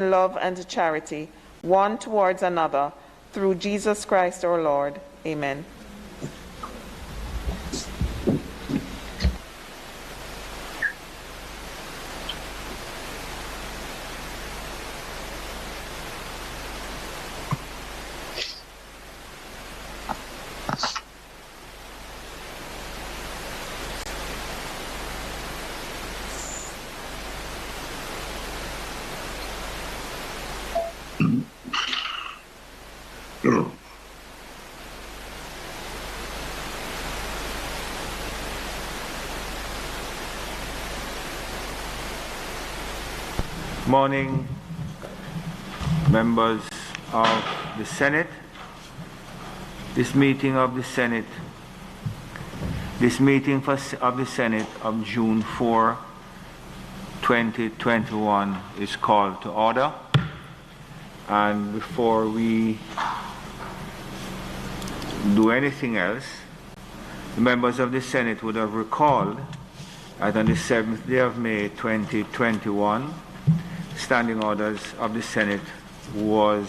love and charity, one towards another, through Jesus Christ our Lord. Amen. Morning, members of the Senate. This meeting of the Senate of June 4, 2021 is called to order. And before we do anything else, the members of the Senate would have recalled that on the 7th day of May 2021, standing orders of the Senate were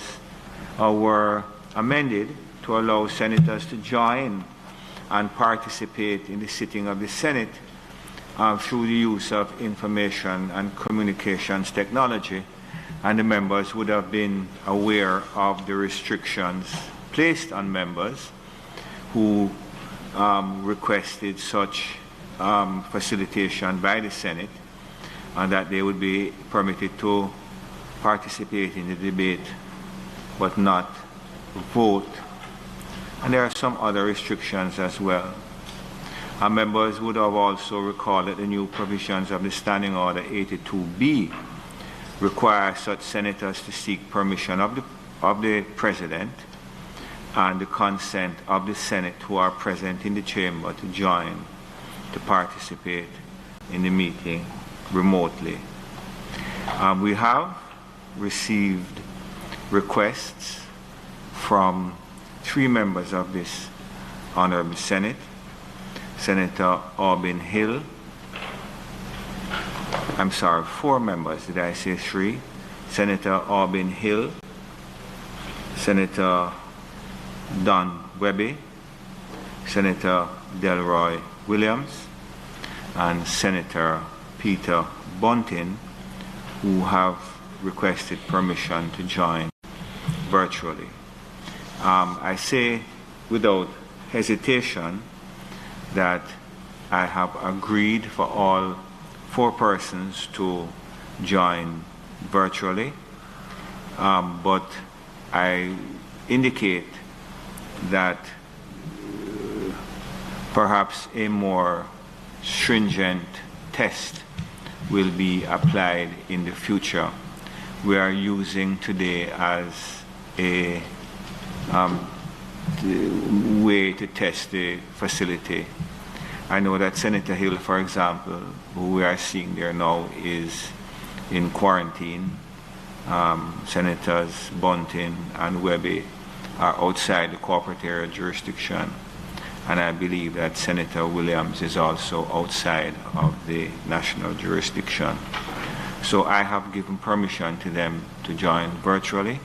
amended to allow senators to join and participate in the sitting of the Senate through the use of information and communications technology, and the members would have been aware of the restrictions placed on members who requested such facilitation by the Senate, and that they would be permitted to participate in the debate but not vote. And there are some other restrictions as well. Our members would have also recalled that the new provisions of the Standing Order 82B require such senators to seek permission of the President and the consent of the Senate who are present in the chamber to join, to participate in the meeting remotely. We have received requests from 3 members of this Honorable Senate: Senator Aubin Hill, 4 members, did I say 3? Senator Aubin Hill, Senator Don Webby, Senator Delroy Williams, and Senator Peter Bunting, who have requested permission to join virtually. I say without hesitation that I have agreed for all 4 persons to join virtually, but I indicate that perhaps a more stringent test will be applied in the future. We are using today as a way to test the facility. I know that Senator Hill, for example, who we are seeing there now, is in quarantine. Senators Bunting and Webby are outside the corporate area jurisdiction, and I believe that Senator Williams is also outside of the national jurisdiction. So I have given permission to them to join virtually,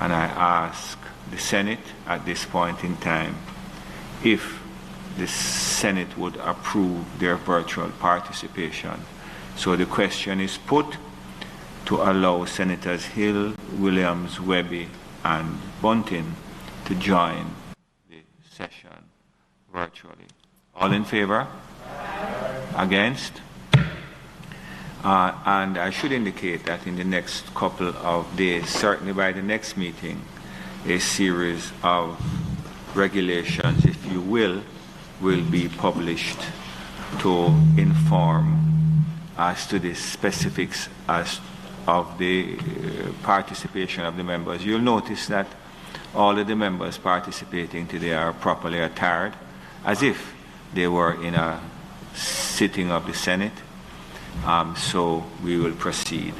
and I ask the Senate at this point in time if the Senate would approve their virtual participation. So the question is put to allow Senators Hill, Williams, Webby, and Bunting to join the session virtually. All in favor? Against? And I should indicate that in the next couple of days, certainly by the next meeting, a series of regulations, if you will be published to inform as to the specifics as of the participation of the members. You'll notice that all of the members participating today are properly attired, as if they were in a sitting of the Senate. So we will proceed.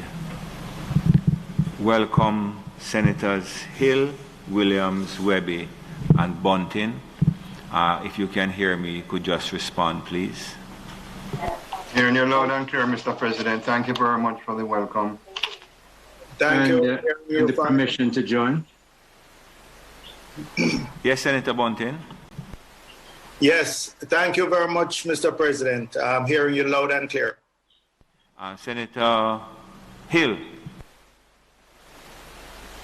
Welcome Senators Hill, Williams, Webby, and Bunting. If you can hear me, you could just respond, please. Hearing you loud and clear, Mr. President. Thank you very much for the welcome. Thank you. And the permission to join. Yes, Senator Bunting. Yes, thank you very much, Mr. President. I'm hearing you loud and clear. Senator Hill.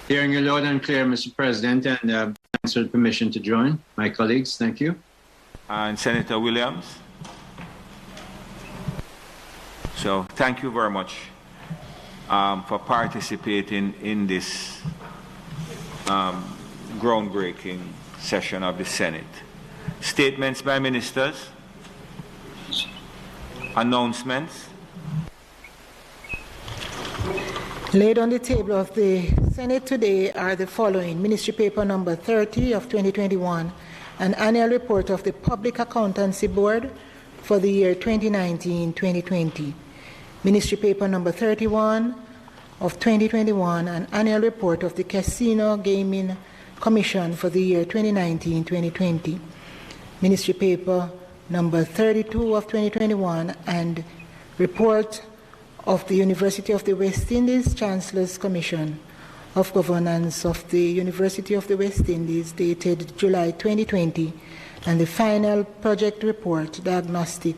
Hearing you loud and clear, Mr. President, and thanks for the permission to join. My colleagues, thank you. And Senator Williams. So thank you very much for participating in this groundbreaking session of the Senate. Statements by ministers. Announcements. Laid on the table of the Senate today are the following: Ministry Paper number 30 of 2021, an annual report of the Public Accountancy Board for the year 2019-2020. Ministry Paper number 31 of 2021, an annual report of the Casino Gaming Commission for the year 2019-2020. Ministry Paper number 32 of 2021, and report of the University of the West Indies Chancellor's Commission of Governance of the University of the West Indies dated July 2020, and the final project report diagnostic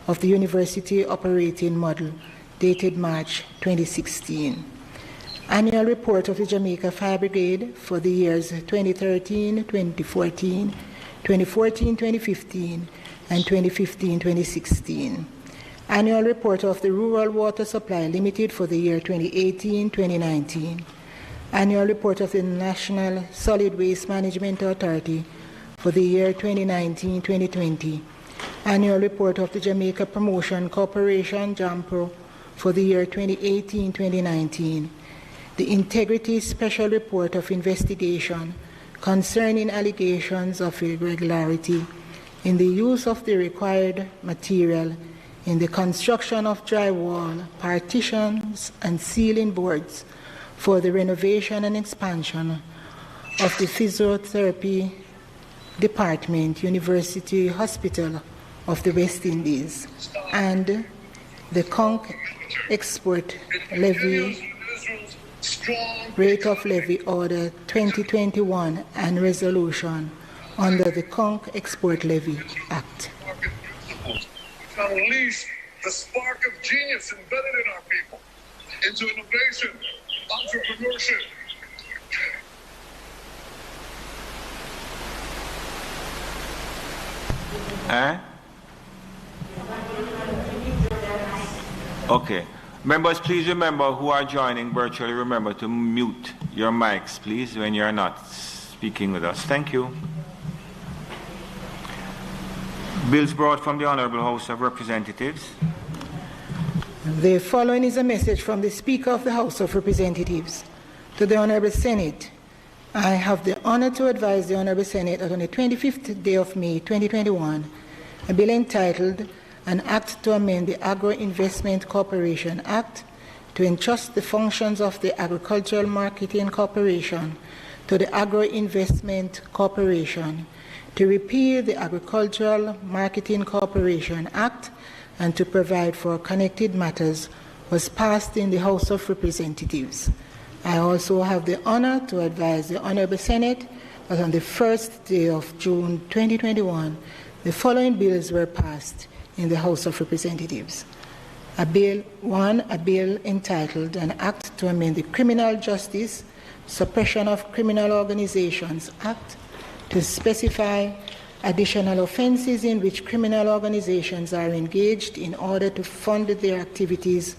of the University Operating Model dated March 2016. Annual report of the Jamaica Fire Brigade for the years 2013, 2014, 2014-2015, and 2015-2016. Annual report of the Rural Water Supply Limited for the year 2018-2019. Annual report of the National Solid Waste Management Authority for the year 2019-2020. Annual report of the Jamaica Promotion Corporation, JAMPRO, for the year 2018-2019. The Integrity Special Report of Investigation concerning allegations of irregularity in the use of the required material in the construction of drywall, partitions, and ceiling boards for the renovation and expansion of the Physiotherapy Department, University Hospital of the West Indies, and the Conch Export Levy Rate of Levy Order 2021 and resolution under the Conch Export Levy Act. Unleash the spark of genius embedded in our people into innovation, entrepreneurship. Okay. Members, please remember who are joining virtually, remember to mute your mics, please, when you're not speaking with us. Thank you. Bills brought from the Honorable House of Representatives. The following is a message from the Speaker of the House of Representatives to the Honorable Senate. I have the honor to advise the Honorable Senate that on the 25th day of May 2021, a bill entitled An Act to Amend the Agri-Investment Corporation Act to entrust the functions of the Agricultural Marketing Corporation to the Agri-Investment Corporation, to repeal the Agricultural Marketing Corporation Act, and to provide for connected matters, was passed in the House of Representatives. I also have the honor to advise the Honorable Senate that on the first day of June 2021, the following bills were passed in the House of Representatives. A bill entitled An Act to Amend the Criminal Justice Suppression of Criminal Organizations Act to specify additional offenses in which criminal organizations are engaged in order to fund their activities,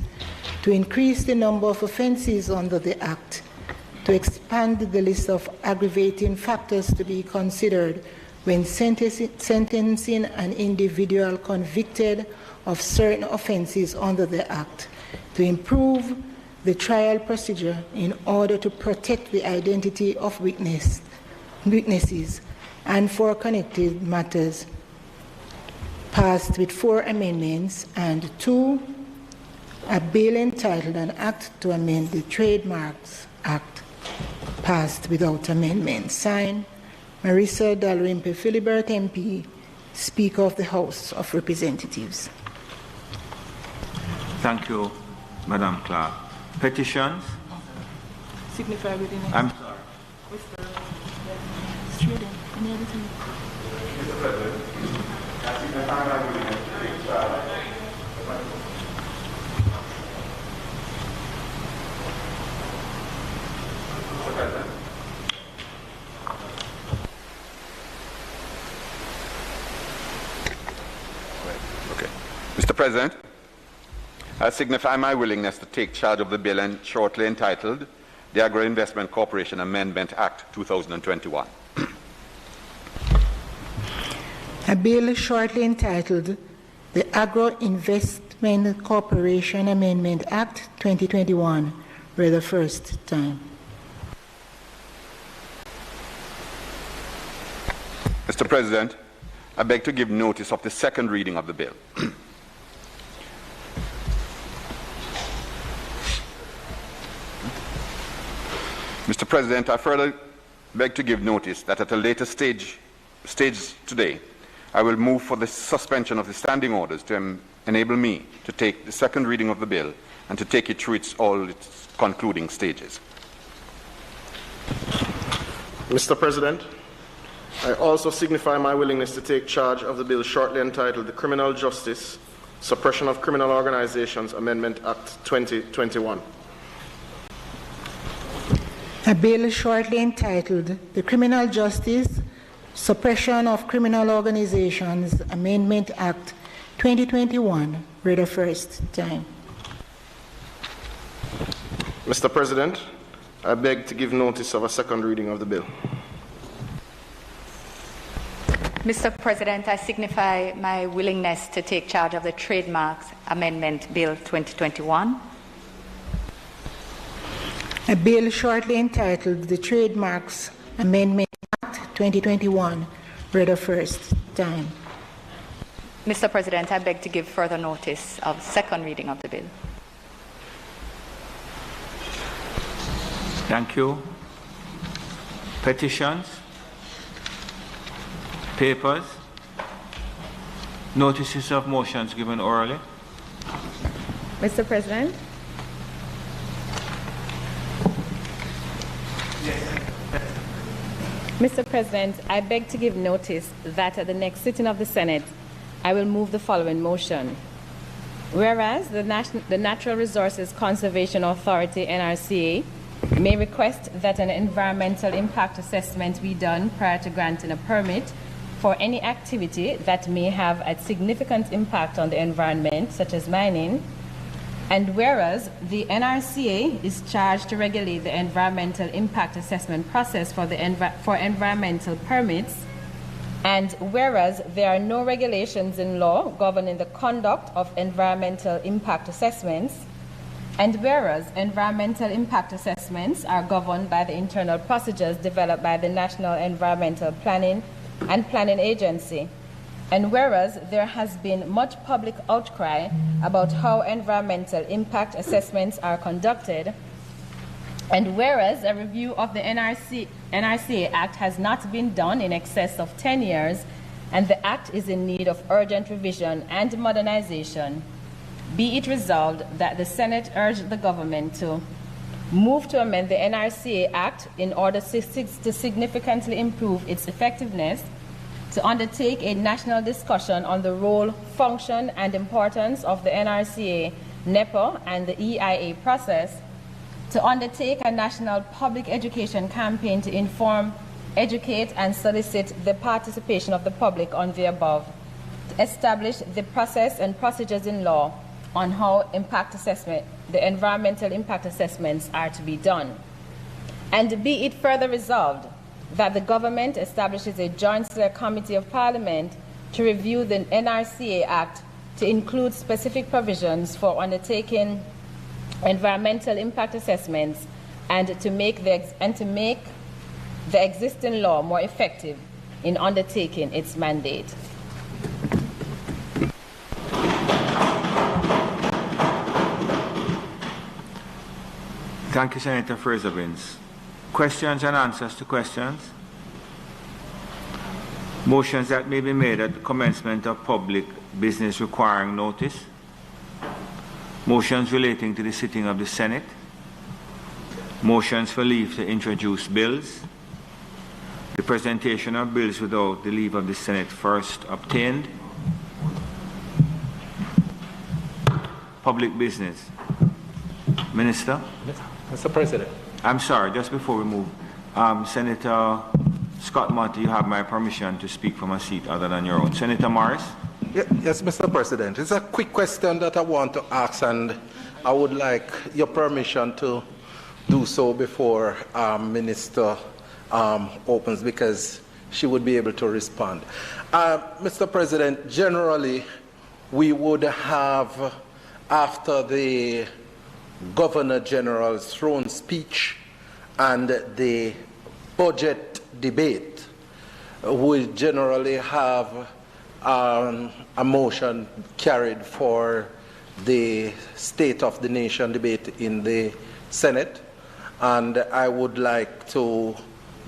to increase the number of offenses under the Act, to expand the list of aggravating factors to be considered when sentencing an individual convicted of certain offenses under the Act, to improve the trial procedure in order to protect the identity of witnesses, and for connected matters, passed with 4 amendments, and 2, a bill entitled An Act to Amend the Trademarks Act, passed without amendment. Signed, Marissa Dalrympe Philibert, MP, Speaker of the House of Representatives. Thank you, Madam Clerk. Petitions? signify with the next. I'm sorry. Mr. Straight in. Any other thing? Mr. President, I signify my willingness to take charge. Mr. President. Okay. Mr. President, I signify my willingness to take charge of the bill shortly entitled the Agri-Investment Corporation Amendment Act 2021. A bill shortly entitled the Agri-Investment Corporation Amendment Act 2021 for the first time. Mr. President, I beg to give notice of the second reading of the bill. Mr. President, I further beg to give notice that at a later stage today, I will move for the suspension of the standing orders to enable me to take the second reading of the bill and to take it through all its concluding stages. Mr. President, I also signify my willingness to take charge of the bill shortly entitled the Criminal Justice Suppression of Criminal Organizations Amendment Act 2021. A bill shortly entitled the Criminal Justice Suppression of Criminal Organizations Amendment Act 2021 for the first time. Mr. President, I beg to give notice of a second reading of the bill. Mr. President, I signify my willingness to take charge of the Trademarks Amendment Bill 2021. A bill shortly entitled the Trademarks Amendment Act 2021 for the first time. Mr. President, I beg to give further notice of second reading of the bill. Thank you. Petitions, papers, notices of motions given orally. Mr. President? Mr. President, I beg to give notice that at the next sitting of the Senate, I will move the following motion. Whereas the Natural Resources Conservation Authority, NRCA, may request that an environmental impact assessment be done prior to granting a permit for any activity that may have a significant impact on the environment, such as mining. And whereas the NRCA is charged to regulate the environmental impact assessment process for environmental permits, and whereas there are no regulations in law governing the conduct of environmental impact assessments, and whereas environmental impact assessments are governed by the internal procedures developed by the National Environmental Planning and Planning Agency, and whereas there has been much public outcry about how environmental impact assessments are conducted, and whereas a review of the NRCA Act has not been done in excess of 10 years, and the Act is in need of urgent revision and modernization, be it resolved that the Senate urge the government to move to amend the NRCA Act in order to significantly improve its effectiveness, to undertake a national discussion on the role, function, and importance of the NRCA, NEPA, and the EIA process, to undertake a national public education campaign to inform, educate, and solicit the participation of the public on the above, to establish the process and procedures in law on how the environmental impact assessments are to be done. And be it further resolved that the government establishes a joint select committee of Parliament to review the NRCA Act to include specific provisions for undertaking environmental impact assessments and to make the existing law more effective in undertaking its mandate. Thank you, Senator Fraser-Vins. Questions and answers to questions? Motions that may be made at the commencement of public business requiring notice? Motions relating to the sitting of the Senate? Motions for leave to introduce bills. The presentation of bills without the leave of the Senate first obtained. Public business. Minister? Mr. President. I'm sorry, just before we move. Senator Scott Monty, you have my permission to speak from a seat other than your own. Senator Morris? Yes, Mr. President. It's a quick question that I want to ask, and I would like your permission to do so before Minister opens, because she would be able to respond. Mr. President, generally, we would have, after the Governor General's throne speech and the budget debate, we generally have a motion carried for the State of the Nation debate in the Senate, and I would like to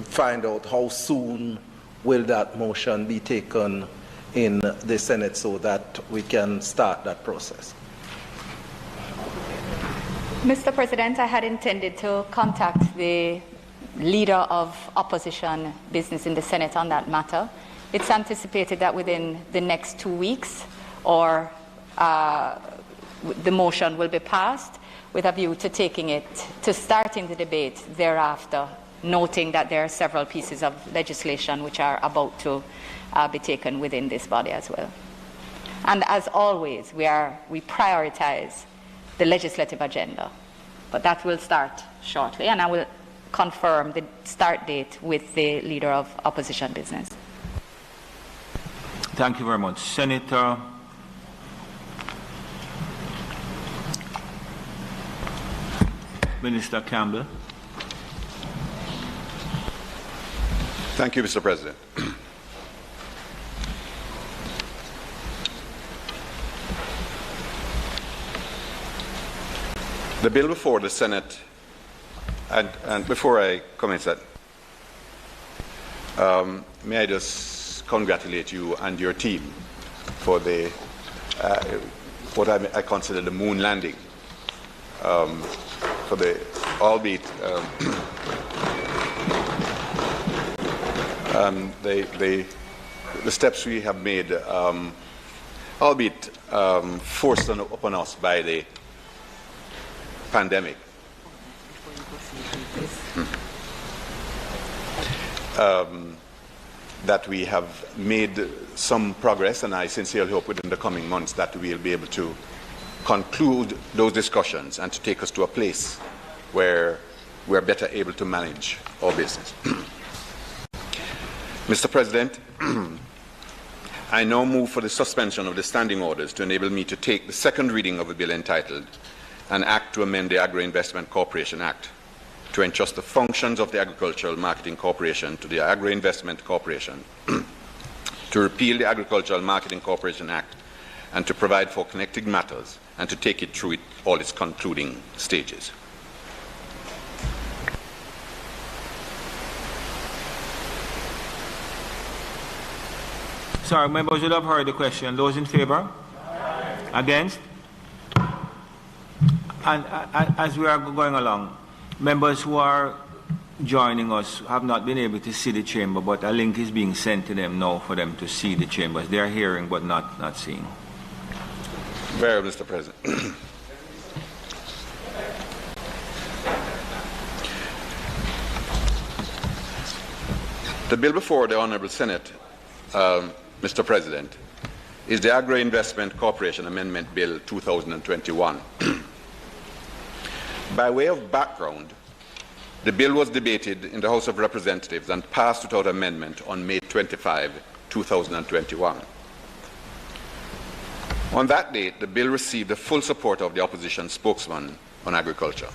find out how soon will that motion be taken in the Senate so that we can start that process. Mr. President, I had intended to contact the leader of opposition business in the Senate on that matter. It's anticipated that within the next 2 weeks or the motion will be passed with a view to taking it, to starting the debate thereafter, noting that there are several pieces of legislation which are about to be taken within this body as well. And as always, we prioritize the legislative agenda, but that will start shortly, and I will confirm the start date with the leader of opposition business. Thank you very much. Senator Minister Campbell. Thank you, Mr. President. The bill before the Senate, and before I commence that, may I just congratulate you and your team for the what I consider the moon landing, for the albeit the steps we have made, albeit forced upon us by the pandemic. That we have made some progress, and I sincerely hope within the coming months that we'll be able to conclude those discussions and to take us to a place where we're better able to manage our business. Mr. President, I now move for the suspension of the standing orders to enable me to take the second reading of a bill entitled An Act to Amend the Agri-Investment Corporation Act to entrust the functions of the Agricultural Marketing Corporation to the Agri-Investment Corporation, to repeal the Agricultural Marketing Corporation Act, and to provide for connecting matters, and to take it through all its concluding stages. Sorry, members would have heard the question. Those in favor? Against? And as we are going along, members who are joining us have not been able to see the chamber, but a link is being sent to them now for them to see the chambers. They are hearing but not seeing. Very well, Mr. President. The bill before the Honourable Senate, Mr. President, is the Agri-Investment Corporation Amendment Bill 2021. By way of background, the bill was debated in the House of Representatives and passed without amendment on May 25, 2021. On that date, the bill received the full support of the opposition spokesman on agriculture.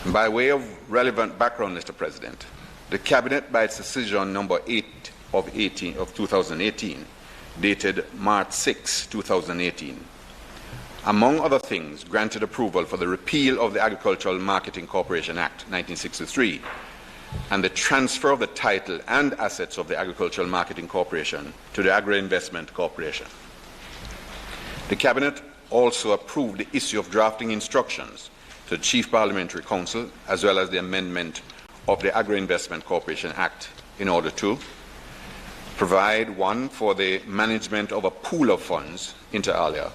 By way of relevant background, Mr. President, the Cabinet, by its decision number 8 of 2018, dated March 6, 2018, among other things, granted approval for the repeal of the Agricultural Marketing Corporation Act 1963 and the transfer of the title and assets of the Agricultural Marketing Corporation to the Agri-Investment Corporation. The Cabinet also approved the issue of drafting instructions to the Chief Parliamentary Council, as well as the amendment of the Agri-Investment Corporation Act in order to provide, one, for the management of a pool of funds, inter alia,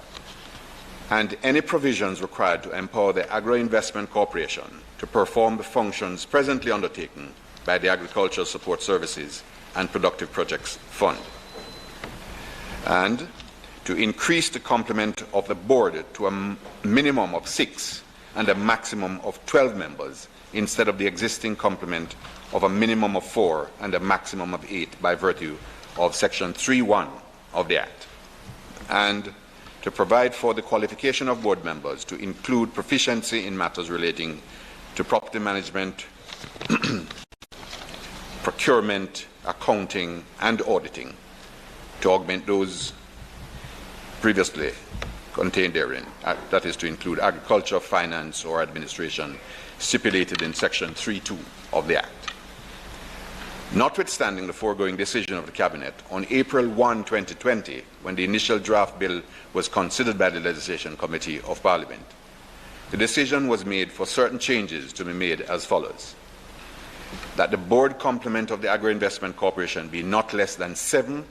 and any provisions required to empower the Agri-Investment Corporation to perform the functions presently undertaken by the Agricultural Support Services and Productive Projects Fund, and to increase the complement of the board to a minimum of 6 and a maximum of 12 members instead of the existing complement of a minimum of 4 and a maximum of 8 by virtue of Section 3(1) of the Act, and to provide for the qualification of board members to include proficiency in matters relating to property management, procurement, accounting, and auditing, to augment those previously contained therein, that is to include agriculture, finance, or administration, stipulated in Section 3(2) of the Act. Notwithstanding the foregoing decision of the Cabinet, on April 1, 2020, when the initial draft bill was considered by the Legislation Committee of Parliament, the decision was made for certain changes to be made as follows: that the board complement of the Agri-Investment Corporation be not less than 7,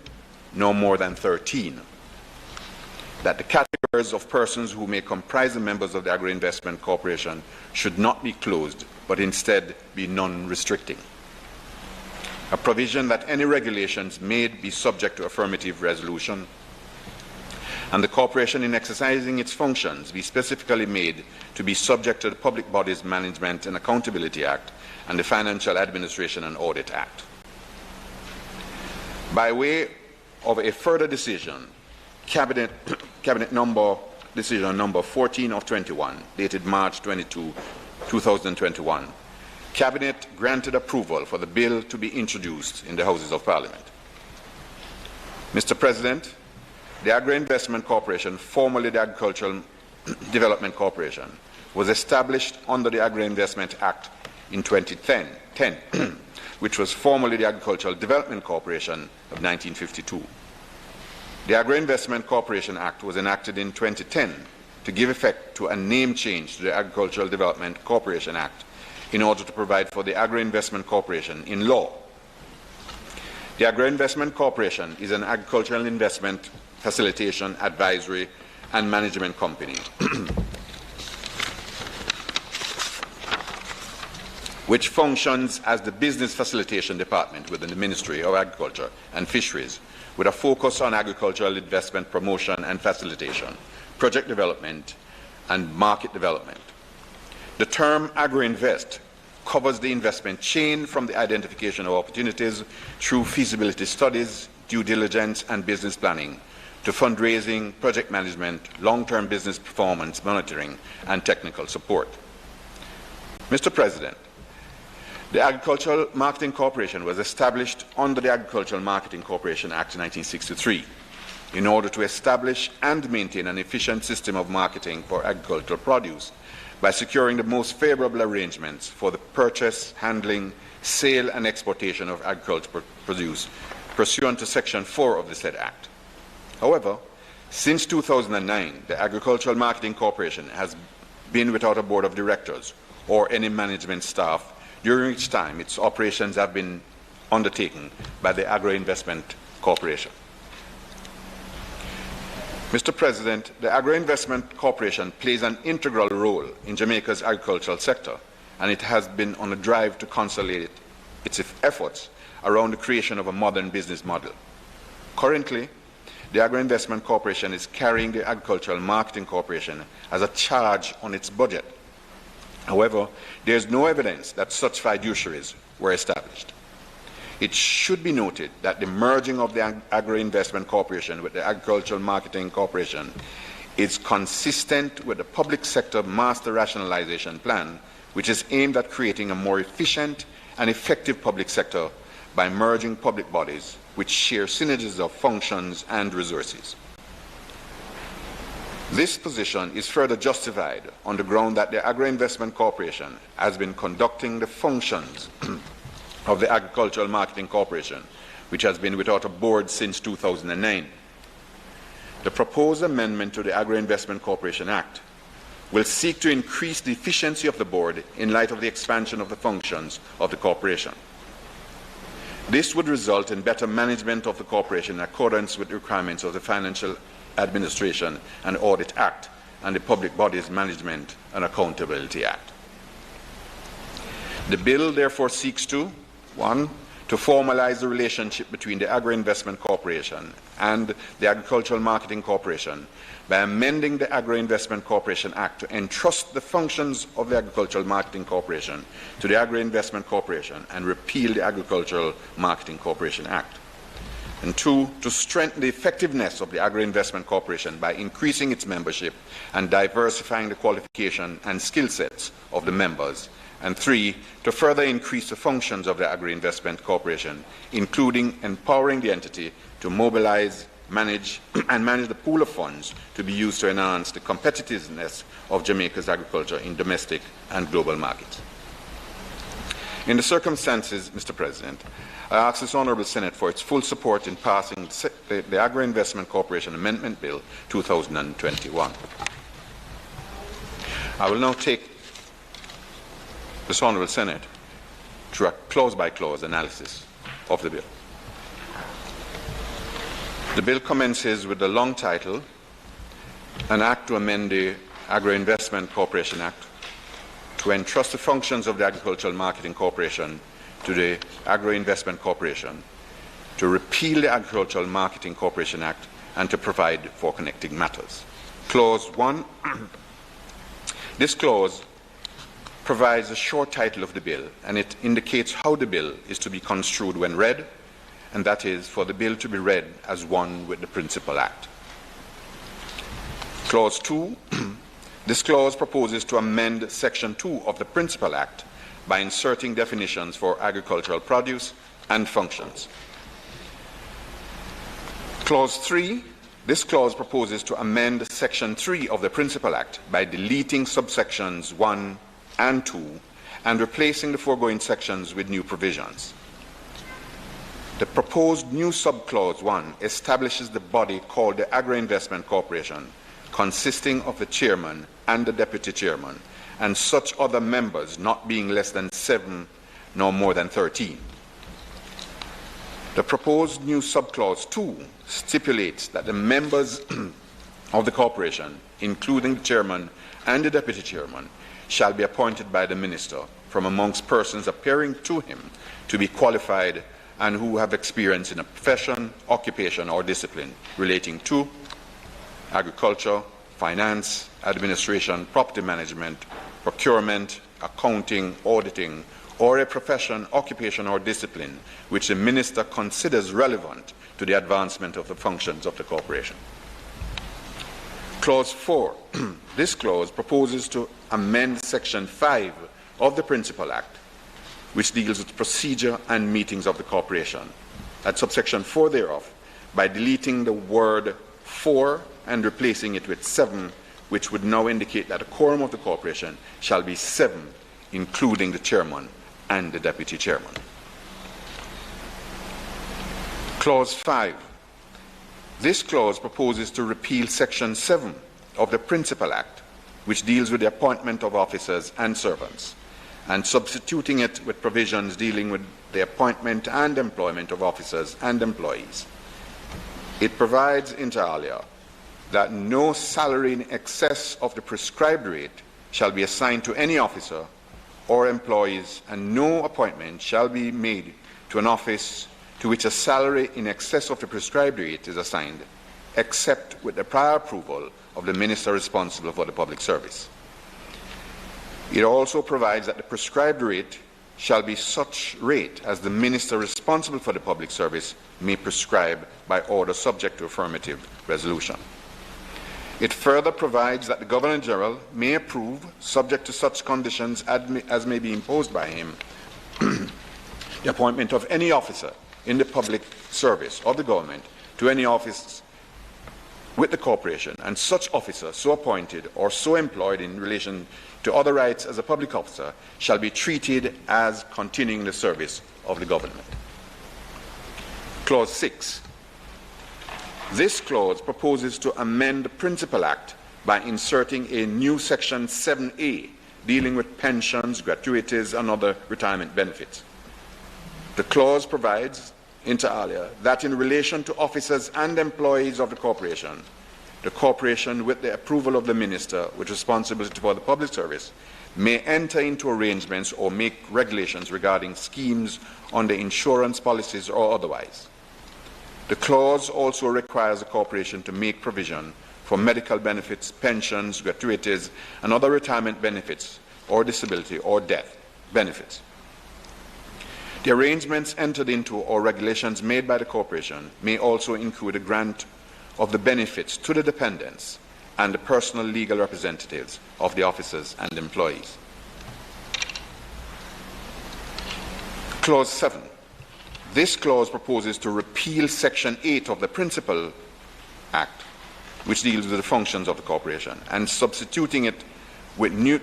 no more than 13, that the categories of persons who may comprise the members of the Agri-Investment Corporation should not be closed, but instead be non-restricting, a provision that any regulations made be subject to affirmative resolution, and the corporation in exercising its functions be specifically made to be subject to the Public Bodies Management and Accountability Act and the Financial Administration and Audit Act. By way of a further decision, Cabinet Decision number 14 of 21, dated March 22, 2021, Cabinet granted approval for the bill to be introduced in the Houses of Parliament. Mr. President, the Agri-Investment Corporation, formerly the Agricultural Development Corporation, was established under the Agri-Investment Act in 2010, which was formerly the Agricultural Development Corporation of 1952. The Agri-Investment Corporation Act was enacted in 2010 to give effect to a name change to the Agricultural Development Corporation Act in order to provide for the Agri-Investment Corporation in law. The Agri-Investment Corporation is an agricultural investment facilitation, advisory, and management company which functions as the business facilitation department within the Ministry of Agriculture and Fisheries, with a focus on agricultural investment promotion and facilitation, project development, and market development. The term Agri-Invest covers the investment chain from the identification of opportunities through feasibility studies, due diligence, and business planning, to fundraising, project management, long-term business performance monitoring, and technical support. Mr. President, the Agricultural Marketing Corporation was established under the Agricultural Marketing Corporation Act 1963 in order to establish and maintain an efficient system of marketing for agricultural produce by securing the most favorable arrangements for the purchase, handling, sale, and exportation of agricultural produce pursuant to Section 4 of the said Act. However, since 2009, the Agricultural Marketing Corporation has been without a board of directors or any management staff, during which time its operations have been undertaken by the Agri-Investment Corporation. Mr. President, the Agri-Investment Corporation plays an integral role in Jamaica's agricultural sector, and it has been on a drive to consolidate its efforts around the creation of a modern business model. Currently, the Agri-Investment Corporation is carrying the Agricultural Marketing Corporation as a charge on its budget. However, there is no evidence that such fiduciaries were established. It should be noted that the merging of the Agri-Investment Corporation with the Agricultural Marketing Corporation is consistent with the public sector master rationalization plan, which is aimed at creating a more efficient and effective public sector by merging public bodies which share synergies of functions and resources. This position is further justified on the ground that the Agri-Investment Corporation has been conducting the functions of the Agricultural Marketing Corporation, which has been without a board since 2009. The proposed amendment to the Agri-Investment Corporation Act will seek to increase the efficiency of the board in light of the expansion of the functions of the corporation. This would result in better management of the corporation in accordance with the requirements of the Financial Administration and Audit Act and the Public Bodies Management and Accountability Act. The bill therefore seeks to, 1, to formalize the relationship between the Agri-Investment Corporation and the Agricultural Marketing Corporation by amending the Agri-Investment Corporation Act to entrust the functions of the Agricultural Marketing Corporation to the Agri-Investment Corporation and repeal the Agricultural Marketing Corporation Act. And 2, to strengthen the effectiveness of the Agri-Investment Corporation by increasing its membership and diversifying the qualification and skill sets of the members. And 3, to further increase the functions of the Agri-Investment Corporation, including empowering the entity to mobilize, manage the pool of funds to be used to enhance the competitiveness of Jamaica's agriculture in domestic and global markets. In the circumstances, Mr. President, I ask this Honourable Senate for its full support in passing the Agri-Investment Corporation Amendment Bill 2021. I will now take this Honourable Senate through a clause-by-clause analysis of the bill. The bill commences with the long title, An Act to Amend the Agri-Investment Corporation Act to entrust the functions of the Agricultural Marketing Corporation to the Agri-Investment Corporation, to repeal the Agricultural Marketing Corporation Act, and to provide for connecting matters. Clause 1. This clause provides a short title of the bill, and it indicates how the bill is to be construed when read, and that is for the bill to be read as one with the Principal Act. Clause 2. This clause proposes to amend Section 2 of the Principal Act by inserting definitions for agricultural produce and functions. Clause 3. This clause proposes to amend Section 3 of the Principal Act by deleting subsections 1 and 2 and replacing the foregoing sections with new provisions. The proposed new subclause 1 establishes the body called the Agri-Investment Corporation, consisting of the chairman and the deputy chairman, and such other members not being less than 7 nor more than 13. The proposed new subclause 2 stipulates that the members of the corporation, including the chairman and the deputy chairman, shall be appointed by the minister from amongst persons appearing to him to be qualified and who have experience in a profession, occupation, or discipline relating to agriculture, finance, administration, property management, procurement, accounting, auditing, or a profession, occupation, or discipline which the minister considers relevant to the advancement of the functions of the corporation. Clause 4. This clause proposes to amend Section 5 of the Principal Act, which deals with procedure and meetings of the corporation, at subsection 4 thereof, by deleting the word 4 and replacing it with 7, which would now indicate that the quorum of the corporation shall be 7, including the chairman and the deputy chairman. Clause 5. This clause proposes to repeal Section 7 of the Principal Act, which deals with the appointment of officers and servants, and substituting it with provisions dealing with the appointment and employment of officers and employees. It provides inter alia that no salary in excess of the prescribed rate shall be assigned to any officer or employees, and no appointment shall be made to an office to which a salary in excess of the prescribed rate is assigned, except with the prior approval of the minister responsible for the public service. It also provides that the prescribed rate shall be such rate as the minister responsible for the public service may prescribe by order subject to affirmative resolution. It further provides that the Governor-General may approve, subject to such conditions as may be imposed by him, the appointment of any officer in the public service of the government to any office with the corporation, and such officer so appointed or so employed in relation to other rights as a public officer shall be treated as continuing the service of the government. Clause 6. This clause proposes to amend the Principal Act by inserting a new Section 7A dealing with pensions, gratuities, and other retirement benefits. The clause provides, inter alia, that in relation to officers and employees of the corporation, with the approval of the Minister with responsibility for the public service, may enter into arrangements or make regulations regarding schemes under insurance policies or otherwise. The clause also requires the corporation to make provision for medical benefits, pensions, gratuities, and other retirement benefits or disability or death benefits. The arrangements entered into or regulations made by the corporation may also include a grant of the benefits to the dependents and the personal legal representatives of the officers and employees. Clause 7. This clause proposes to repeal Section 8 of the Principal Act, which deals with the functions of the corporation, and substituting it with new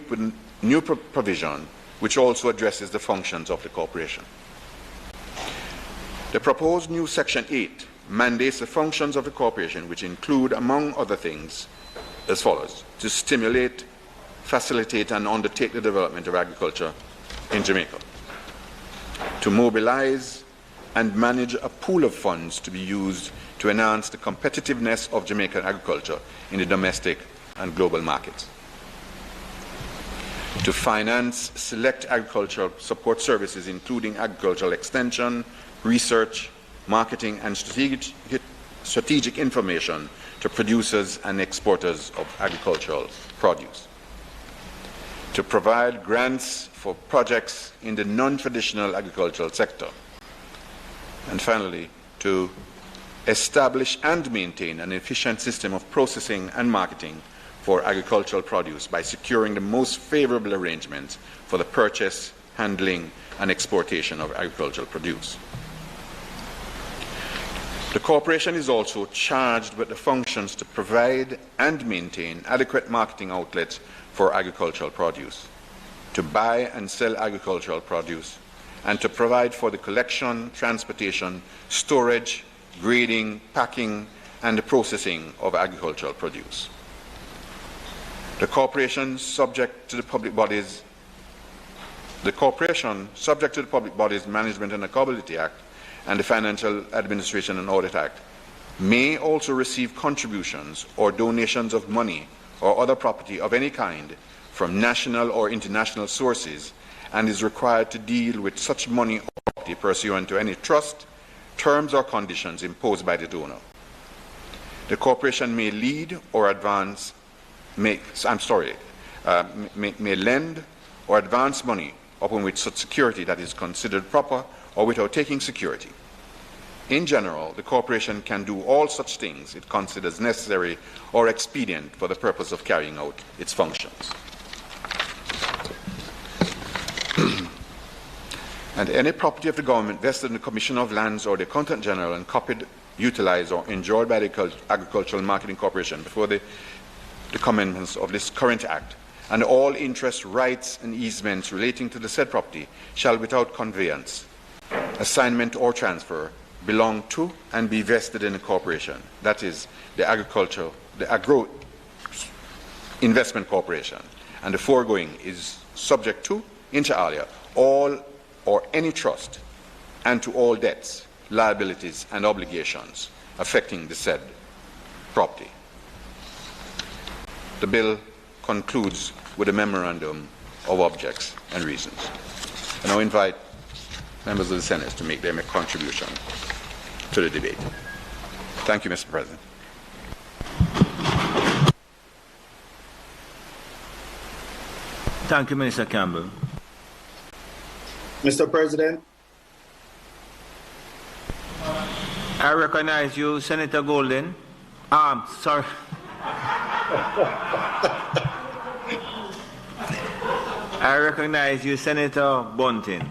provision which also addresses the functions of the corporation. The proposed new Section 8 mandates the functions of the corporation, which include, among other things, as follows: to stimulate, facilitate, and undertake the development of agriculture in Jamaica, to mobilize and manage a pool of funds to be used to enhance the competitiveness of Jamaican agriculture in the domestic and global markets, to finance select agricultural support services, including agricultural extension, research, marketing, and strategic information to producers and exporters of agricultural produce, to provide grants for projects in the non-traditional agricultural sector, and finally, to establish and maintain an efficient system of processing and marketing for agricultural produce by securing the most favorable arrangements for the purchase, handling, and exportation of agricultural produce. The corporation is also charged with the functions to provide and maintain adequate marketing outlets for agricultural produce, to buy and sell agricultural produce, and to provide for the collection, transportation, storage, grading, packing, and the processing of agricultural produce. The corporation, subject to the Public Bodies Management and Accountability Act and the Financial Administration and Audit Act, may also receive contributions or donations of money or other property of any kind from national or international sources, and is required to deal with such money or property pursuant to any trust, terms or conditions imposed by the donor. The corporation may lend or advance money upon which such security that is considered proper or without taking security. In general, the corporation can do all such things it considers necessary or expedient for the purpose of carrying out its functions. And any property of the government vested in the Commission of Lands or the Accountant General and copied, utilized, or enjoyed by the Agricultural Marketing Corporation before the commencement of this current Act, and all interest, rights, and easements relating to the said property shall, without conveyance, assignment, or transfer, belong to and be vested in a corporation, that is, the Agri-Investment Corporation, and the foregoing is subject to, inter alia, all or any trust, and to all debts, liabilities, and obligations affecting the said property. The bill concludes with a memorandum of objects and reasons. I now invite members of the Senate to make their contribution to the debate. Thank you, Mr. President. Thank you, Minister Campbell. Mr. President. I recognize you, Senator Golden. Sorry. I recognize you, Senator Bunting.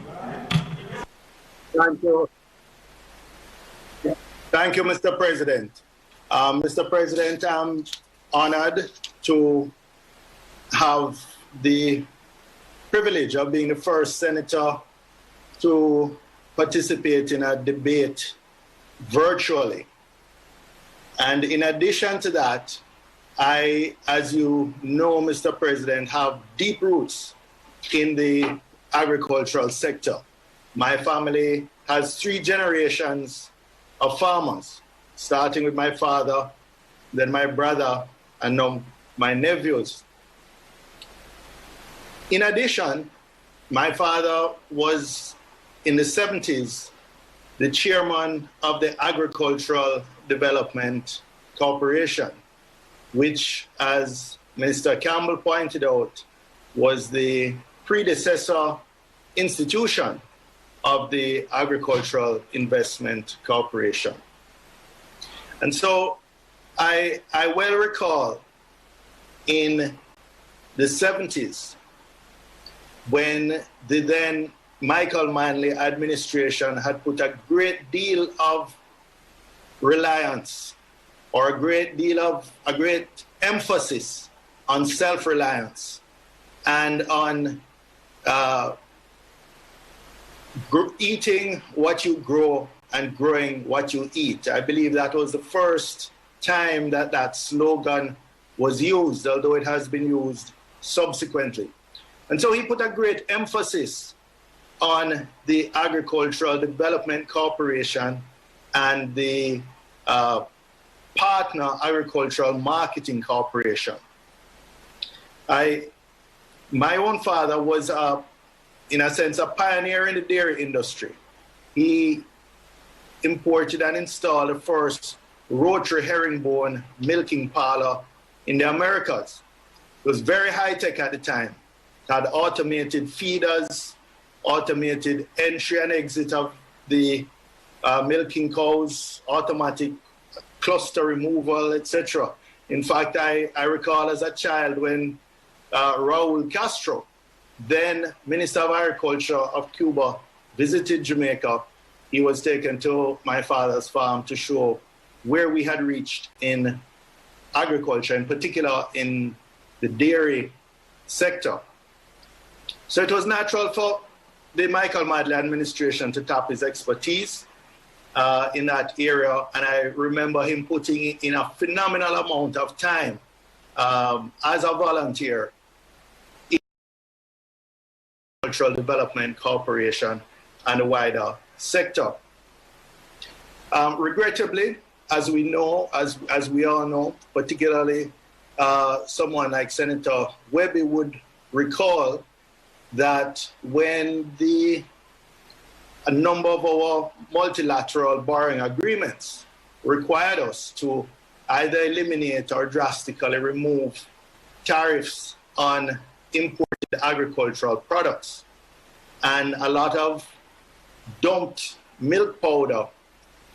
Thank you. Thank you, Mr. President. Mr. President, I'm honored to have the privilege of being the first senator to participate in a debate virtually. And in addition to that, I, as you know, Mr. President, have deep roots in the agricultural sector. My family has 3 generations of farmers, starting with my father, then my brother, and now my nephews. In addition, my father was, in the 70s, the chairman of the Agricultural Development Corporation, which, as Minister Campbell pointed out, was the predecessor institution of the Agricultural Investment Corporation. And so I well recall in the 70s when the then Michael Manley administration had put a great deal of reliance or a great emphasis on self-reliance and on eating what you grow and growing what you eat. I believe that was the first time that that slogan was used, although it has been used subsequently. And so he put a great emphasis on the Agricultural Development Corporation and the Partner Agricultural Marketing Corporation. My own father was, in a sense, a pioneer in the dairy industry. He imported and installed the first rotary herringbone milking parlor in the Americas. It was very high-tech at the time. It had automated feeders, automated entry and exit of the milking cows, automatic cluster removal, etc. In fact, I recall as a child when Raul Castro, then Minister of Agriculture of Cuba, visited Jamaica, he was taken to my father's farm to show where we had reached in agriculture, in particular in the dairy sector. So it was natural for the Michael Manley administration to tap his expertise in that area. And I remember him putting in a phenomenal amount of time as a volunteer in the Agricultural Development Corporation and the wider sector. Regrettably, as we know, as we all know, particularly someone like Senator Webby would recall, that when a number of our multilateral borrowing agreements required us to either eliminate or drastically remove tariffs on imported agricultural products, and a lot of dumped milk powder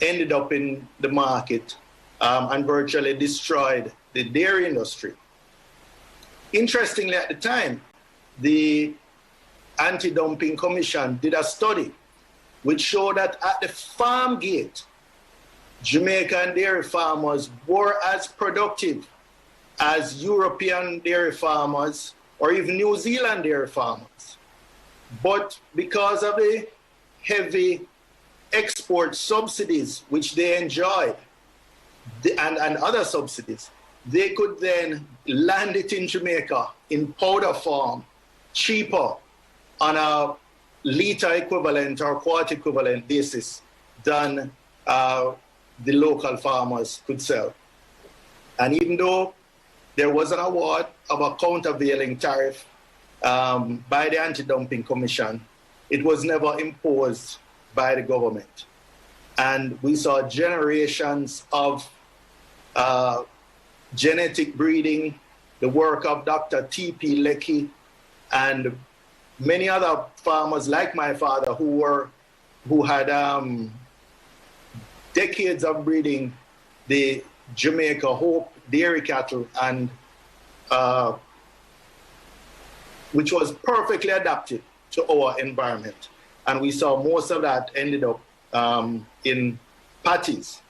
ended up in the market and virtually destroyed the dairy industry. Interestingly, at the time, the Anti-Dumping Commission did a study which showed that at the farm gate, Jamaican dairy farmers were as productive as European dairy farmers or even New Zealand dairy farmers. But because of the heavy export subsidies which they enjoyed and other subsidies, they could then land it in Jamaica in powder form, cheaper, on a liter equivalent or quart equivalent basis than the local farmers could sell. And even though there was an award of a countervailing tariff by the Anti-Dumping Commission, it was never imposed by the government. And we saw generations of genetic breeding, the work of Dr. T.P. Leckie, and many other farmers like my father who had decades of breeding the Jamaica Hope dairy cattle, and which was perfectly adapted to our environment. And we saw most of that ended up in patties.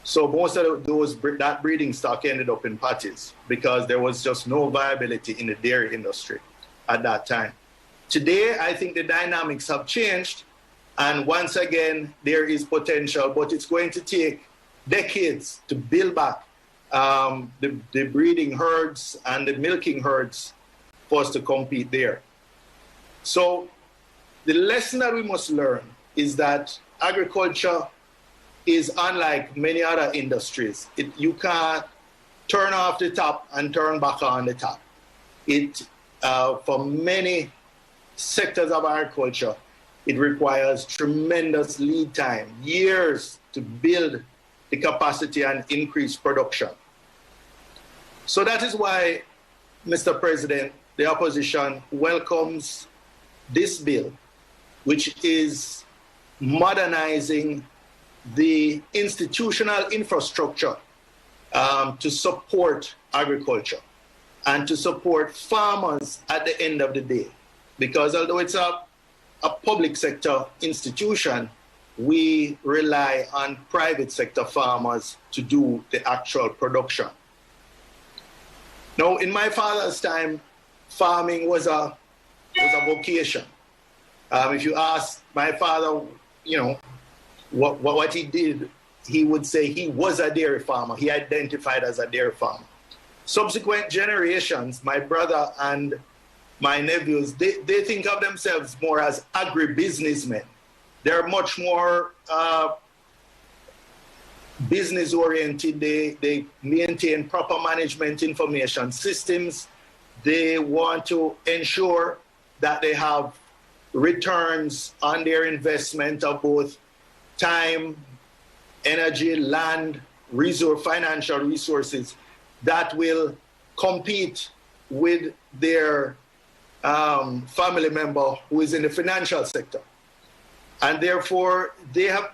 So most of that breeding stock ended up in patties because there was just no viability in the dairy industry at that time. Today, I think the dynamics have changed, and once again, there is potential, but it's going to take decades to build back the breeding herds and the milking herds for us to compete there. So the lesson that we must learn is that agriculture is unlike many other industries. You can't turn off the tap and turn back on the tap. For many sectors of agriculture, it requires tremendous lead time, years to build the capacity and increase production. So that is why, Mr. President, the opposition welcomes this bill, which is modernizing the institutional infrastructure to support agriculture and to support farmers at the end of the day. Because although it's a public sector institution, we rely on private sector farmers to do the actual production. Now, in my father's time, farming was a vocation. If you ask my father, what he did, he would say he was a dairy farmer. He identified as a dairy farmer. Subsequent generations, my brother and my nephews, they think of themselves more as agribusinessmen. They're much more business-oriented. They maintain proper management information systems. They want to ensure that they have returns on their investment of both time, energy, land, financial resources that will compete with their family member who is in the financial sector. And therefore, they have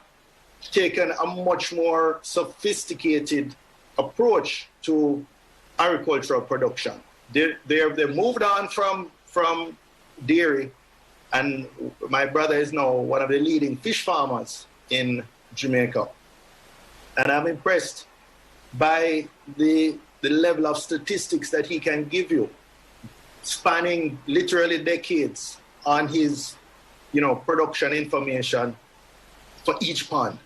taken a much more sophisticated approach to agricultural production. They moved on from dairy, and my brother is now one of the leading fish farmers in Jamaica. And I'm impressed by the level of statistics that he can give you, spanning literally decades on his production information for each pond.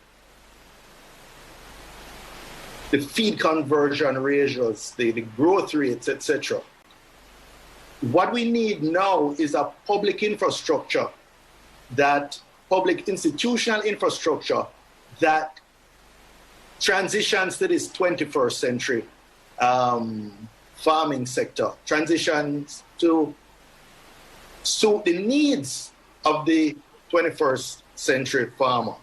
The feed conversion ratios, the growth rates, etc. What we need now is a public infrastructure, public institutional infrastructure that transitions to this 21st century farming sector, transitions to suit the needs of the 21st century farmer,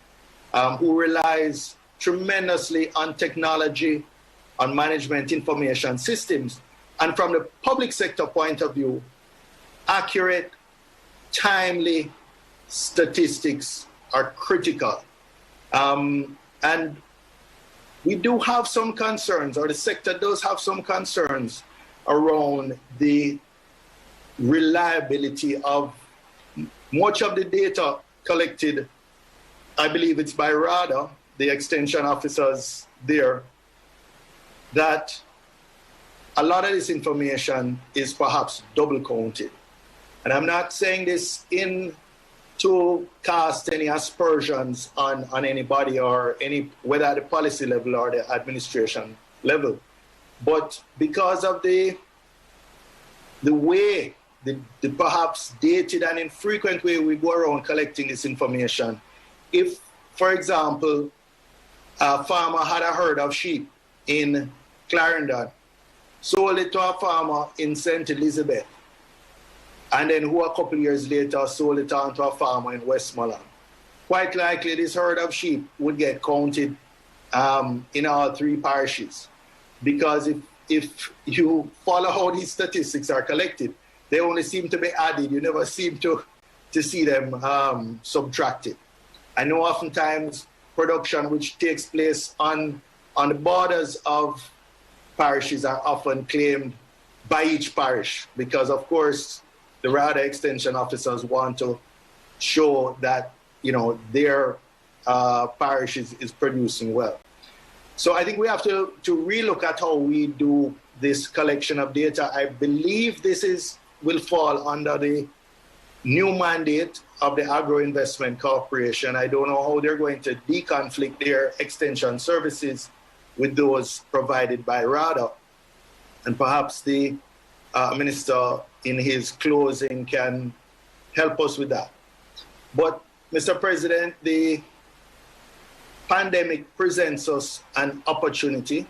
who relies tremendously on technology, on management information systems. And from the public sector point of view, accurate, timely statistics are critical. And we do have some concerns, or the sector does have some concerns around the reliability of much of the data collected. I believe it's by RADA, the extension officers there, that a lot of this information is perhaps double counted. And I'm not saying this to cast any aspersions on anybody or whether at the policy level or the administration level, but because of the way, the perhaps dated and infrequent way we go around collecting this information. If, for example, a farmer had a herd of sheep in Clarendon, sold it to a farmer in St. Elizabeth, and then who a couple years later sold it on to a farmer in Westmoreland, quite likely this herd of sheep would get counted in all three parishes. Because if you follow how these statistics are collected, they only seem to be added. You never seem to see them subtracted. I know oftentimes production which takes place on the borders of parishes are often claimed by each parish, because of course the RADA extension officers want to show that their parish is producing well. So I think we have to relook at how we do this collection of data. I believe this will fall under the new mandate of the Agri-Investment Corporation. I don't know how they're going to deconflict their extension services with those provided by RADA. And perhaps the Minister in his closing can help us with that. But, Mr. President, the pandemic presents us an opportunity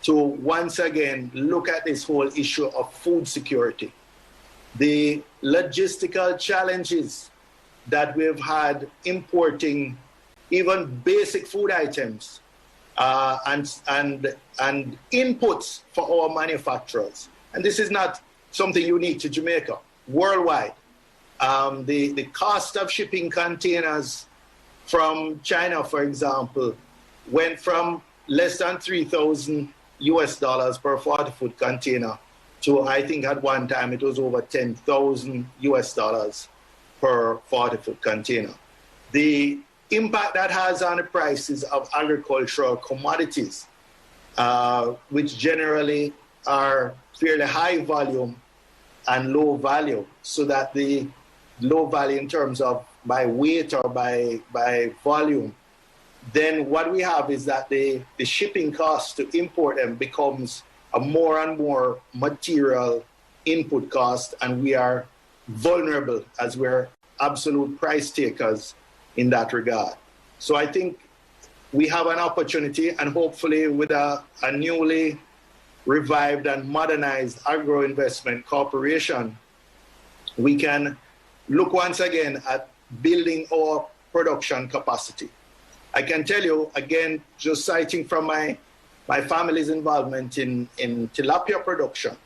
to once again look at this whole issue of food security. The logistical challenges that we've had importing even basic food items and inputs for our manufacturers. And this is not something unique to Jamaica, worldwide. The cost of shipping containers from China, for example, went from less than $3,000 per 40-foot container to, I think at one time it was over $10,000 per 40-foot container. The impact that has on the prices of agricultural commodities, which generally are fairly high volume and low value, so that the low value in terms of by weight or by volume, then what we have is that the shipping cost to import them becomes a more and more material input cost, and we are vulnerable as we're absolute price takers in that regard. So I think we have an opportunity, and hopefully with a newly revived and modernized Agri-Investment Corporation, we can look once again at building our production capacity. I can tell you, again, just citing from my family's involvement in tilapia production,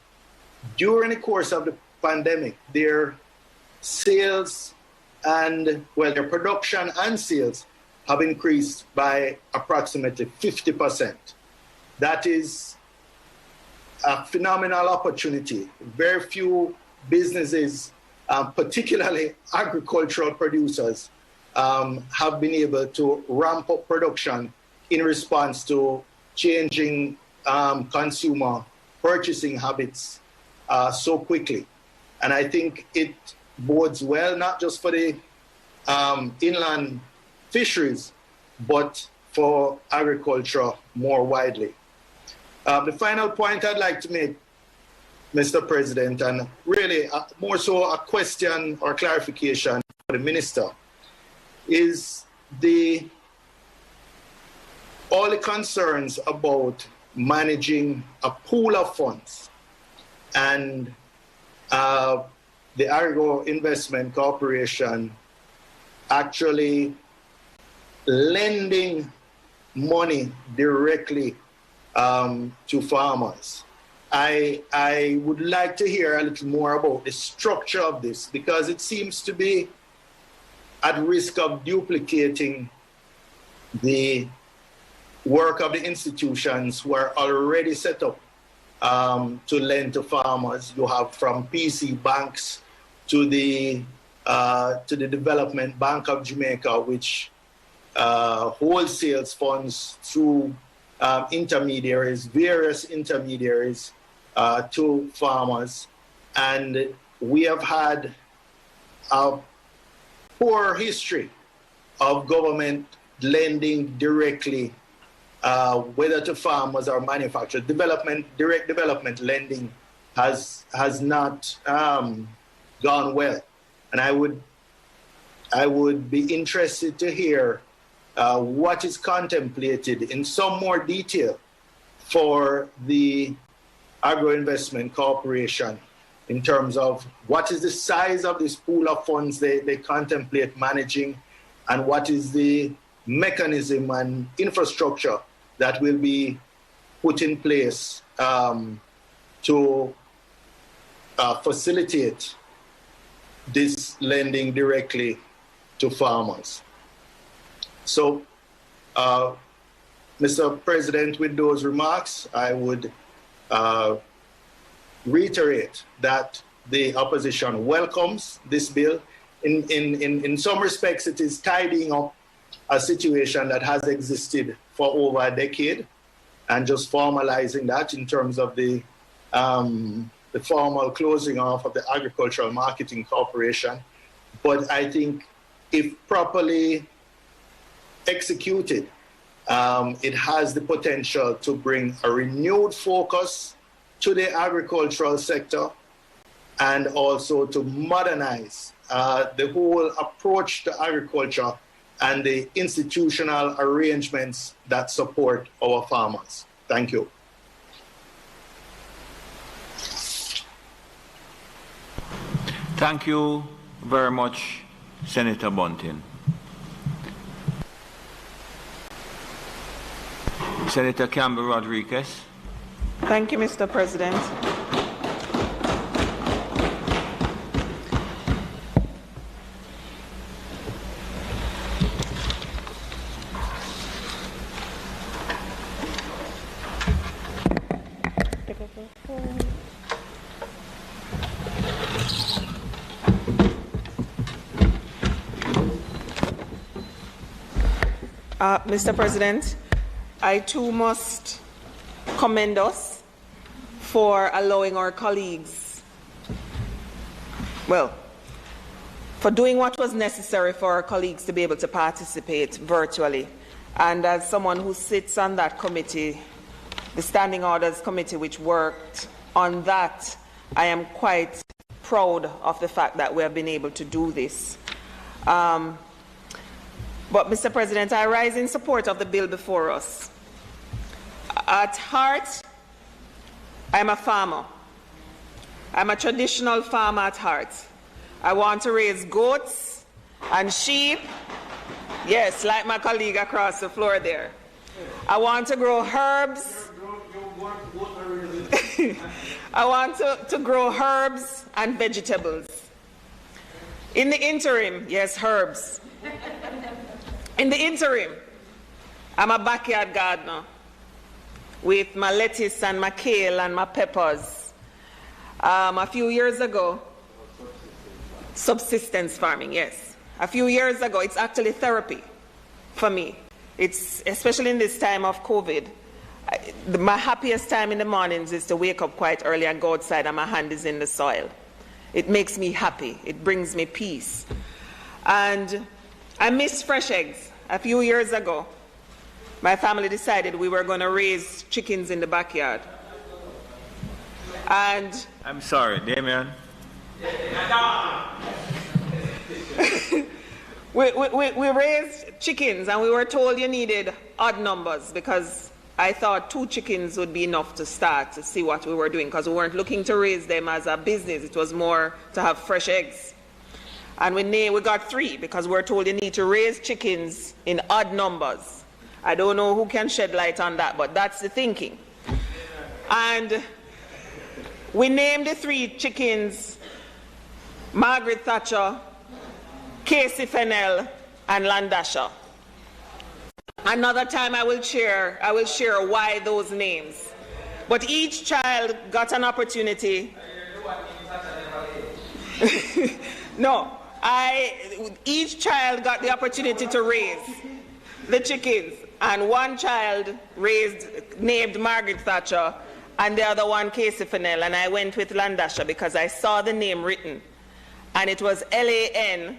during the course of the pandemic, their sales and, well, their production and sales have increased by approximately 50%. That is a phenomenal opportunity. Very few businesses, particularly agricultural producers, have been able to ramp up production in response to changing consumer purchasing habits so quickly. And I think it bodes well, not just for the inland fisheries, but for agriculture more widely. The final point I'd like to make, Mr. President, and really more so a question or clarification for the Minister, is all the concerns about managing a pool of funds and the Agri-Investment Corporation actually lending money directly to farmers. I would like to hear a little more about the structure of this, because it seems to be at risk of duplicating the work of the institutions who are already set up to lend to farmers. You have from PC banks to the Development Bank of Jamaica, which wholesales funds through intermediaries, various intermediaries to farmers. And we have had a poor history of government lending directly, whether to farmers or manufacturers. Direct development lending has not gone well. And I would be interested to hear what is contemplated in some more detail for the Agri-Investment Corporation in terms of what is the size of this pool of funds they contemplate managing, and what is the mechanism and infrastructure that will be put in place to facilitate this lending directly to farmers. So, Mr. President, with those remarks, I would reiterate that the opposition welcomes this bill. In some respects, it is tidying up a situation that has existed for over a decade, and just formalizing that in terms of the formal closing off of the Agricultural Marketing Corporation. But I think if properly executed, It has the potential to bring a renewed focus to the agricultural sector and also to modernize the whole approach to agriculture and the institutional arrangements that support our farmers. Thank you. Thank you very much, Senator Bunting. Senator Campbell Rodriguez. Thank you, Mr. President. Mr. President, I too must commend us for allowing our colleagues, well, for doing what was necessary for our colleagues to be able to participate virtually. And as someone who sits on that committee, the Standing Orders Committee, which worked on that, I am quite proud of the fact that we have been able to do this. But, Mr. President, I rise in support of the bill before us. At heart, I'm a farmer. I'm a traditional farmer at heart. I want to raise goats and sheep. Yes, like my colleague across the floor there. I want to grow herbs. I want to grow herbs and vegetables. In the interim, yes, herbs. In the interim, I'm a backyard gardener with my lettuce and my kale and my peppers. A few years ago, subsistence farming, yes. A few years ago, it's actually therapy for me. It's, especially in this time of COVID, my happiest time in the mornings is to wake up quite early and go outside and my hand is in the soil. It makes me happy. It brings me peace. And I miss fresh eggs. A few years ago, my family decided we were going to raise chickens in the backyard. And I'm sorry, Damien. we raised chickens and we were told you needed odd numbers because I thought 2 chickens would be enough to start to see what we were doing because we weren't looking to raise them as a business. It was more to have fresh eggs. And we got 3 because we were told you need to raise chickens in odd numbers. I don't know who can shed light on that, but that's the thinking. And we named the 3 chickens Margaret Thatcher, Casey Fennell, and Landasha. Another time I will share why those names. But each child got an opportunity. No. Each child got the opportunity to raise the chickens, and one child named Margaret Thatcher, and the other one Casey Fennell, and I went with Landasha because I saw the name written, and it was LAN-A.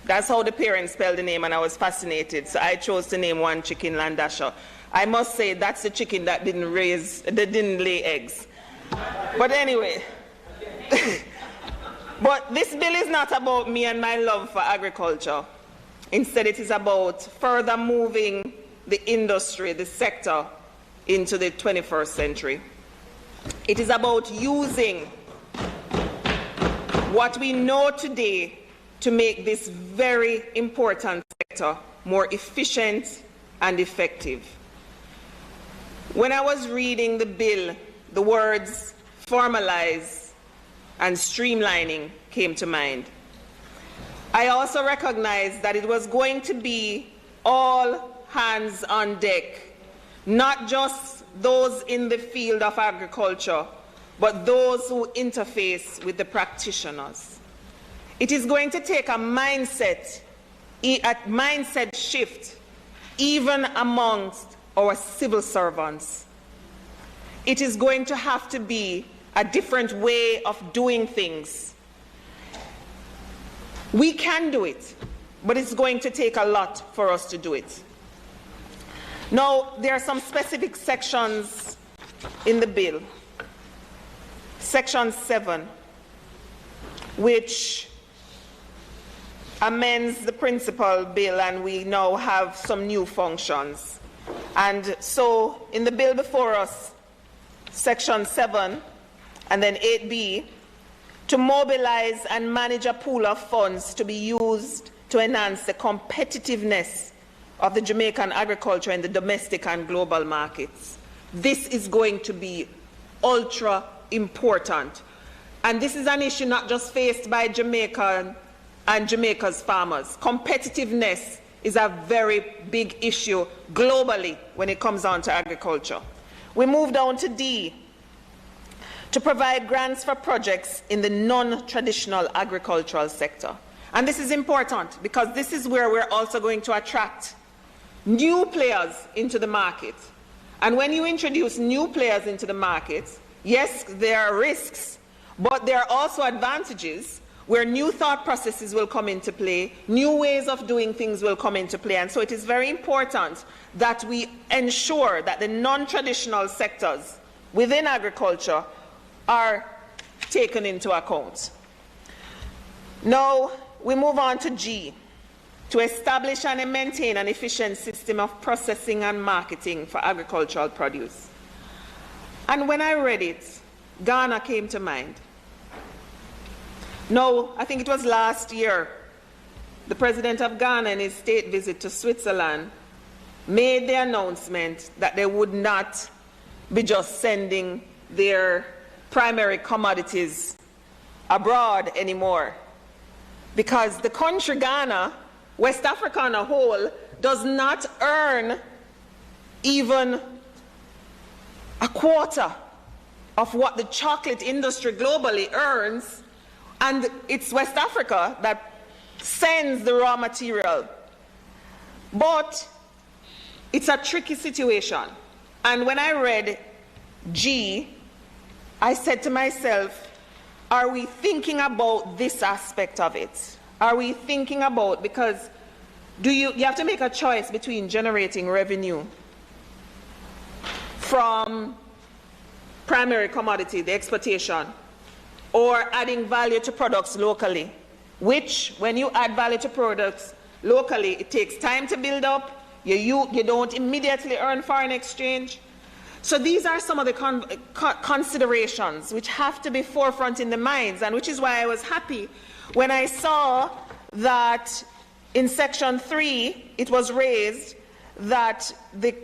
That's how the parents spelled the name, and I was fascinated, so I chose to name one chicken Landasha. I must say that's the chicken that didn't lay eggs. But anyway. But this bill is not about me and my love for agriculture. Instead, it is about further moving the industry, the sector, into the 21st century. It is about using what we know today to make this very important sector more efficient and effective. When I was reading the bill, the words formalize and streamlining came to mind. I also recognized that it was going to be all hands on deck, not just those in the field of agriculture, but those who interface with the practitioners. It is going to take a mindset shift even amongst our civil servants. It is going to have to be a different way of doing things. We can do it. but it's going to take a lot for us to do it. Now, there are some specific sections in the bill. Section 7, which amends the principal bill, and we now have some new functions. And so, in the bill before us, Section 7 and then 8B, to mobilize and manage a pool of funds to be used to enhance the competitiveness of the Jamaican agriculture in the domestic and global markets. This is going to be ultra important. And this is an issue not just faced by Jamaica and Jamaica's farmers. Competitiveness is a very big issue globally when it comes down to agriculture. We move down to D, to provide grants for projects in the non-traditional agricultural sector. And this is important because this is where we're also going to attract new players into the market. And when you introduce new players into the market, yes, there are risks, but there are also advantages where new thought processes will come into play, new ways of doing things will come into play. And so it is very important that we ensure that the non-traditional sectors within agriculture are taken into account. Now, we move on to G, to establish and maintain an efficient system of processing and marketing for agricultural produce. And when I read it, Ghana came to mind. No, I think it was last year, the president of Ghana in his state visit to Switzerland made the announcement that they would not be just sending their primary commodities abroad anymore. Because the country Ghana, West Africa on a whole, does not earn even a quarter of what the chocolate industry globally earns, and it's West Africa that sends the raw material. But it's a tricky situation. And when I read G, I said to myself, are we thinking about this aspect of it? Are we thinking about, because you have to make a choice between generating revenue from primary commodity, the exportation, or adding value to products locally, which, when you add value to products locally, it takes time to build up, you don't immediately earn foreign exchange. So these are some of the considerations which have to be forefront in the minds, and which is why I was happy when I saw that in Section 3 it was raised that the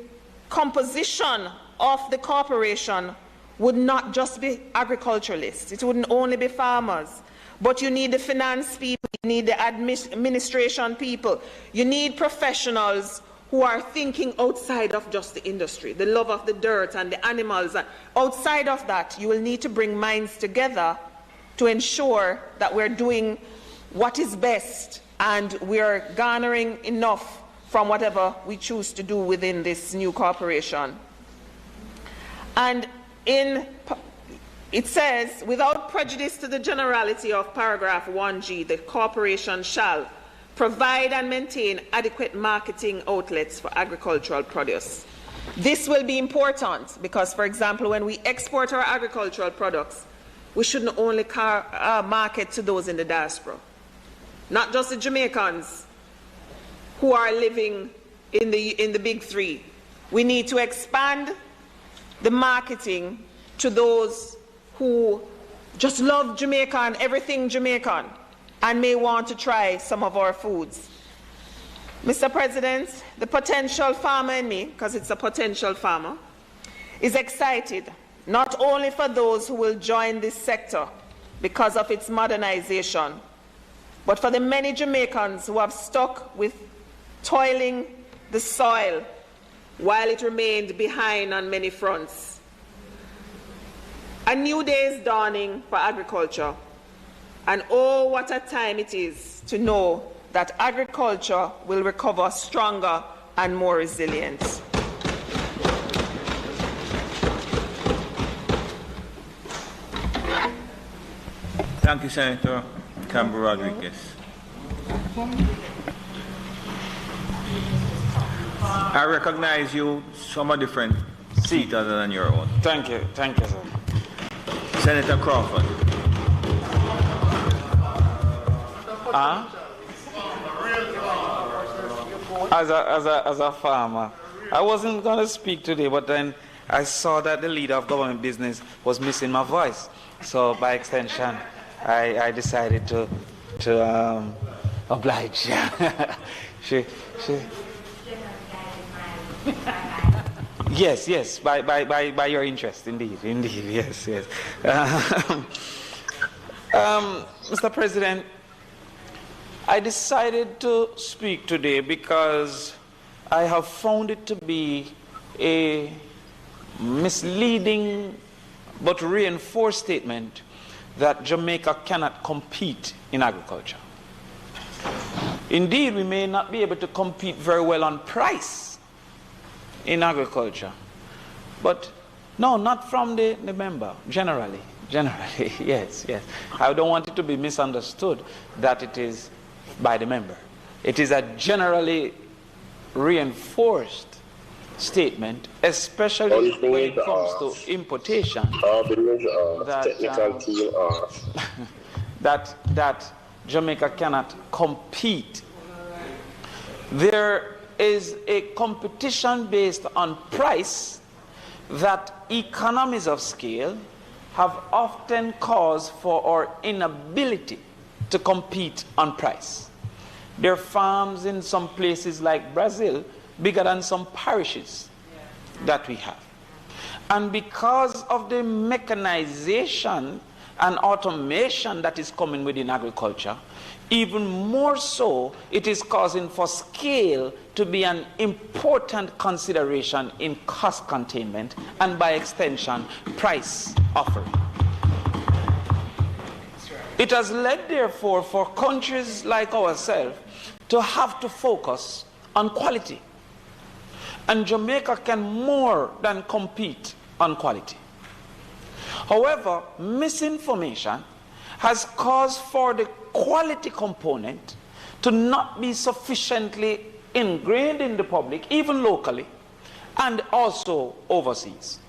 composition of the corporation would not just be agriculturalists. It wouldn't only be farmers, but you need the finance people, you need the administration people, you need professionals who are thinking outside of just the industry, the love of the dirt and the animals. Outside of that, you will need to bring minds together to ensure that we're doing what is best and we're garnering enough from whatever we choose to do within this new corporation. And it says, without prejudice to the generality of paragraph 1G, the corporation shall provide and maintain adequate marketing outlets for agricultural produce. This will be important because, for example, when we export our agricultural products, we shouldn't only market to those in the diaspora. Not just the Jamaicans who are living in the big three. We need to expand the marketing to those who just love Jamaica and everything Jamaican and may want to try some of our foods. Mr. President, the potential farmer in me, because it's a potential farmer, is excited not only for those who will join this sector because of its modernization, but for the many Jamaicans who have stuck with toiling the soil while it remained behind on many fronts. A new day is dawning for agriculture, and oh, what a time it is to know that agriculture will recover stronger and more resilient. Thank you, Senator Campbell Rodriguez. I recognize you from a different seat other than your own. Thank you, sir. Senator Crawford. As a farmer, I wasn't going to speak today, but then I saw that the leader of government business was missing my voice. So by extension, I decided to oblige. Yes, by your interest, indeed, yes. Mr. President, I decided to speak today because I have found it to be a misleading but reinforced statement that Jamaica cannot compete in agriculture. Indeed, we may not be able to compete very well on price in agriculture, but no, not from the member, generally, yes. I don't want it to be misunderstood that it is by the member. It is a generally reinforced statement, especially when it comes to importation, that Jamaica cannot compete. There is a competition based on price that economies of scale have often caused for our inability to compete on price. There are farms in some places like Brazil bigger than some parishes that we have. And because of the mechanization and automation that is coming within agriculture, even more so, it is causing for scale to be an important consideration in cost containment and by extension, price offering. It has led, therefore, for countries like ourselves to have to focus on quality. And Jamaica can more than compete on quality. However, misinformation has caused for the quality component to not be sufficiently ingrained in the public, even locally, and also overseas.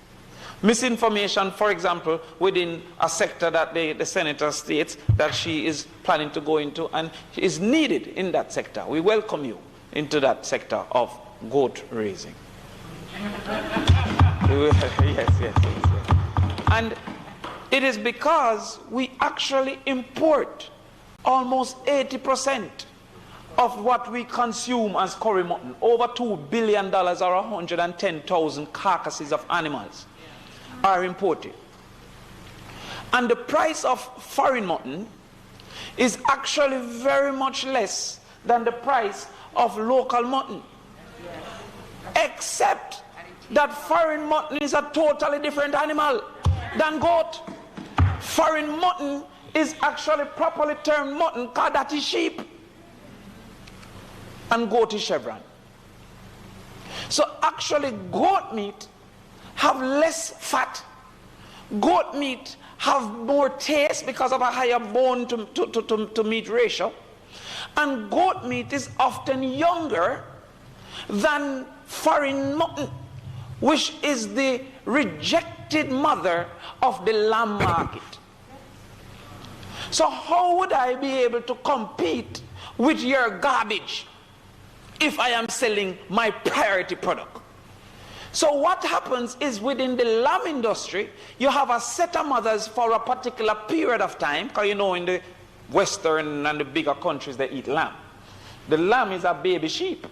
Misinformation, for example, within a sector that the senator states that she is planning to go into and is needed in that sector. We welcome you into that sector of goat raising. Yes. And it is because we actually import almost 80% of what we consume as curry mutton, over $2 billion or 110,000 carcasses of animals are imported. And the price of foreign mutton is actually very much less than the price of local mutton. Except that foreign mutton is a totally different animal than goat. Foreign mutton is actually properly termed mutton, because that is sheep. And goat is chevron. So actually goat meat have less fat. Goat meat have more taste because of a higher bone to meat ratio. And goat meat is often younger than foreign mutton, which is the rejected mother of the lamb market. So how would I be able to compete with your garbage if I am selling my priority product? So what happens is within the lamb industry, you have a set of mothers for a particular period of time, because in the Western and the bigger countries they eat lamb. The lamb is a baby sheep.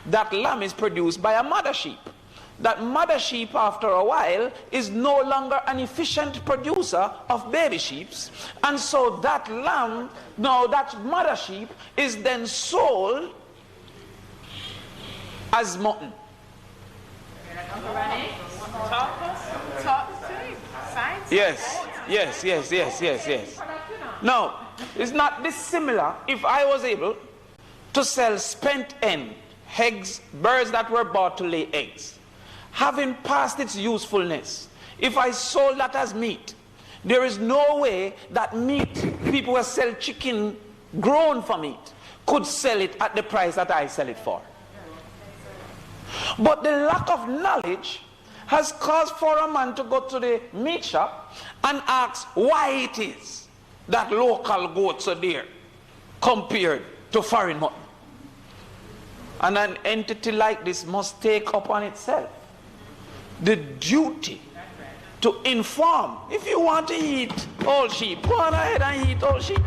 That lamb is produced by a mother sheep. That mother sheep, after a while, is no longer an efficient producer of baby sheep. And so that lamb, that mother sheep, is then sold as mutton. Yes. Now, it's not dissimilar if I was able to sell spent hen, eggs, birds that were bought to lay eggs. Having passed its usefulness, if I sold that as meat, there is no way that meat, people who sell chicken grown for meat, could sell it at the price that I sell it for. But the lack of knowledge has caused for a man to go to the meat shop and ask why it is that local goats are there compared to foreign mutton. And an entity like this must take upon itself the duty to inform. If you want to eat all sheep, go on ahead and eat all sheep.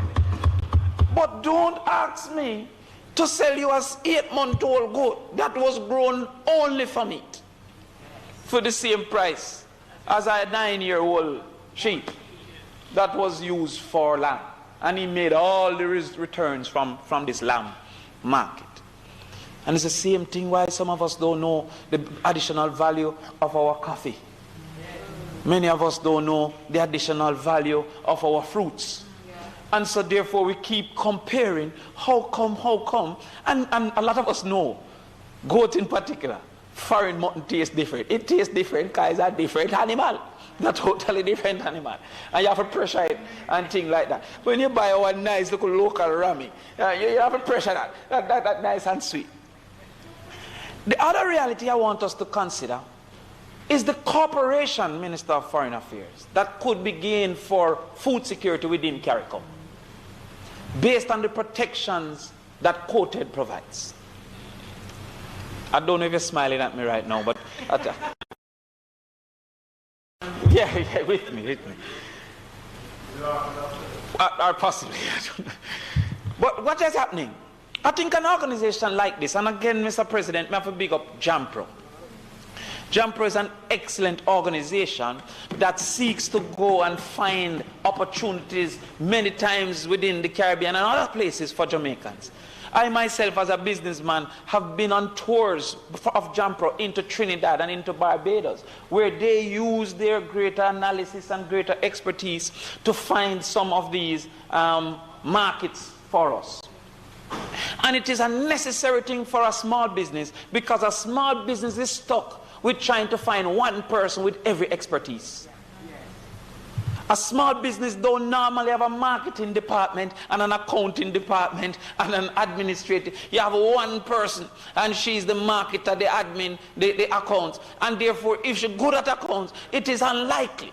But don't ask me to sell you an 8-month-old goat that was grown only for meat for the same price as a 9-year-old sheep that was used for lamb. And he made all the returns from this lamb market. And it's the same thing why some of us don't know the additional value of our coffee. Many of us don't know the additional value of our fruits. And so therefore we keep comparing, how come, and a lot of us know, goat in particular, foreign mutton tastes different. It tastes different because it's a different animal, a totally different animal. And you have to pressure it and things like that. When you buy our nice little local rammy, you have to pressure that nice and sweet. The other reality I want us to consider is the cooperation, Minister of Foreign Affairs, that could be gained for food security within CARICOM, based on the protections that quoted provides. I don't know if you're smiling at me right now, but yeah, with me. Or possibly. But what is happening? I think an organization like this, and again, Mr. President, I have to big up JAMPRO. JAMPRO is an excellent organization that seeks to go and find opportunities many times within the Caribbean and other places for Jamaicans. I myself, as a businessman, have been on tours of JAMPRO into Trinidad and into Barbados, where they use their greater analysis and greater expertise to find some of these markets for us. And it is a necessary thing for a small business, because a small business is stuck with trying to find one person with every expertise. A small business don't normally have a marketing department and an accounting department and an administrative. You have one person, and she's the marketer, the admin, the accounts. And therefore, if she's good at accounts, it is unlikely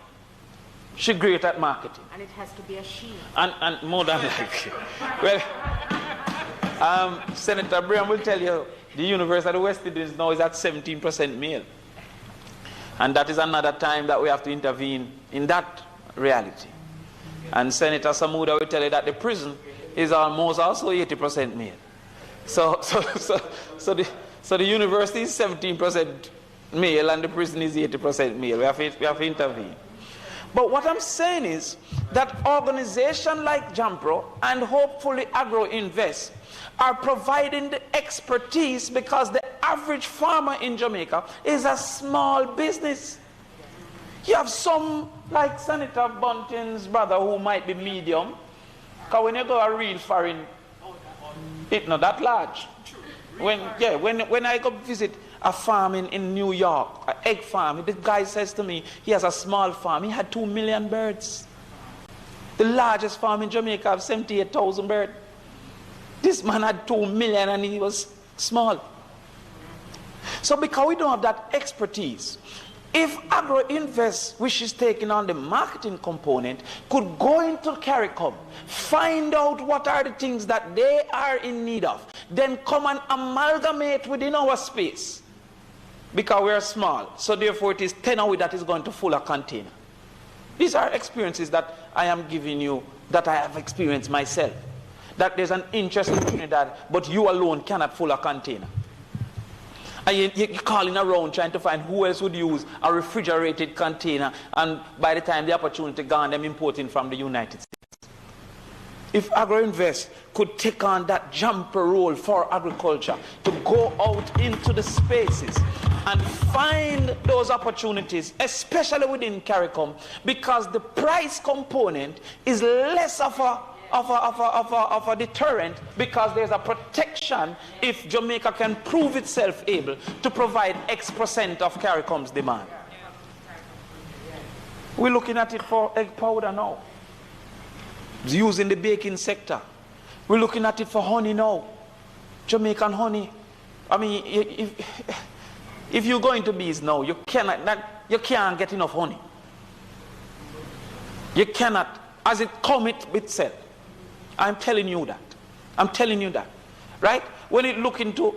she's great at marketing. And it has to be a she. And more than likely. Well, Senator Brian will tell you, the University of the West Indies now is at 17% male. And that is another time that we have to intervene in that reality. And Senator Samuda will tell you that the prison is almost also 80% male. So the university is 17% male and the prison is 80% male. We have to intervene. But what I'm saying is that organizations like JAMPRO and hopefully Agri-Invest are providing the expertise, because the average farmer in Jamaica is a small business. You have some, like Senator Bunting's brother, who might be medium, because when you go a real foreign, it's not that large. When I go visit a farm in New York, an egg farm, the guy says to me, he has a small farm, he had 2 million birds. The largest farm in Jamaica has 78,000 birds. This man had 2 million and he was small. So because we don't have that expertise, if Agri-Invest, which is taking on the marketing component, could go into CARICOM, find out what are the things that they are in need of, then come and amalgamate within our space. Because we are small, so therefore it is 10 away that is going to full a container. These are experiences that I am giving you, that I have experienced myself. That there's an interest in Trinidad, but you alone cannot full a container. And you're calling around trying to find who else would use a refrigerated container, and by the time the opportunity gone, them importing from the United States. If Agri-Invest could take on that jumper role for agriculture, to go out into the spaces and find those opportunities, especially within CARICOM, because the price component is less of a deterrent, because there's a protection if Jamaica can prove itself able to provide X% of CARICOM's demand. We're looking at it for egg powder now. It's used in the baking sector. We're looking at it for honey now. Jamaican honey. I mean, If you go into bees now, you can't get enough honey. You cannot, as it comes itself. I'm telling you that. I'm telling you that. Right? When it look into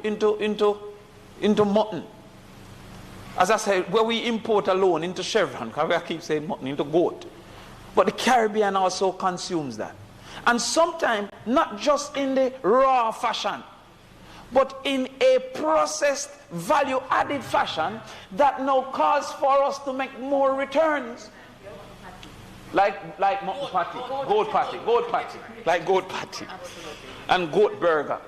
mutton, as I said, where we import alone into Chevron, because I keep saying mutton, into goat. But the Caribbean also consumes that. And sometimes, not just in the raw fashion, but in a processed, value-added fashion that now calls for us to make more returns. Like mutton patty, goat patty, like goat patty, and goat burger.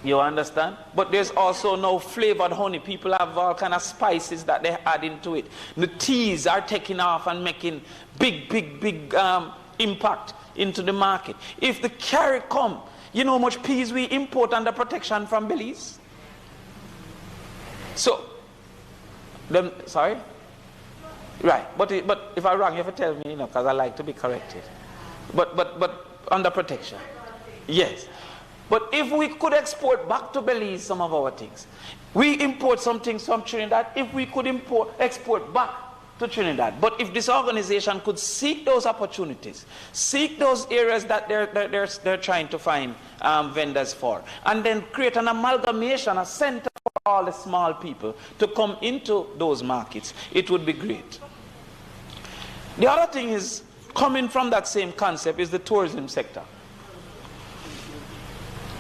You understand? But there's also now flavored honey. People have all kind of spices that they add into it. The teas are taking off and making big impact into the market. If the carrot come, you know how much peas we import under protection from Belize? So, sorry? Right, but if I'm wrong, you have to tell me, because I like to be corrected. But under protection. Yes. But if we could export back to Belize some of our things, we import some things from Trinidad, if we could export back to Trinidad. But if this organization could seek those opportunities, seek those areas that they're trying to find vendors for, and then create an amalgamation, a center for all the small people to come into those markets, it would be great. The other thing is, coming from that same concept, is the tourism sector.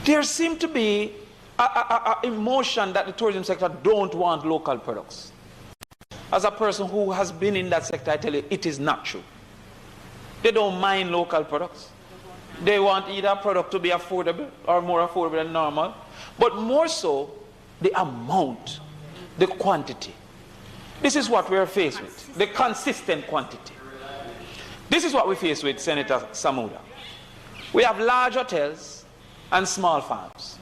There seems to be an emotion that the tourism sector don't want local products. As a person who has been in that sector, I tell you, it is not true. They don't mind local products. They want either a product to be affordable or more affordable than normal, but more so the amount, the quantity. This is what we are faced with, the consistent quantity. This is what we face with, Senator Samuda. We have large hotels and small farms.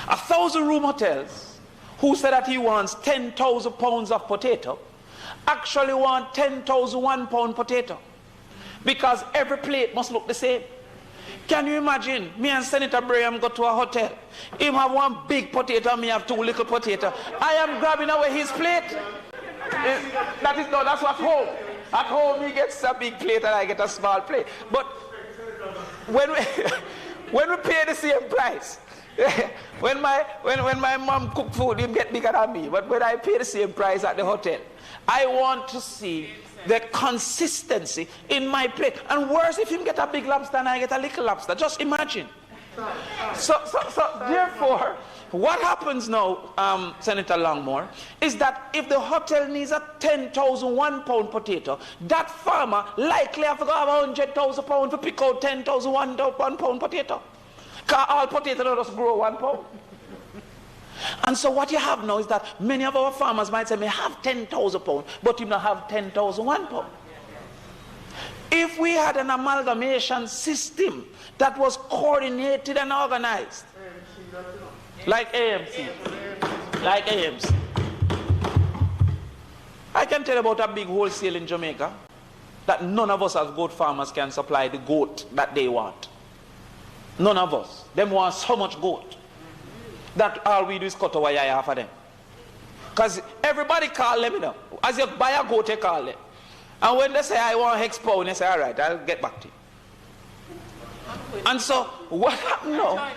1,000-room hotels who said that he wants 10,000 pounds of potato actually want 10,000 1-pound potato, because every plate must look the same. Can you imagine me and Senator Braham go to a hotel, him have one big potato and me have 2 little potato? I am grabbing away his plate. That's what's home. At home he gets a big plate and I get a small plate. But when we pay the same price, when my mom cook food, he get bigger than me. But when I pay the same price at the hotel, I want to see the consistency in my plate. And worse, if him get a big lobster and I get a little lobster, just imagine. So therefore, what happens now, Senator Longmore, is that if the hotel needs a 10,000 1-pound potato, that farmer likely have to go have 100,000 pounds to pick out 10,000 1-pound potato. Because all potato don't just grow 1 pound. And so what you have now is that many of our farmers might say, may have 10,000 pounds, but you not have 10,000 1 pound. If we had an amalgamation system that was coordinated and organized, like AMC, I can tell you about a big wholesale in Jamaica that none of us as goat farmers can supply the goat that they want. None of us. Them want so much goat that all we do is cut our yaya for them. Because everybody call them, you know. As you buy a goat, you call them. And when they say, I want X pound, they say, all right, I'll get back to you. And so, what happened now?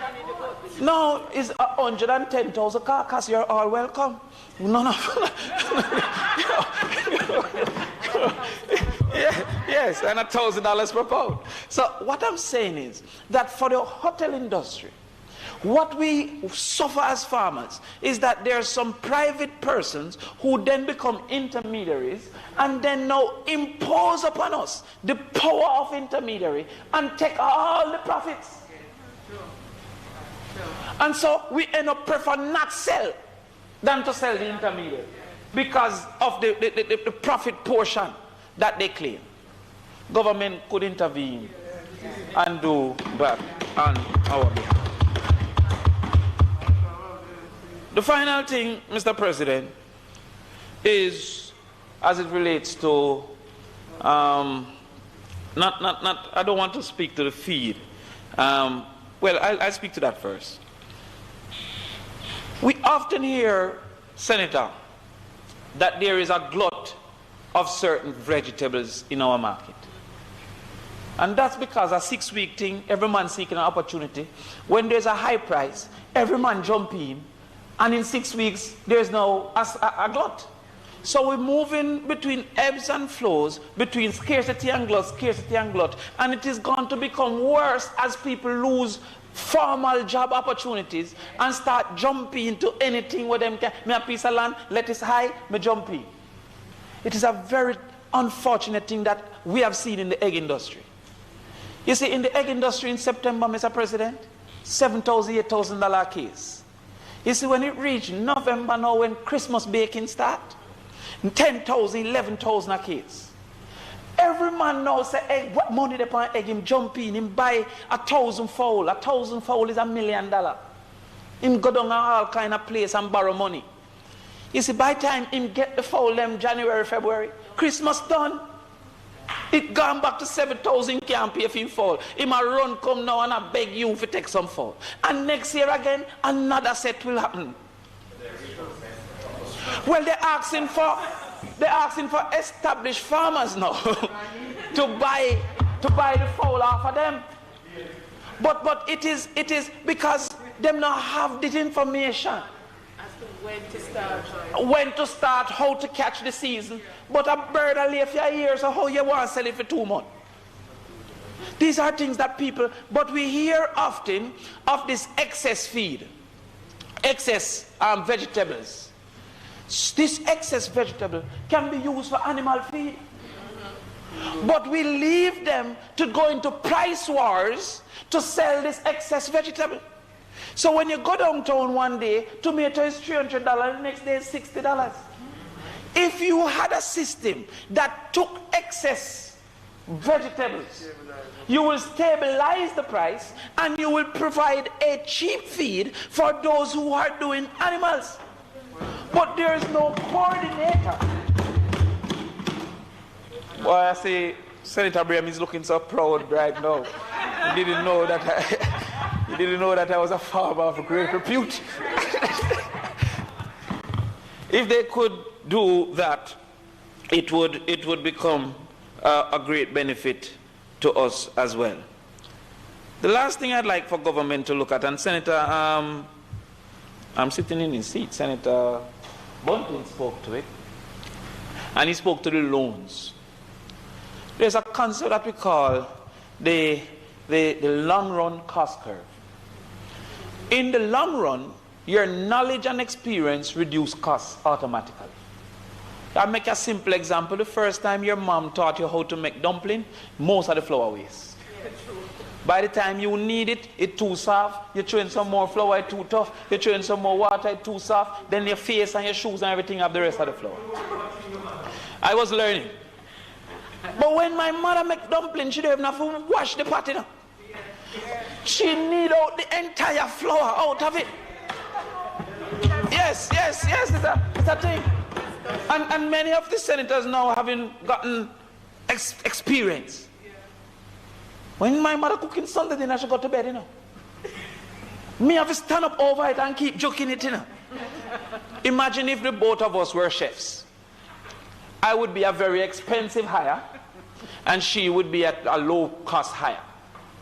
Now is 110,000 carcass. You're all welcome. None of yes, and $1,000 per pound. So what I'm saying is that for the hotel industry, what we suffer as farmers is that there are some private persons who then become intermediaries and then now impose upon us the power of intermediary and take all the profits. And so we end up prefer not sell than to sell the intermediary because of the profit portion that they claim. Government could intervene and do that on our behalf. The final thing, Mr. President, is as it relates to I don't want to speak to the feed. Well, I'll speak to that first. We often hear Senator, that there is a glut of certain vegetables in our market. And that's because a 6-week thing, every man seeking an opportunity. When there's a high price, every man jump in, and in 6 weeks, there's now a glut. So we're moving between ebbs and flows, between scarcity and glut, and it is going to become worse as people lose formal job opportunities and start jumping into anything where them can, me a piece of land, lettuce high, me jump in. It is a very unfortunate thing that we have seen in the egg industry. You see, in the egg industry in September, Mr. President, $7,000, $8,000 a case. You see, when it reached November now, when Christmas baking start, $10,000, $11,000 a case. Every man now say, hey, what money they pay egg, him jump in, him buy 1,000 fowl. 1,000 fowl is $1 million. Him go down to all kind of place and borrow money. You see, by the time him get the fowl them January, February, Christmas done, it gone back to 7,000 can't pay for him fowl. Him a run come now and I beg you to take some fowl. And next year again, another set will happen. Well, they're asking for established farmers now to buy the fowl off of them. But it is because them not have this information. When to start, how to catch the season. But a bird a lay for a year, so how you want to sell it for 2 months? These are things that people, but we hear often of this excess feed, excess vegetables. This excess vegetable can be used for animal feed. But we leave them to go into price wars to sell this excess vegetable. So when you go downtown one day, tomato is $300, the next day is $60. If you had a system that took excess vegetables, you will stabilize the price and you will provide a cheap feed for those who are doing animals. But there is no coordinator. Well, I see Senator Braham is looking so proud right now. He didn't know that I was a farmer of great repute. If they could do that, it would become a great benefit to us as well. The last thing I'd like for government to look at, and Senator, I'm sitting in his seat, Senator Bunting spoke to it, and he spoke to the loans. There's a concept that we call the long-run cost curve. In the long run, your knowledge and experience reduce costs automatically. I'll make a simple example. The first time your mom taught you how to make dumpling, most of the flour waste. By the time you need it, it's too soft. You throw in some more flour, it's too tough. You throw in some more water, it's too soft. Then your face and your shoes and everything have the rest of the flour. I was learning. But when my mother make dumpling, she don't even have to wash the pot, you know. She need out the entire flour out of it. Yes, it's a thing. And many of the senators now having gotten experience. When my mother cooking Sunday dinner, she go to bed, you know. Me have to stand up over it and keep joking it, you know. Imagine if the both of us were chefs. I would be a very expensive hire, and she would be at a low cost hire.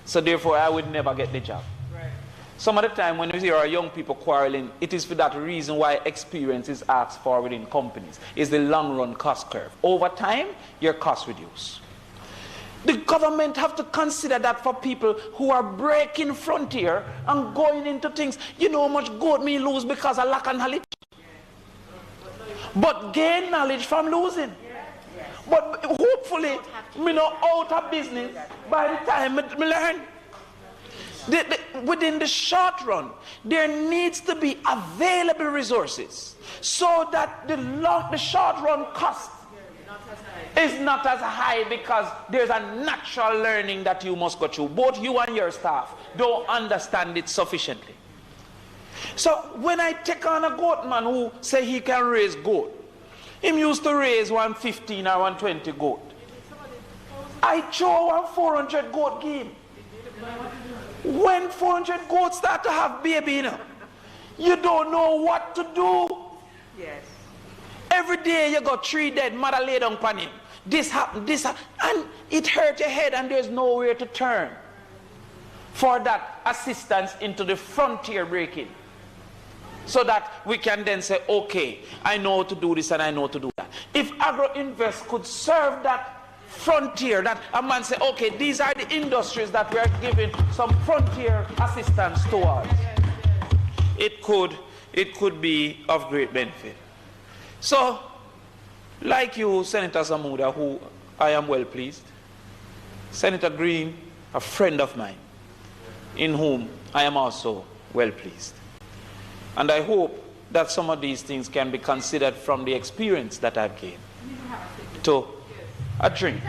So therefore, I would never get the job. Right. Some of the time when we hear our young people quarreling, it is for that reason why experience is asked for within companies. Is the long-run cost curve. Over time, your costs reduce. The government have to consider that for people who are breaking frontier and going into things. You know how much goat me lose because I lack of knowledge? But gain knowledge from losing. But hopefully, me not out of business by the time me learn. Within the short run, there needs to be available resources so that the short run cost is not as high because there's a natural learning that you must go through. Both you and your staff don't understand it sufficiently. So when I take on a goat man who say he can raise goat, him used to raise 115 or 120 goat. I throw 400 goat game. When 400 goats start to have baby, you don't know what to do. Yes. Every day you got 3 dead, mother lay down upon him. This happened, and it hurt your head and there's nowhere to turn for that assistance into the frontier breaking. So that we can then say, okay, I know how to do this and I know how to do that. If Agri-Invest could serve that frontier, that a man say, okay, these are the industries that we are giving some frontier assistance towards, it could be of great benefit. So, like you, Senator Zamuda, who I am well pleased, Senator Green, a friend of mine, in whom I am also well pleased. And I hope that some of these things can be considered from the experience that I've gained. To a drink.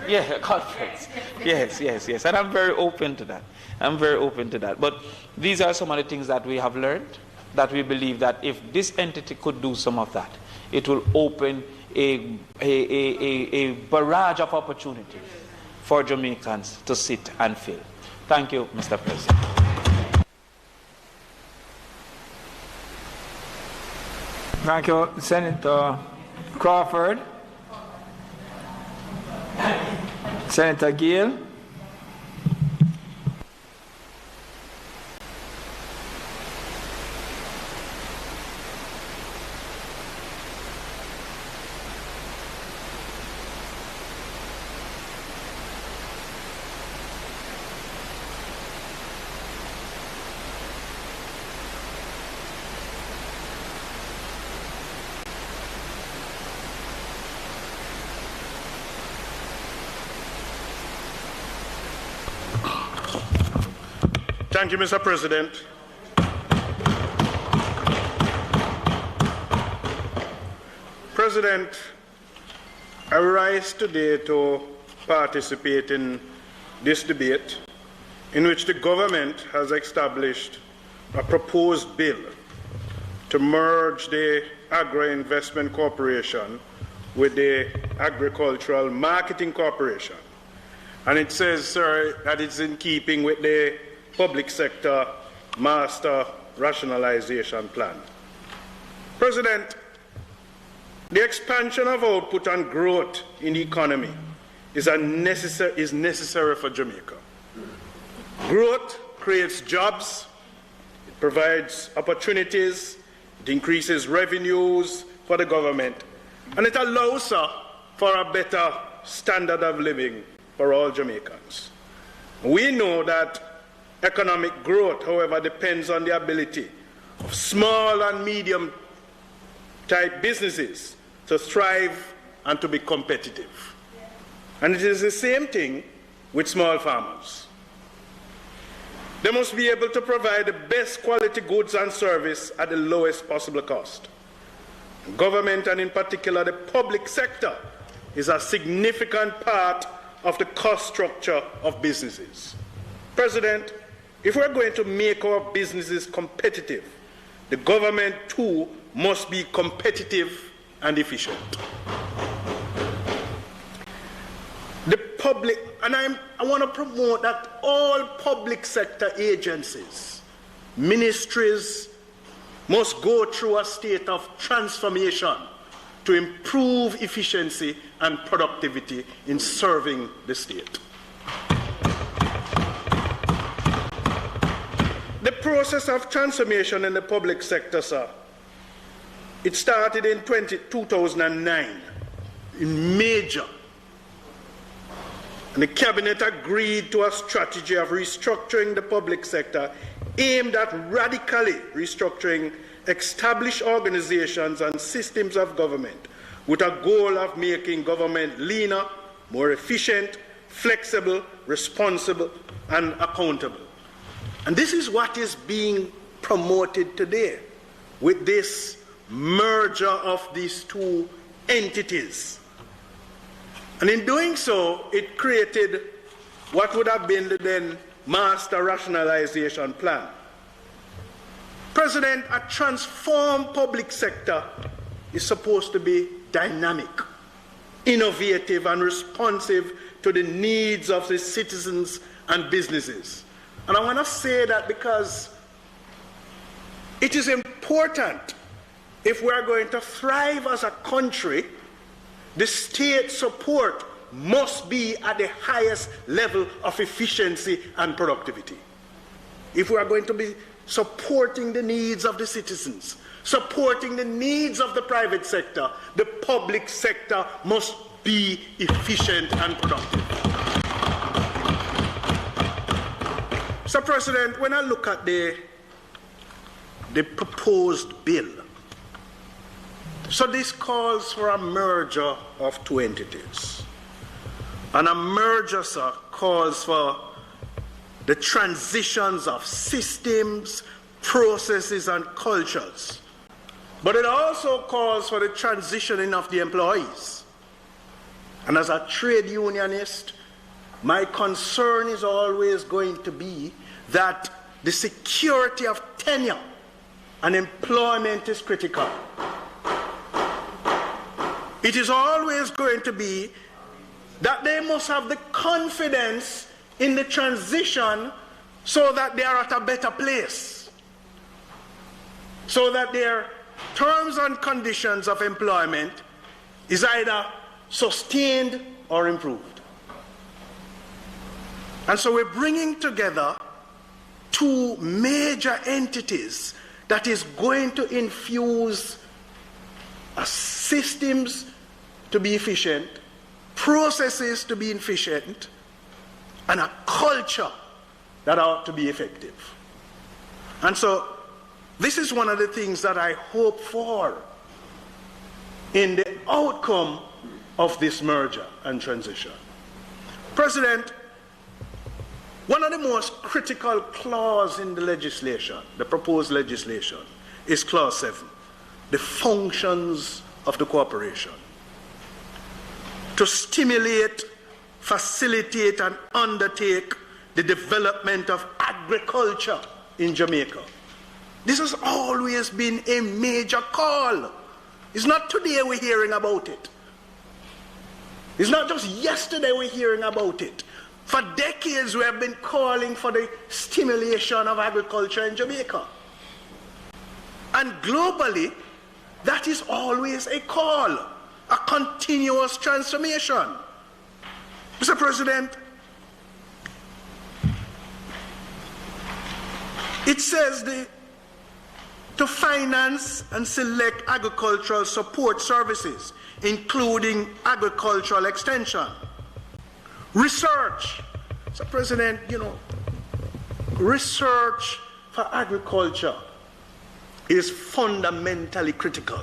Yeah, a conference. Yes. And I'm very open to that. But these are some of the things that we have learned, that we believe that if this entity could do some of that, it will open a barrage of opportunities for Jamaicans to sit and fill. Thank you, Mr. President. Thank you, Senator Crawford. Senator Gill. Thank you, Mr. President. President, I rise today to participate in this debate in which the government has established a proposed bill to merge the Agri-Investment Corporation with the Agricultural Marketing Corporation. And it says, sir, that it's in keeping with the public sector master rationalization plan. President, the expansion of output and growth in the economy is necessary for Jamaica. Growth creates jobs, it provides opportunities, it increases revenues for the government, and it allows for a better standard of living for all Jamaicans. We know that economic growth, however, depends on the ability of small and medium-type businesses to thrive and to be competitive. And it is the same thing with small farmers. They must be able to provide the best quality goods and service at the lowest possible cost. Government, and in particular the public sector, is a significant part of the cost structure of businesses. President, if we're going to make our businesses competitive, the government too must be competitive and efficient. The public, and I want to promote that all public sector agencies, ministries, must go through a state of transformation to improve efficiency and productivity in serving the state. The process of transformation in the public sector, sir, it started in 2009 in major. And the cabinet agreed to a strategy of restructuring the public sector aimed at radically restructuring established organizations and systems of government with a goal of making government leaner, more efficient, flexible, responsible, and accountable. And this is what is being promoted today with this merger of these two entities. And in doing so, it created what would have been the then master rationalization plan. President, a transformed public sector is supposed to be dynamic, innovative, and responsive to the needs of the citizens and businesses. And I want to say that because it is important if we are going to thrive as a country, the state support must be at the highest level of efficiency and productivity. If we are going to be supporting the needs of the citizens, supporting the needs of the private sector, the public sector must be efficient and productive. Mr. President, when I look at the proposed bill, so this calls for a merger of two entities. And a merger, sir, calls for the transitions of systems, processes, and cultures. But it also calls for the transitioning of the employees. And as a trade unionist, my concern is always going to be that the security of tenure and employment is critical. It is always going to be that they must have the confidence in the transition so that they are at a better place, so that their terms and conditions of employment is either sustained or improved. And so we're bringing together two major entities that is going to infuse systems to be efficient, processes to be efficient, and a culture that ought to be effective. And so this is one of the things that I hope for in the outcome of this merger and transition. President, one of the most critical clauses in the legislation, the proposed legislation, is Clause 7, the functions of the corporation. To stimulate, facilitate, and undertake the development of agriculture in Jamaica. This has always been a major call. It's not today we're hearing about it. It's not just yesterday we're hearing about it. For decades we have been calling for the stimulation of agriculture in Jamaica. And globally, that is always a call, a continuous transformation. Mr. President, it says to finance and select agricultural support services, including agricultural extension, research. Mr. President, research for agriculture is fundamentally critical.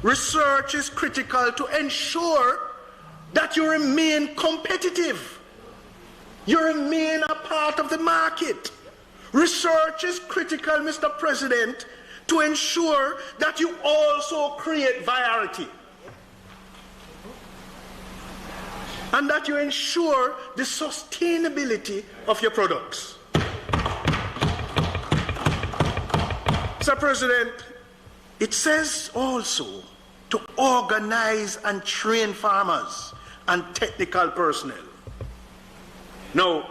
Research is critical to ensure that you remain competitive. You remain a part of the market. Research is critical, Mr. President, to ensure that you also create variety. And that you ensure the sustainability of your products. Mr. President, it says also to organize and train farmers and technical personnel. Now,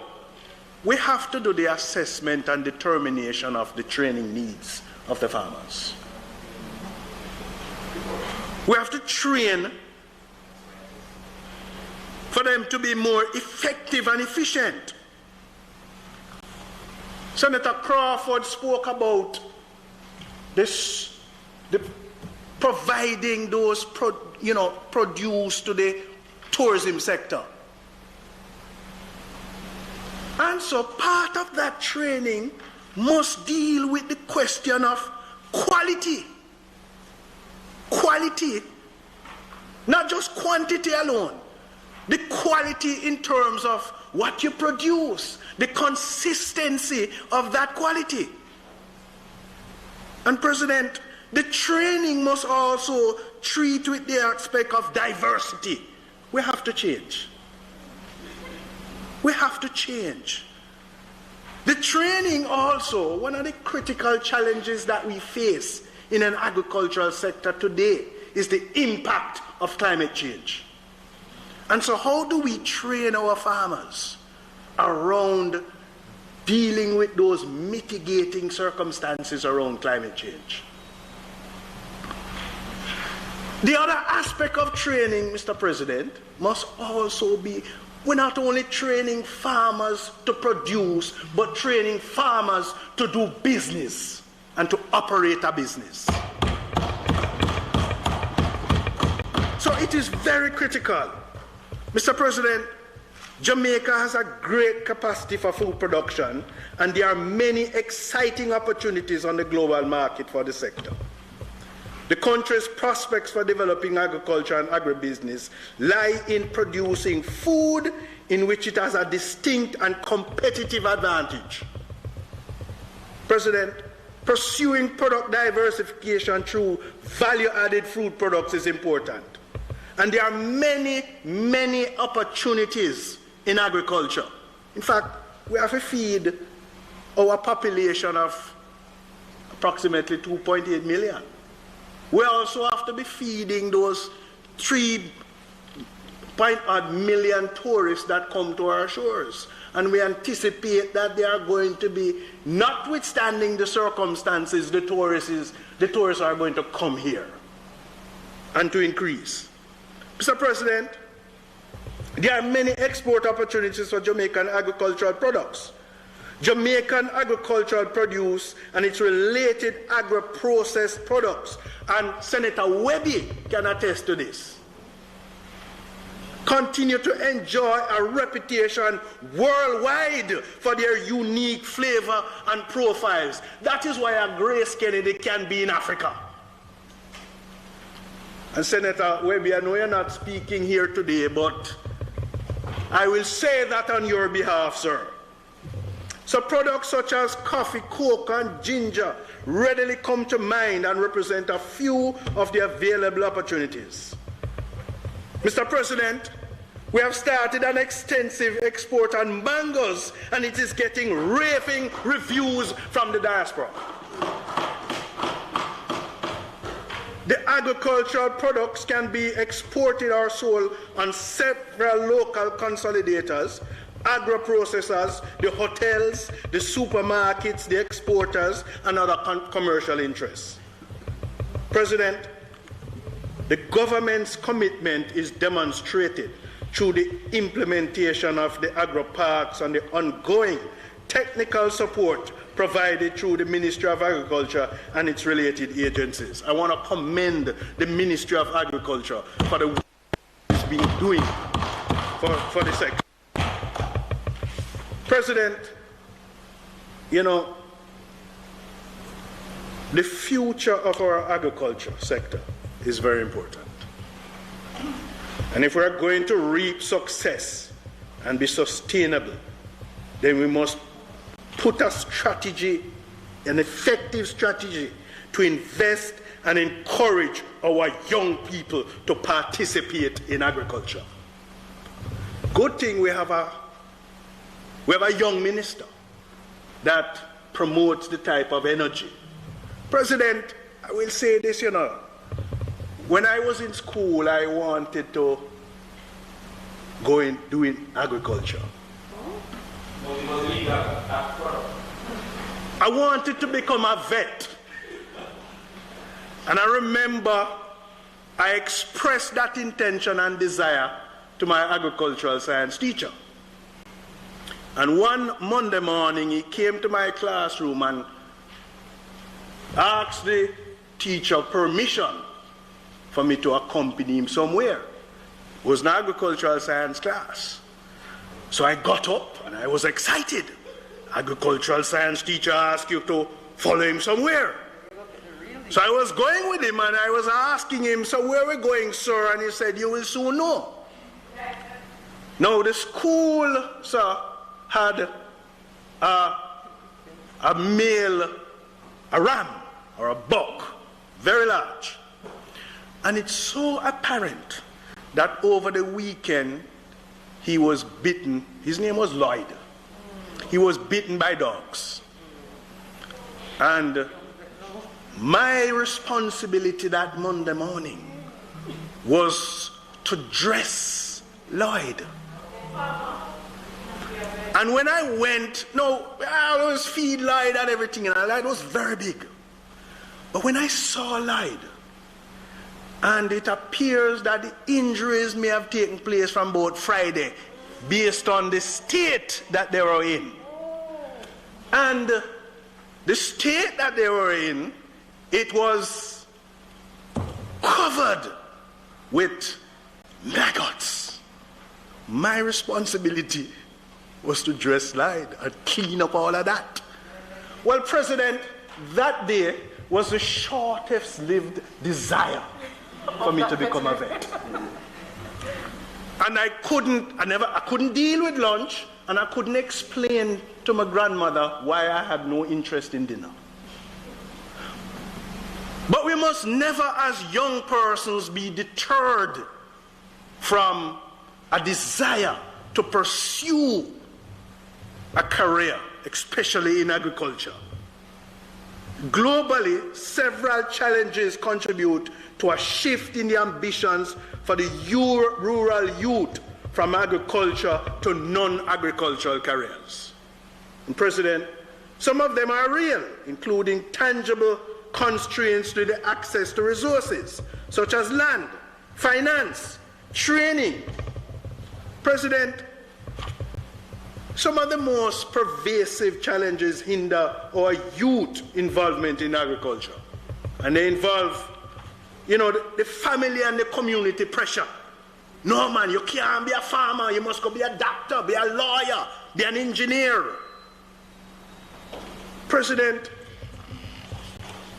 we have to do the assessment and determination of the training needs of the farmers. We have to train for them to be more effective and efficient. Senator Crawford spoke about this, providing those produce to the tourism sector. And so part of that training must deal with the question of quality. Quality, not just quantity alone. The quality in terms of what you produce, the consistency of that quality. And President, the training must also treat with the aspect of diversity. We have to change. We have to change. The training also, one of the critical challenges that we face in an agricultural sector today is the impact of climate change. And so how do we train our farmers around dealing with those mitigating circumstances around climate change. The other aspect of training, Mr. President, must also be, we're not only training farmers to produce, but training farmers to do business and to operate a business. So it is very critical. Mr. President, Jamaica has a great capacity for food production, and there are many exciting opportunities on the global market for the sector. The country's prospects for developing agriculture and agribusiness lie in producing food in which it has a distinct and competitive advantage. President, pursuing product diversification through value-added food products is important. And there are many, many opportunities in agriculture. In fact, we have to feed our population of approximately 2.8 million. We also have to be feeding those 3.8 million tourists that come to our shores. And we anticipate that they are going to be, notwithstanding the circumstances, the tourists are going to come here and to increase. Mr. President, there are many export opportunities for Jamaican agricultural products. Jamaican agricultural produce and its related agro-processed products, and Senator Webby can attest to this, continue to enjoy a reputation worldwide for their unique flavor and profiles. That is why a Grace Kennedy can be in Africa. And Senator Webby, I know you're not speaking here today, but I will say that on your behalf, sir. So products such as coffee, cocoa, and ginger readily come to mind and represent a few of the available opportunities. Mr. President, we have started an extensive export on mangoes, and it is getting raving reviews from the diaspora. The agricultural products can be exported or sold on several local consolidators, agro-processors, the hotels, the supermarkets, the exporters, and other commercial interests. President, the government's commitment is demonstrated through the implementation of the agro-parks and the ongoing technical support provided through the Ministry of Agriculture and its related agencies. I want to commend the Ministry of Agriculture for the work it's been doing for the sector. President, you know, the future of our agriculture sector is very important. And if we're going to reap success and be sustainable, then we must put a strategy, an effective strategy, to invest and encourage our young people to participate in agriculture. Good thing we have a young minister that promotes the type of energy. President, I will say this, you know, when I was in school, I wanted to go in doing agriculture. I wanted to become a vet. And I remember I expressed that intention and desire to my agricultural science teacher. And one Monday morning, he came to my classroom and asked the teacher permission for me to accompany him somewhere. It was an agricultural science class. So I got up and I was excited. Agricultural science teacher asked you to follow him somewhere. So I was going with him and I was asking him, so where are we going, sir? And he said, you will soon know. Now the school, sir, had a male, a ram or a buck, very large. And it's so apparent that over the weekend he was bitten. His name was Lloyd. He was bitten by dogs. And my responsibility that Monday morning was to dress Lloyd. And when I went, there was feed Lyde and everything, and Lyde was very big. But when I saw Lyde, and it appears that the injuries may have taken place from about Friday, based on the state that they were in. And the state that they were in, it was covered with maggots. My responsibility was to dress Lyde and clean up all of that. Well, President, that day was the shortest lived desire for me to become a vet. And I couldn't deal with lunch, and I couldn't explain to my grandmother why I had no interest in dinner. But we must never, as young persons, be deterred from a desire to pursue a career, especially in agriculture. Globally, several challenges contribute to a shift in the ambitions for the rural youth from agriculture to non-agricultural careers. And President, some of them are real, including tangible constraints to the access to resources, such as land, finance, training. President, some of the most pervasive challenges hinder our youth involvement in agriculture. And they involve, the family and the community pressure. No, man, you can't be a farmer. You must go be a doctor, be a lawyer, be an engineer. President,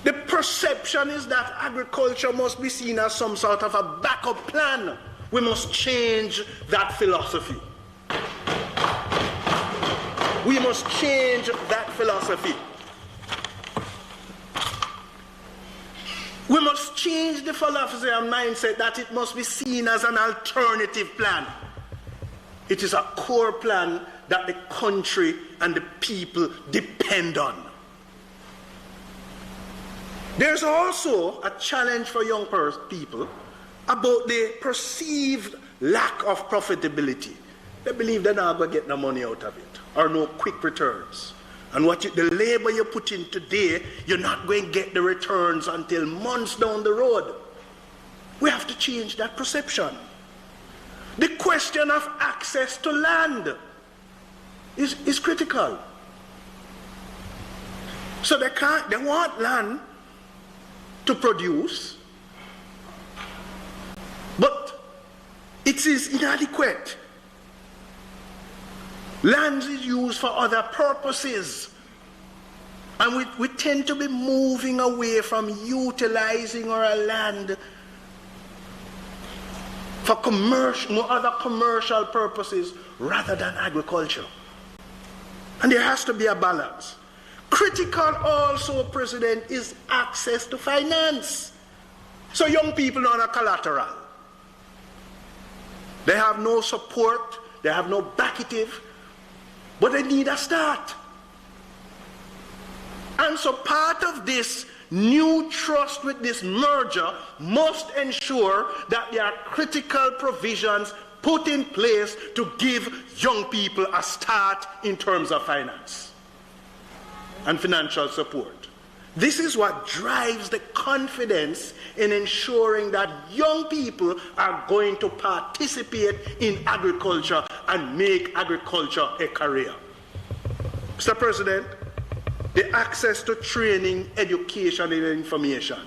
the perception is that agriculture must be seen as some sort of a backup plan. We must change that philosophy. We must change that philosophy. We must change the philosophy and mindset that it must be seen as an alternative plan. It is a core plan that the country and the people depend on. There's also a challenge for young people about the perceived lack of profitability. They believe they're not going to get no money out of it, or no quick returns. And the labor you put in today, you're not going to get the returns until months down the road. We have to change that perception. The question of access to land is critical. So they want land to produce, but it is inadequate. Land is used for other purposes, and we tend to be moving away from utilizing our land for other commercial purposes rather than agriculture. And there has to be a balance. Critical also, President, is access to finance. So young people are on a collateral. They have no support, they have no backative, but they need a start. And so part of this new trust with this merger must ensure that there are critical provisions put in place to give young people a start in terms of finance and financial support. This is what drives the confidence in ensuring that young people are going to participate in agriculture and make agriculture a career. Mr. President, the access to training, education, and information.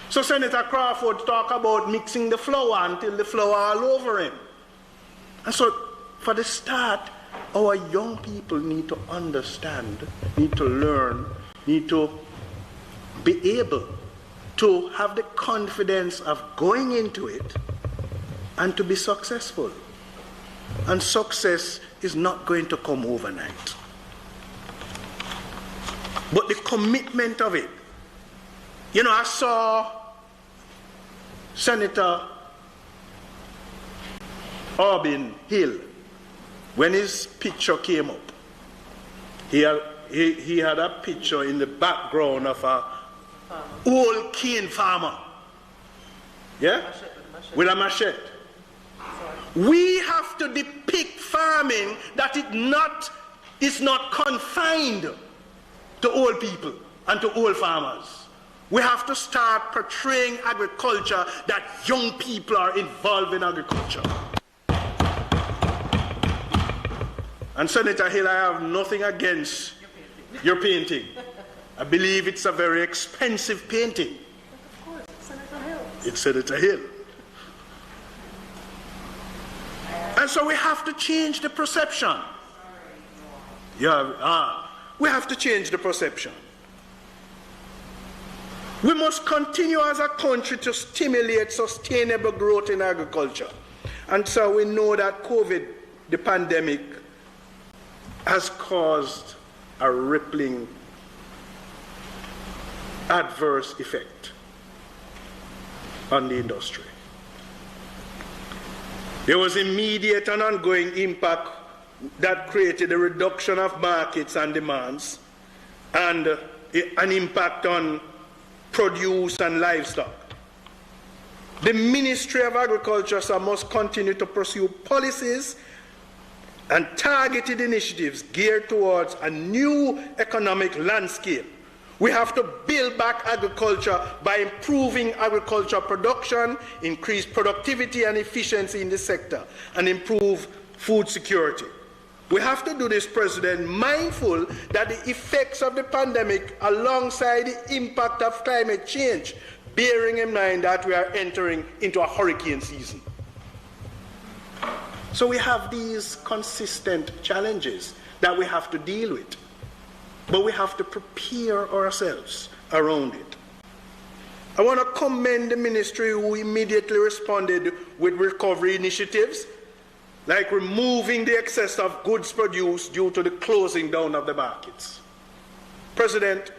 So Senator Crawford talked about mixing the flour until the flour all over him. And so for the start, our young people need to understand, need to learn, need to be able to have the confidence of going into it and to be successful. And success is not going to come overnight. But the commitment of it. You know, I saw Senator Auburn Hill, when his picture came up, he had a picture in the background of a old cane farmer. Yeah? With a machete. We have to depict farming that is not confined to old people and to old farmers. We have to start portraying agriculture that young people are involved in agriculture. And Senator Hill, I have nothing against your painting. I believe it's a very expensive painting. Of course, Senator Hill. It's Senator Hill. And so we have to change the perception. We have to change the perception. We must continue as a country to stimulate sustainable growth in agriculture. And so we know that COVID, the pandemic, has caused a rippling adverse effect on the industry. There was immediate and ongoing impact that created a reduction of markets and demands and an impact on produce and livestock. The Ministry of Agriculture must continue to pursue policies and targeted initiatives geared towards a new economic landscape. We have to build back agriculture by improving agricultural production, increase productivity and efficiency in the sector, and improve food security. We have to do this, President, mindful that the effects of the pandemic alongside the impact of climate change, bearing in mind that we are entering into a hurricane season. So we have these consistent challenges that we have to deal with, but we have to prepare ourselves around it. I want to commend the ministry who immediately responded with recovery initiatives, like removing the excess of goods produced due to the closing down of the markets. President,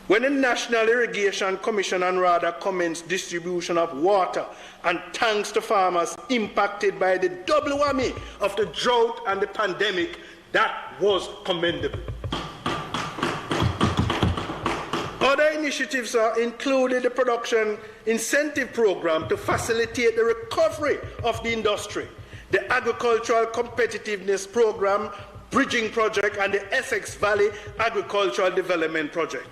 when the National Irrigation Commission and RADA commenced distribution of water and tanks to farmers impacted by the double whammy of the drought and the pandemic, that was commendable. Other initiatives included the production incentive program to facilitate the recovery of the industry, the Agricultural Competitiveness Program, Bridging Project, and the Essex Valley Agricultural Development Project.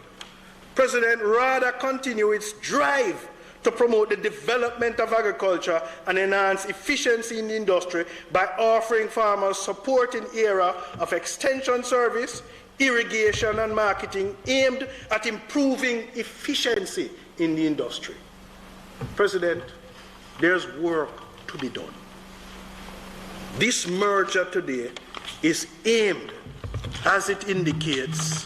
President, RADA continue its drive to promote the development of agriculture and enhance efficiency in the industry by offering farmers support in the area of extension service, irrigation, and marketing aimed at improving efficiency in the industry. President, there's work to be done. This merger today is aimed, as it indicates,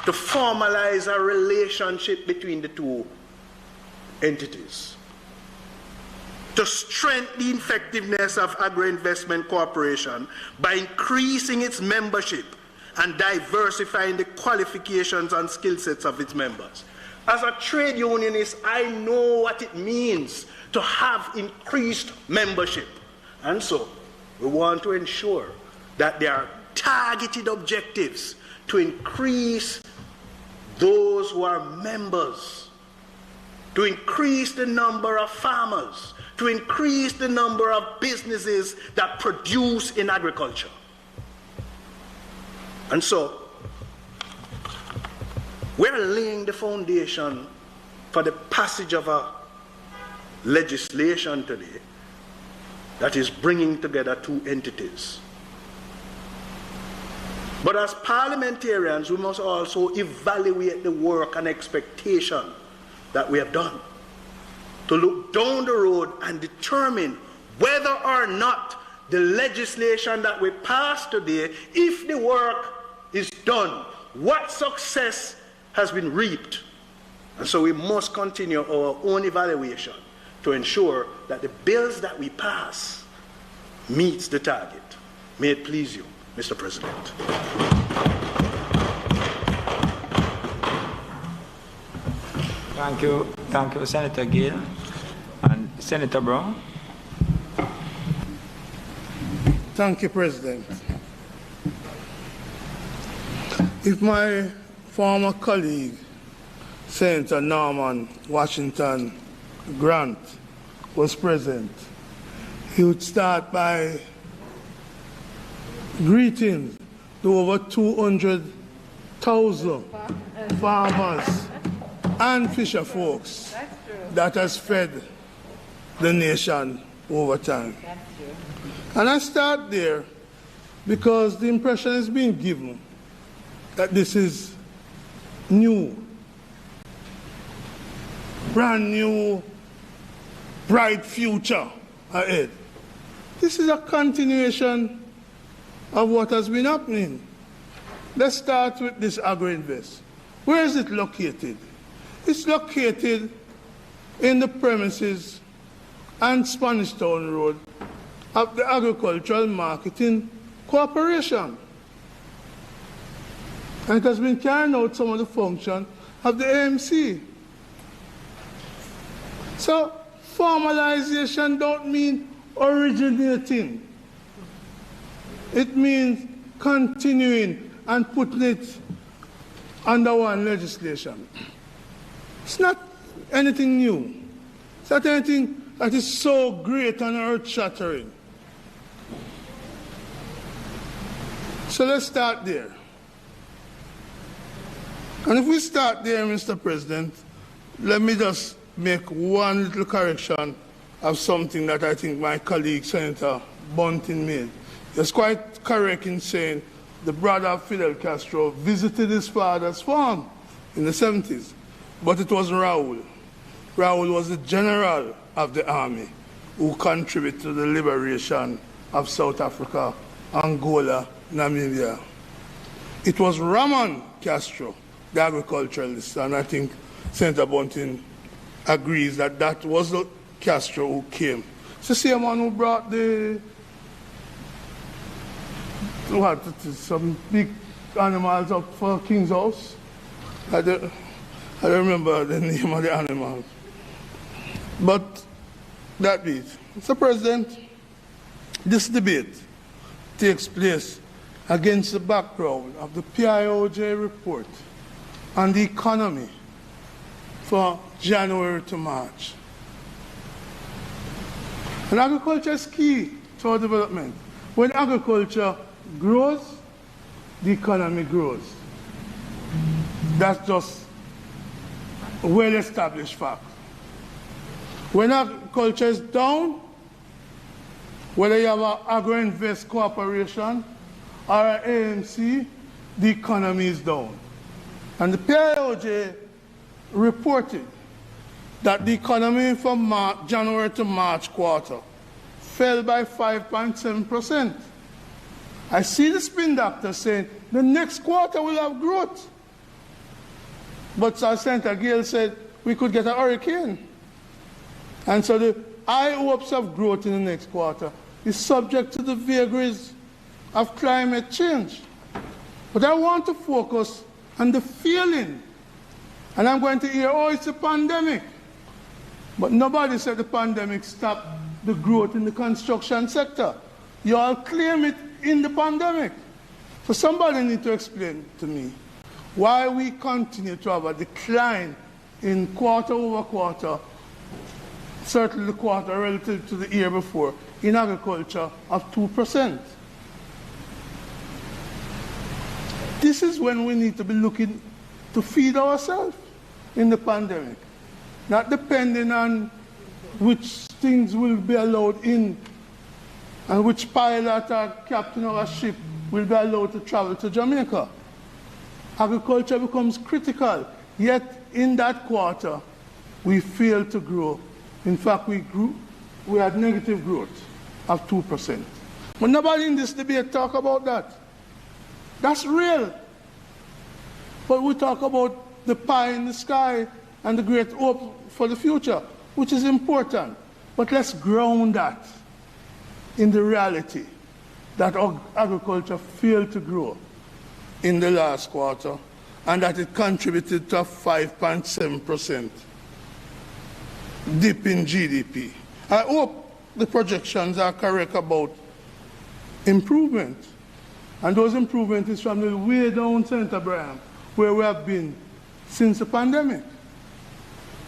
to formalize a relationship between the two entities, to strengthen the effectiveness of Agri-Investment Corporation by increasing its membership and diversifying the qualifications and skill sets of its members. As a trade unionist, I know what it means to have increased membership. And so, we want to ensure that there are targeted objectives to increase those who are members, to increase the number of farmers, to increase the number of businesses that produce in agriculture. And so, we're laying the foundation for the passage of a legislation today that is bringing together two entities. But as parliamentarians, we must also evaluate the work and expectation that we have done, to look down the road and determine whether or not the legislation that we pass today, if the work is done, what success has been reaped. And so we must continue our own evaluation to ensure that the bills that we pass meets the target. May it please you, Mr. President. Thank you, Senator Gill. And Senator Brown. Thank you, President. If my former colleague, Senator Norman Washington Grant, was present, he would start by greeting the over 200,000 farmers and fisher folks that has fed the nation over time. And I start there because the impression is being given that this is new, brand new, bright future ahead. This is a continuation of what has been happening. Let's start with this Agri-Invest. Where is it located? It's located in the premises and Spanish Town Road of the Agricultural Marketing Corporation. And it has been carrying out some of the function of the AMC. So formalization don't mean originating. It means continuing and putting it under one legislation. It's not anything new. It's not anything that is so great and earth-shattering. So let's start there. And if we start there, Mr. President, let me just make one little correction of something that I think my colleague, Senator Bunting, made. He's quite correct in saying the brother of Fidel Castro visited his father's farm in the 70s, but it was Raul. Raul was the general of the army who contributed to the liberation of South Africa, Angola, Namibia. It was Ramon Castro, the agriculturalist, and I think Senator Bunting agrees that that was the Castro who came. It's the same one who brought some big animals up for King's house. I don't remember the name of the animals. But that be it. Mr. President, this debate takes place against the background of the PIOJ report on the economy for January to March. And agriculture is key to our development. When agriculture grows, the economy grows. That's just a well-established fact. When agriculture is down, whether you have an Agri-Invest Corporation or an AMC, the economy is down. And the PIOJ reported that the economy from January to March quarter fell by 5.7%. I see the spin doctor saying the next quarter will have growth. But as Senator Gale said, we could get a hurricane. And so the high hopes of growth in the next quarter is subject to the vagaries of climate change. But I want to focus on the feeling. And I'm going to hear, oh, it's a pandemic. But nobody said the pandemic stopped the growth in the construction sector. You all claim it in the pandemic. So somebody needs to explain to me why we continue to have a decline in quarter over quarter, certainly the quarter relative to the year before, in agriculture of 2%. This is when we need to be looking to feed ourselves in the pandemic, not depending on which things will be allowed in and which pilot or captain of a ship will be allowed to travel to Jamaica. Agriculture becomes critical, yet in that quarter we failed to grow. In fact, we had negative growth of 2%. But nobody in this debate talk about that. That's real. But we talk about the pie in the sky and the great hope for the future, which is important. But let's ground that in the reality that agriculture failed to grow in the last quarter and that it contributed to a 5.7% dip in GDP. I hope the projections are correct about improvement. And those improvements is from the way down, Senator Bryan, where we have been since the pandemic.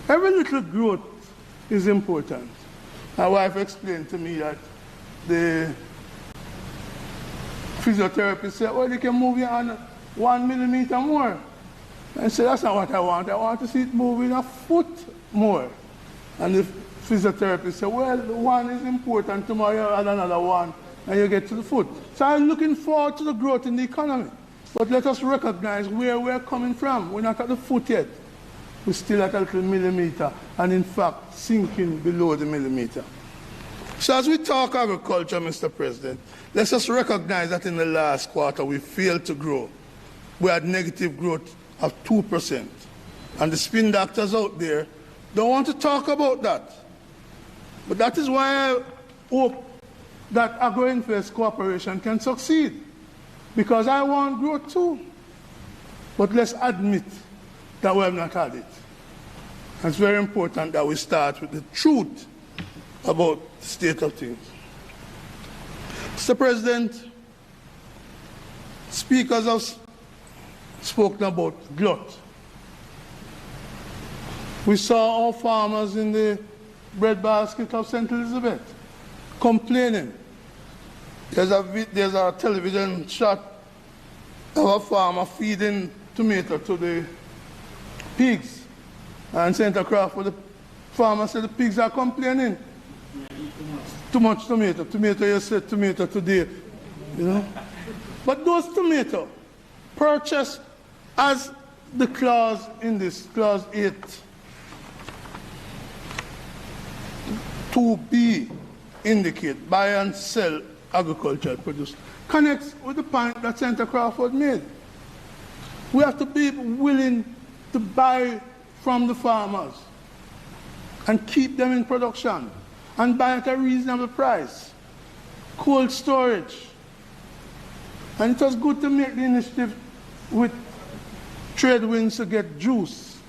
Every little growth is important. My wife explained to me that the physiotherapist said, well, you can move your hand 1 millimeter more. I said, that's not what I want. I want to see it moving a foot more. And the physiotherapist said, well, one is important, tomorrow you add another one, and you get to the foot. So I'm looking forward to the growth in the economy. But let us recognize where we're coming from. We're not at the foot yet. We're still at a little millimeter, and in fact, sinking below the millimeter. So as we talk agriculture, Mr. President, let's just recognize that in the last quarter we failed to grow. We had negative growth of 2%. And the spin doctors out there don't want to talk about that. But that is why I hope that Agri-Investment Corporation can succeed. Because I want growth too. But let's admit that we have not had it. And it's very important that we start with the truth about the state of things. Mr. President, speakers have spoken about glut. We saw our farmers in the breadbasket of St. Elizabeth complaining. There's a television shot of a farmer feeding tomato to the pigs. And Senator Crawford, the farmer said the pigs are complaining. Too much tomato. Tomato, you said tomato today. You know? But those tomatoes purchased as the clause in this, clause 8, 2B indicate, buy and sell agricultural produce, connects with the point that Senator Crawford made. We have to be willing to buy from the farmers and keep them in production and buy at a reasonable price. Cold storage. And it was good to make the initiative with trade winds to get juice.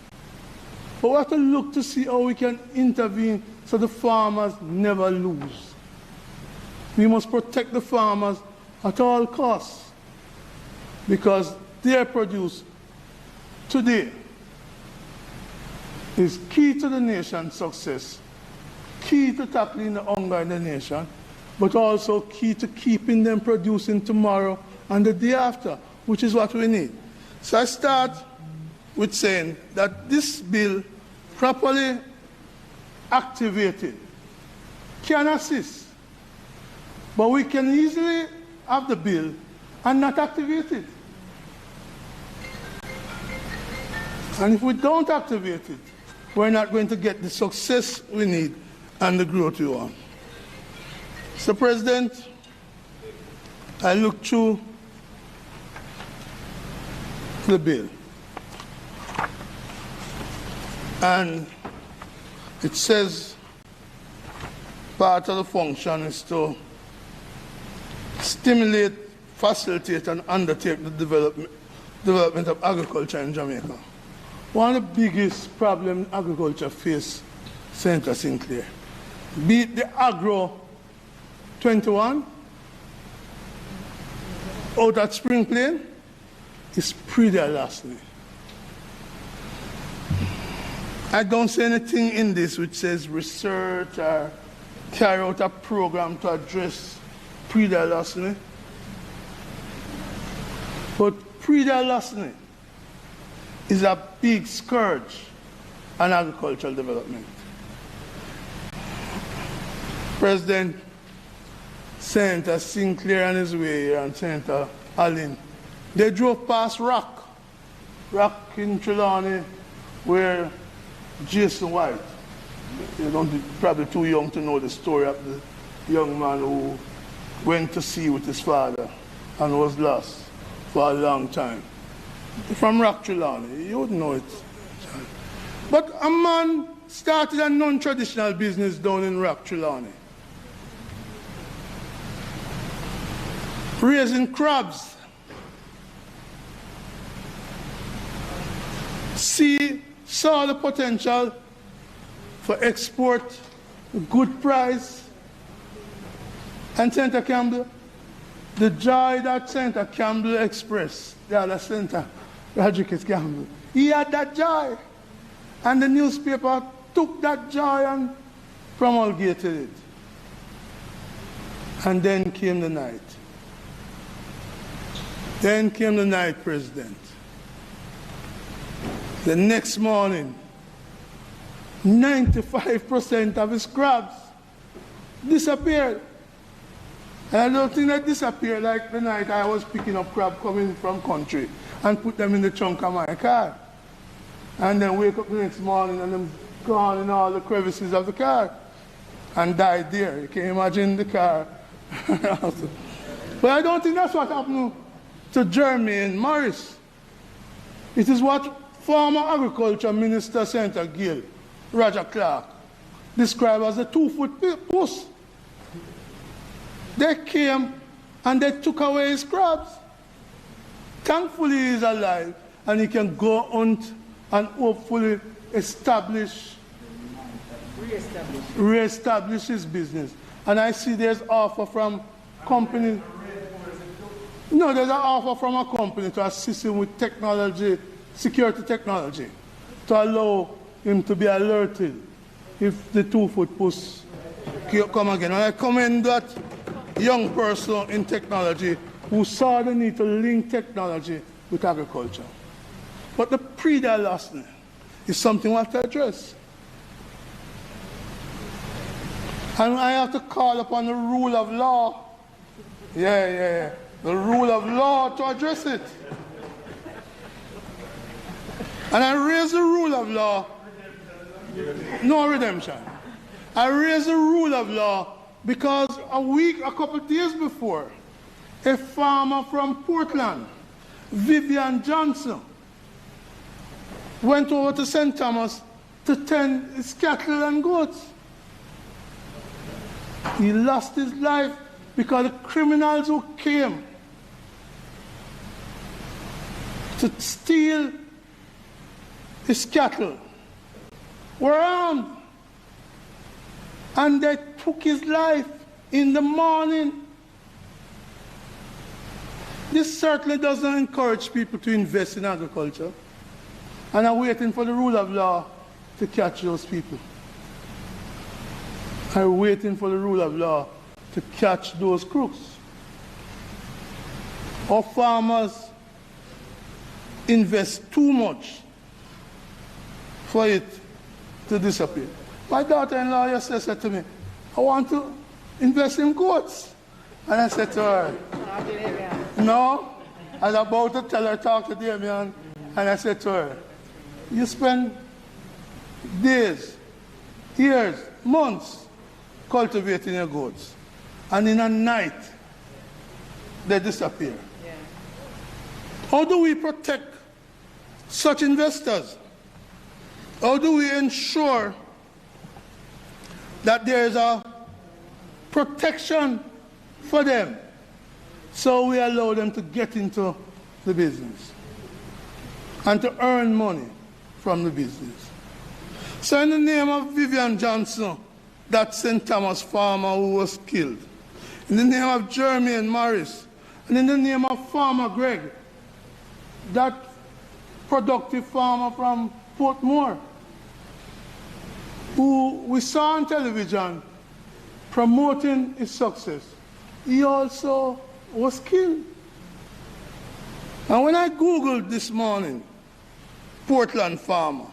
But we have to look to see how we can intervene so the farmers never lose. We must protect the farmers at all costs because their produce today is key to the nation's success, key to tackling the hunger in the nation, but also key to keeping them producing tomorrow and the day after, which is what we need. So I start with saying that this bill, properly activated, can assist. But we can easily have the bill and not activate it. And if we don't activate it, we're not going to get the success we need and the growth we want. Mr. President, I look through the bill, and it says part of the function is to stimulate, facilitate, and undertake the development of agriculture in Jamaica. One of the biggest problems agriculture faces, Senator Sinclair, be it the Agro 21 out at Spring Plain, is pretty alarming. I don't see anything in this which says research or carry out a program to address predatory larceny. But predatory larceny is a big scourge on agricultural development. President Senator Sinclair and his way here and Senator Allen, they drove past Rock in Trelawney, where Jason White, you're probably too young to know the story of the young man who went to sea with his father and was lost for a long time. From Rock Trelawney, you wouldn't know it. But a man started a non-traditional business down in Rock Trelawney, raising crabs. Saw the potential for export, good price, and Senator Campbell, the joy that Senator Campbell expressed, the other Senator Rodriguez Campbell, he had that joy. And the newspaper took that joy and promulgated it. And then came the night. Then came the night, President. The next morning, 95% of his crabs disappeared. And I don't think they disappeared like the night I was picking up crab coming from country and put them in the trunk of my car. And then wake up the next morning and them gone in all the crevices of the car and died there. You can imagine the car. But I don't think that's what happened to Jermaine Morris. It is what former Agriculture Minister Senator Gill, Roger Clark, described as a 2-foot puss. They came and they took away his crabs. Thankfully he's alive and he can go hunt and hopefully re-establish his business. And I see there's offer from company. No, there's an offer from a company to assist him with technology, security technology, to allow him to be alerted if the 2-foot puss come again. And I commend that young person in technology who saw the need to link technology with agriculture. But the pre-dialogue is something we have to address. And I have to call upon the rule of law. The rule of law to address it. And I raise the rule of law. No redemption. I raise the rule of law because a couple of days before, a farmer from Portland, Vivian Johnson, went over to St. Thomas to tend his cattle and goats. He lost his life because the criminals who came to steal his cattle were armed. And they took his life in the morning. This certainly doesn't encourage people to invest in agriculture. And I'm waiting for the rule of law to catch those people. I'm waiting for the rule of law to catch those crooks. Our farmers invest too much for it to disappear. My daughter-in-law yesterday said to me, I want to invest in goats. And I said to her, no. I was about to tell her, talk to Damien, and I said to her, you spend days, years, months cultivating your goats, and in a night, they disappear. Yeah. How do we protect such investors? How do we ensure that there is a protection for them so we allow them to get into the business and to earn money from the business? So in the name of Vivian Johnson, that St. Thomas farmer who was killed, in the name of Jermaine Morris, and in the name of Farmer Greg, that productive farmer from Portmore, who we saw on television promoting his success, he also was killed. And when I Googled this morning, Portland farmer,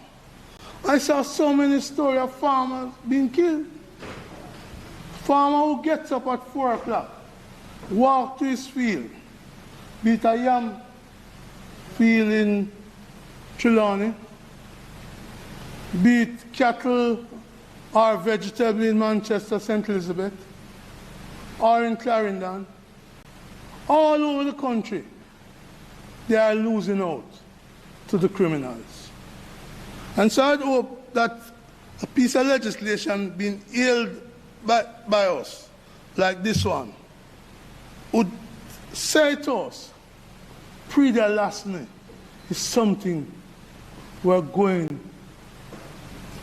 I saw so many stories of farmers being killed. Farmer who gets up at 4 o'clock, walk to his field, be it a yam field in Trelawney, be it cattle or vegetable in Manchester, St. Elizabeth, or in Clarendon, all over the country, they are losing out to the criminals. And so I hope that a piece of legislation being held by us, like this one, would say to us, pre-dialogue is something we're going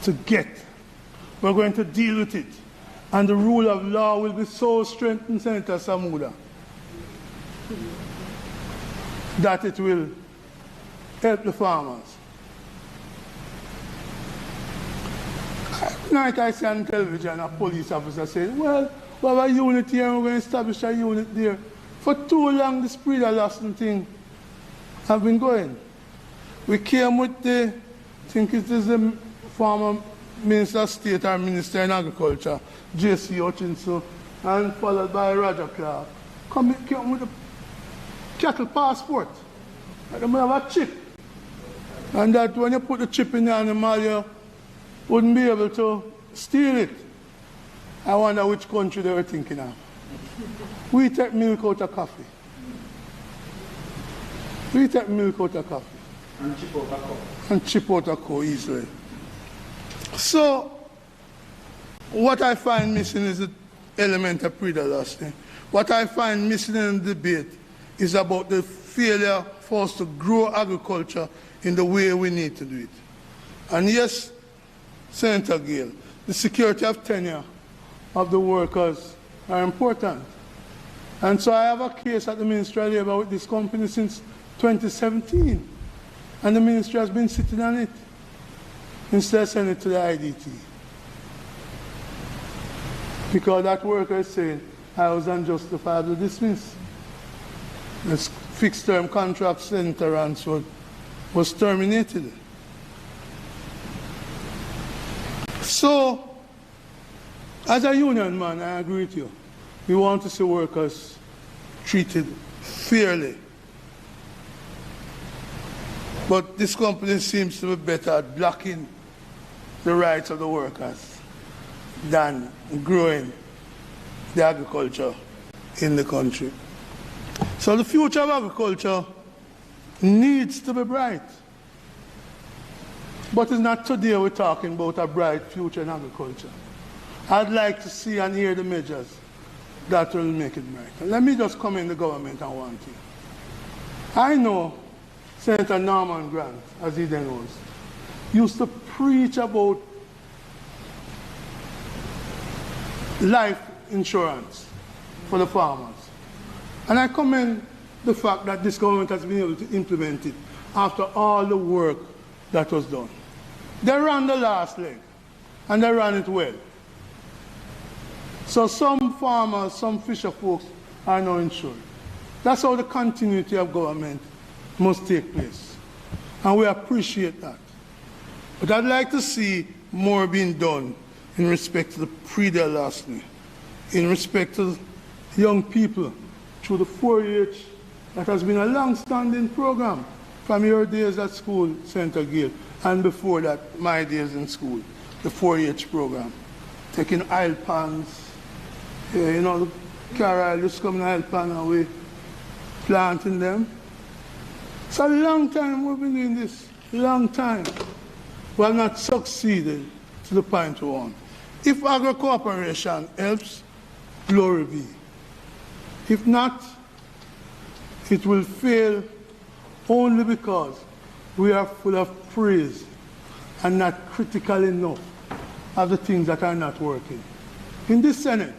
to get. We're going to deal with it. And the rule of law will be so strengthened, Senator Samuda, that it will help the farmers. Tonight I see on television a police officer saying, well, we have a unit here and we're going to establish a unit there. For too long, this breeder-lasting thing have been going. We came with the, I think it is the former Minister of State or Minister in Agriculture, J.C. Hutchinson, and followed by Roger Clark. Came with a cattle passport. And they have a chip. And that when you put the chip in the animal, you wouldn't be able to steal it. I wonder which country they were thinking of. We take milk out of coffee. We take milk out of coffee. And chip out of cow. And chip out of cow easily. So, what I find missing is the element of breeder-lasting. What I find missing in the debate is about the failure for us to grow agriculture in the way we need to do it. And yes, Senator Gale, the security of tenure of the workers are important. And so I have a case at the Ministry of Labour with this company since 2017. And the ministry has been sitting on it instead of sending it to the IDT. Because that worker is saying, I was unjustifiably dismissed. This fixed-term contract Senator Ransford was terminated. So, as a union man, I agree with you. We want to see workers treated fairly. But this company seems to be better at blocking the rights of the workers than growing the agriculture in the country. So the future of agriculture needs to be bright. But it's not today we're talking about a bright future in agriculture. I'd like to see and hear the measures that will make it bright. And let me just commend the government on one thing. I know Senator Norman Grant, as he then was, used to preach about life insurance for the farmers. And I commend the fact that this government has been able to implement it after all the work that was done. They ran the last leg, and they ran it well. So some farmers, some fisher folks are now insured. That's how the continuity of government must take place. And we appreciate that. But I'd like to see more being done in respect to the breeder-lasting, in respect to young people through the 4-H that has been a long-standing program from your days at school, Senator Gale, and before that, my days in school, the 4-H program. Taking oil pans, you know, the car just coming oil pan and we planting them. It's a long time we've been doing this, long time. We have not succeeded to the point we want. If agro-cooperation helps, glory be. If not, it will fail only because we are full of praise and not critical enough of the things that are not working. In this Senate,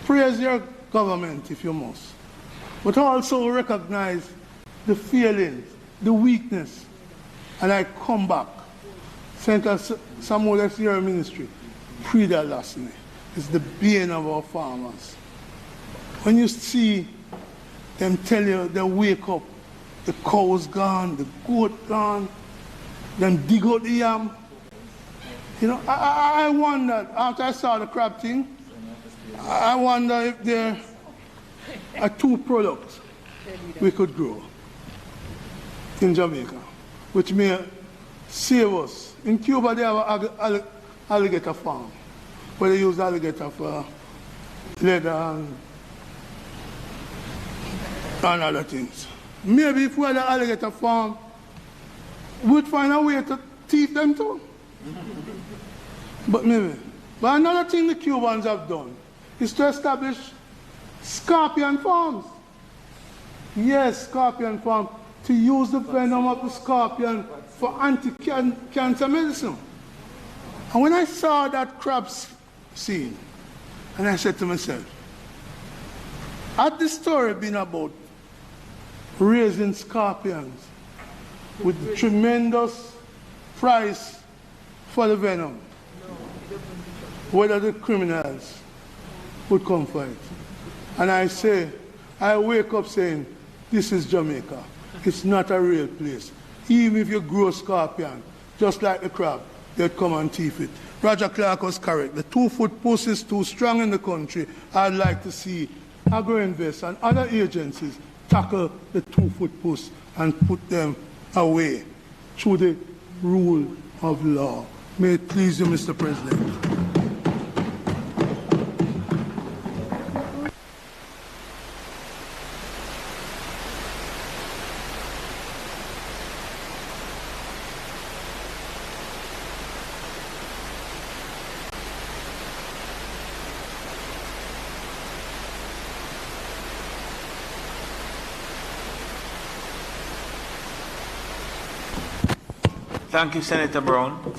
praise your government if you must, but also recognize the feelings, the weakness, and I come back. Senator Samuel, that's your ministry. Breeder-lasting is the bane of our farmers. When you see them tell you they wake up, the cow's gone, the goat gone, then dig out the yam. You know, I wondered, after I saw the crab thing, I wonder if there are 2 products we could grow in Jamaica, which may save us. In Cuba, they have an alligator farm, where they use alligator for leather and other things. Maybe if we had an alligator farm, we'd find a way to teach them too. But maybe. But another thing the Cubans have done is to establish scorpion farms. Yes, scorpion farm, to use the venom of the scorpion for anti-cancer medicine. And when I saw that crab scene, and I said to myself, had this story been about raising scorpions with tremendous price for the venom, whether the criminals would come for it. And I wake up saying, this is Jamaica. It's not a real place. Even if you grow scorpion, just like the crab, they'd come and thief it. Roger Clark was correct. The 2-foot post is too strong in the country. I'd like to see Agri-Invest and other agencies tackle the 2-foot post and put them away through the rule of law. May it please you, Mr. President. Thank you, Senator Brown.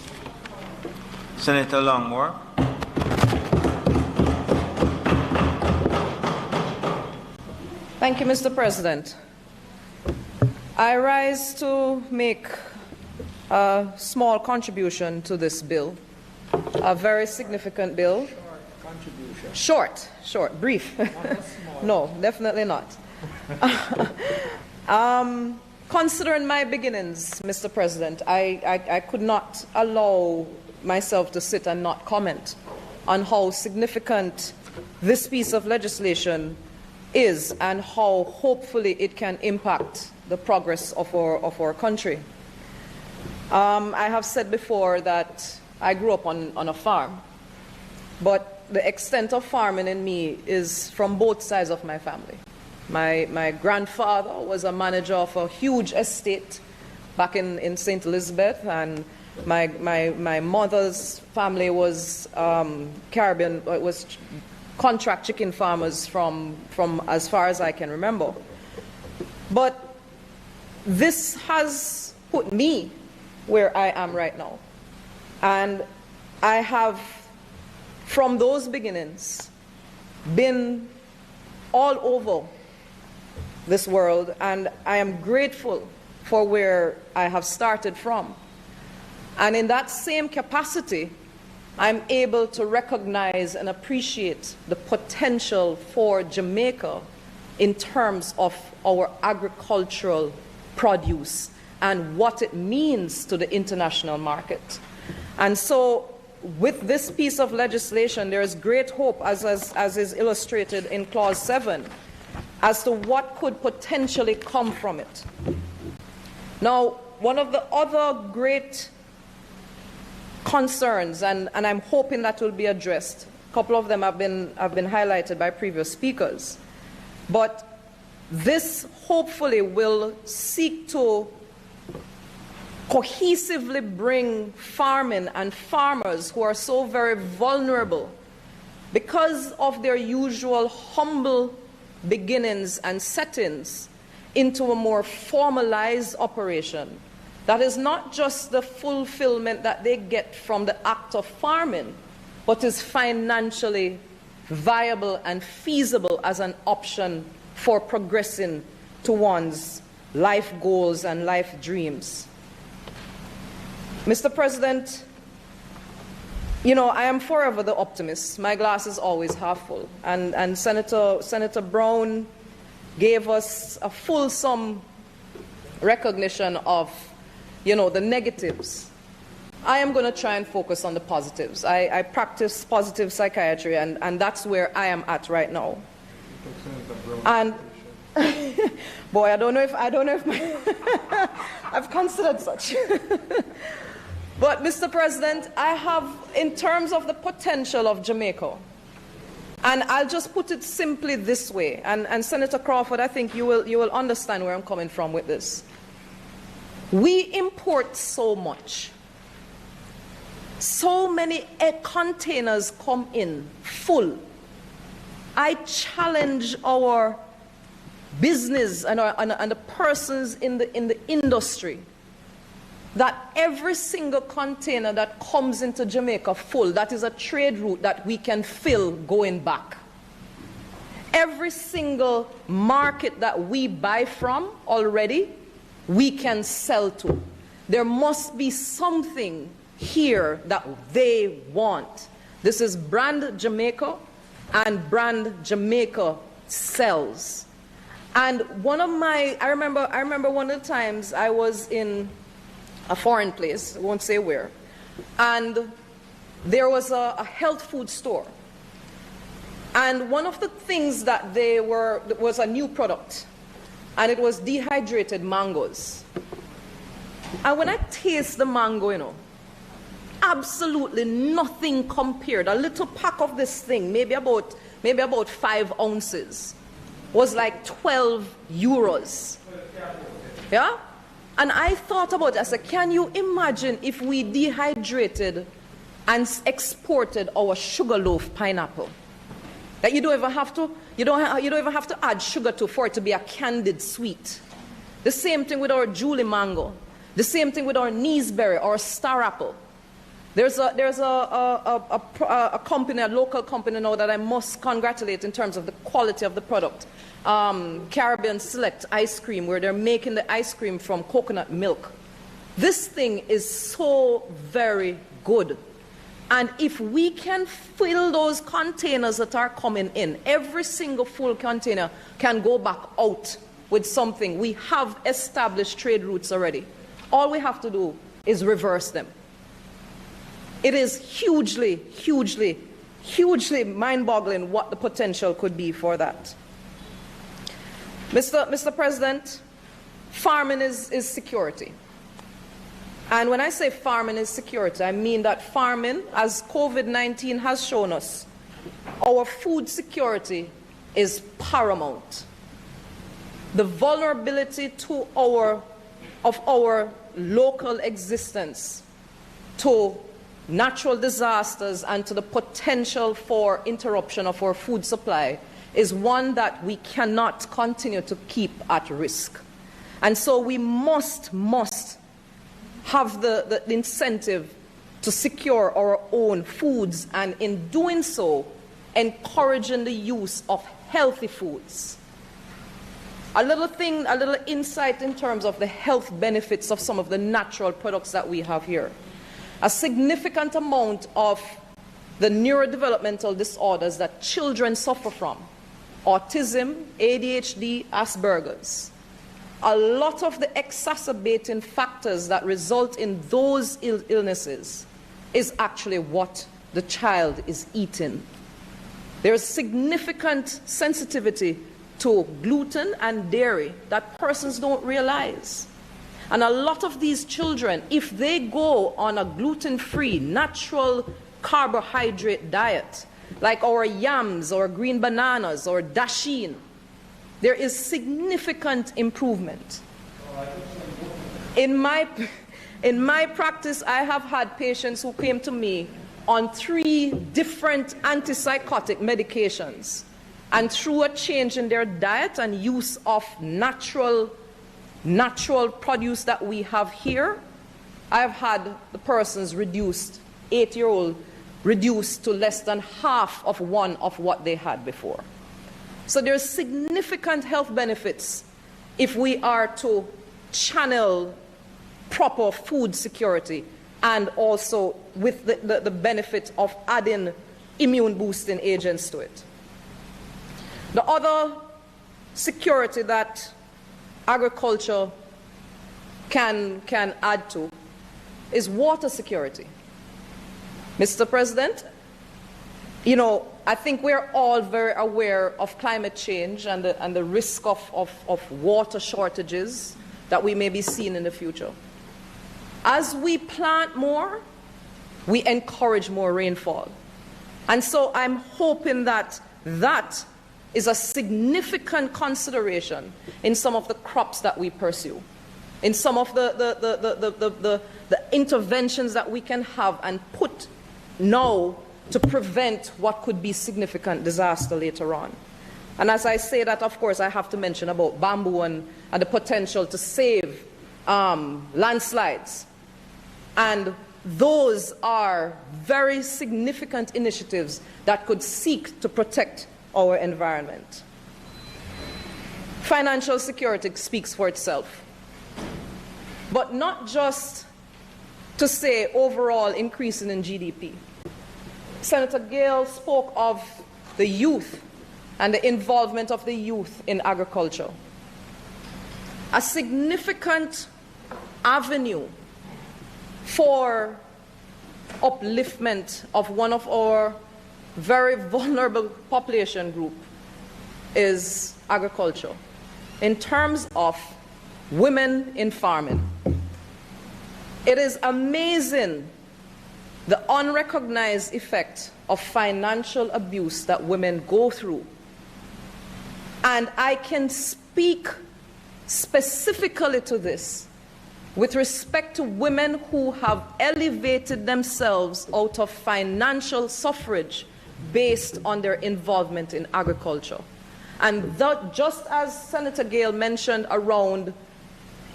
Senator Longmore. Thank you, Mr. President. I rise to make a small contribution to this bill, a very significant bill. Short, brief. No, definitely not. Considering my beginnings, Mr. President, I could not allow myself to sit and not comment on how significant this piece of legislation is and how hopefully it can impact the progress of our country. I have said before that I grew up on a farm, but the extent of farming in me is from both sides of my family. My grandfather was a manager of a huge estate back in St. Elizabeth, and my mother's family was Caribbean, it was contract chicken farmers from as far as I can remember. But this has put me where I am right now. And I have, from those beginnings, been all over this world, and I am grateful for where I have started from. And in that same capacity, I'm able to recognize and appreciate the potential for Jamaica in terms of our agricultural produce and what it means to the international market. And so with this piece of legislation, there is great hope, as is illustrated in Clause 7, as to what could potentially come from it. Now, one of the other great concerns, and I'm hoping that will be addressed, a couple of them have been highlighted by previous speakers, but this hopefully will seek to cohesively bring farming and farmers who are so very vulnerable because of their usual humble beginnings and settings into a more formalized operation that is not just the fulfillment that they get from the act of farming, but is financially viable and feasible as an option for progressing to one's life goals and life dreams. Mr. President, you know, I am forever the optimist. My glass is always half full. And Senator Brown gave us a fulsome recognition of, you know, the negatives. I am going to try and focus on the positives. I practice positive psychiatry, and that's where I am at right now. And boy, I don't know if I've considered such. But, Mr. President, I have, in terms of the potential of Jamaica, and I'll just put it simply this way, and Senator Crawford, I think you will understand where I'm coming from with this. We import so much. So many containers come in full. I challenge our business and the persons in the industry that every single container that comes into Jamaica full, that is a trade route that we can fill going back. Every single market that we buy from already, we can sell to. There must be something here that they want, This is brand Jamaica, and brand Jamaica sells. And I remember one of the times I was in a foreign place, I won't say where, and there was a health food store. And one of the things that was a new product, and it was dehydrated mangoes. And when I taste the mango, absolutely nothing compared. A little pack of this thing, maybe about 5 ounces, was like 12 euros. Yeah? And I thought about it. I said, can you imagine if we dehydrated and exported our sugarloaf pineapple? That you don't even have to add sugar to for it to be a candied sweet. The same thing with our Julie mango. The same thing with our Neesberry or star apple. There's a company, a local company now that I must congratulate in terms of the quality of the product. Caribbean Select ice cream, where they're making the ice cream from coconut milk. This thing is so very good. And if we can fill those containers that are coming in, every single full container can go back out with something. We have established trade routes already. All we have to do is reverse them. It is hugely, hugely, hugely mind-boggling what the potential could be for that. Mr. President, farming is security. And when I say farming is security, I mean that farming, as COVID-19 has shown us, our food security is paramount. The vulnerability to our local existence to natural disasters and to the potential for interruption of our food supply is one that we cannot continue to keep at risk. And so we must have the incentive to secure our own foods, and in doing so, encouraging the use of healthy foods. A little insight in terms of the health benefits of some of the natural products that we have here. A significant amount of the neurodevelopmental disorders that children suffer from, autism, ADHD, Asperger's, a lot of the exacerbating factors that result in those illnesses is actually what the child is eating. There is significant sensitivity to gluten and dairy that persons don't realize. And a lot of these children, if they go on a gluten-free, natural carbohydrate diet, like our yams or green bananas or dasheen, there is significant improvement. In my practice, I have had patients who came to me on 3 different antipsychotic medications, and through a change in their diet and use of natural produce that we have here, I've had the persons reduced, 8-year-old, reduced to less than half of one of what they had before. So there's significant health benefits if we are to channel proper food security, and also with the benefit of adding immune boosting agents to it. The other security that agriculture can add to is water security. Mr. President, I think we're all very aware of climate change and the risk of water shortages that we may be seeing in the future. As we plant more, we encourage more rainfall. And so I'm hoping that that is a significant consideration in some of the crops that we pursue, in some of the interventions that we can have and put now to prevent what could be significant disaster later on. And as I say that, of course, I have to mention about bamboo and the potential to save landslides. And those are very significant initiatives that could seek to protect our environment. Financial security speaks for itself. But not just to say overall increasing in GDP. Senator Gale spoke of the youth and the involvement of the youth in agriculture. A significant avenue for upliftment of one of our very vulnerable population group is agriculture. In terms of women in farming, it is amazing the unrecognized effect of financial abuse that women go through. And I can speak specifically to this with respect to women who have elevated themselves out of financial suffrage based on their involvement in agriculture. And that, just as Senator Gale mentioned around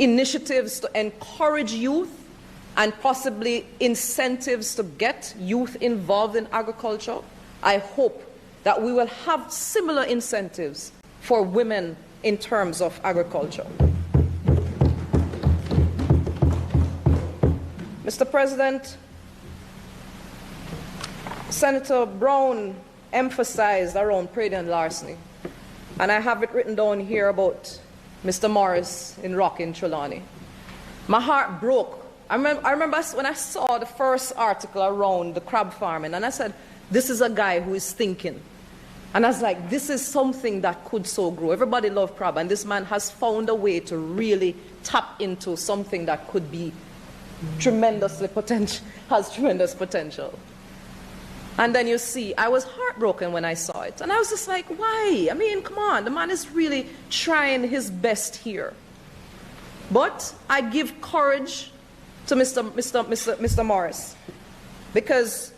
initiatives to encourage youth and possibly incentives to get youth involved in agriculture, I hope that we will have similar incentives for women in terms of agriculture. Mr. President, Senator Brown emphasized around Pradien larceny, and I have it written down here about Mr. Morris in Rock in Trelawney. My heart broke. I remember when I saw the first article around the crab farming, and I said, this is a guy who is thinking. And I was like, this is something that could so grow. Everybody loves crab, and this man has found a way to really tap into something that could be tremendously potential, has tremendous potential. And then you see, I was heartbroken when I saw it. And I was just like, why? I mean, come on, the man is really trying his best here. But I give courage to Mr. Morris, because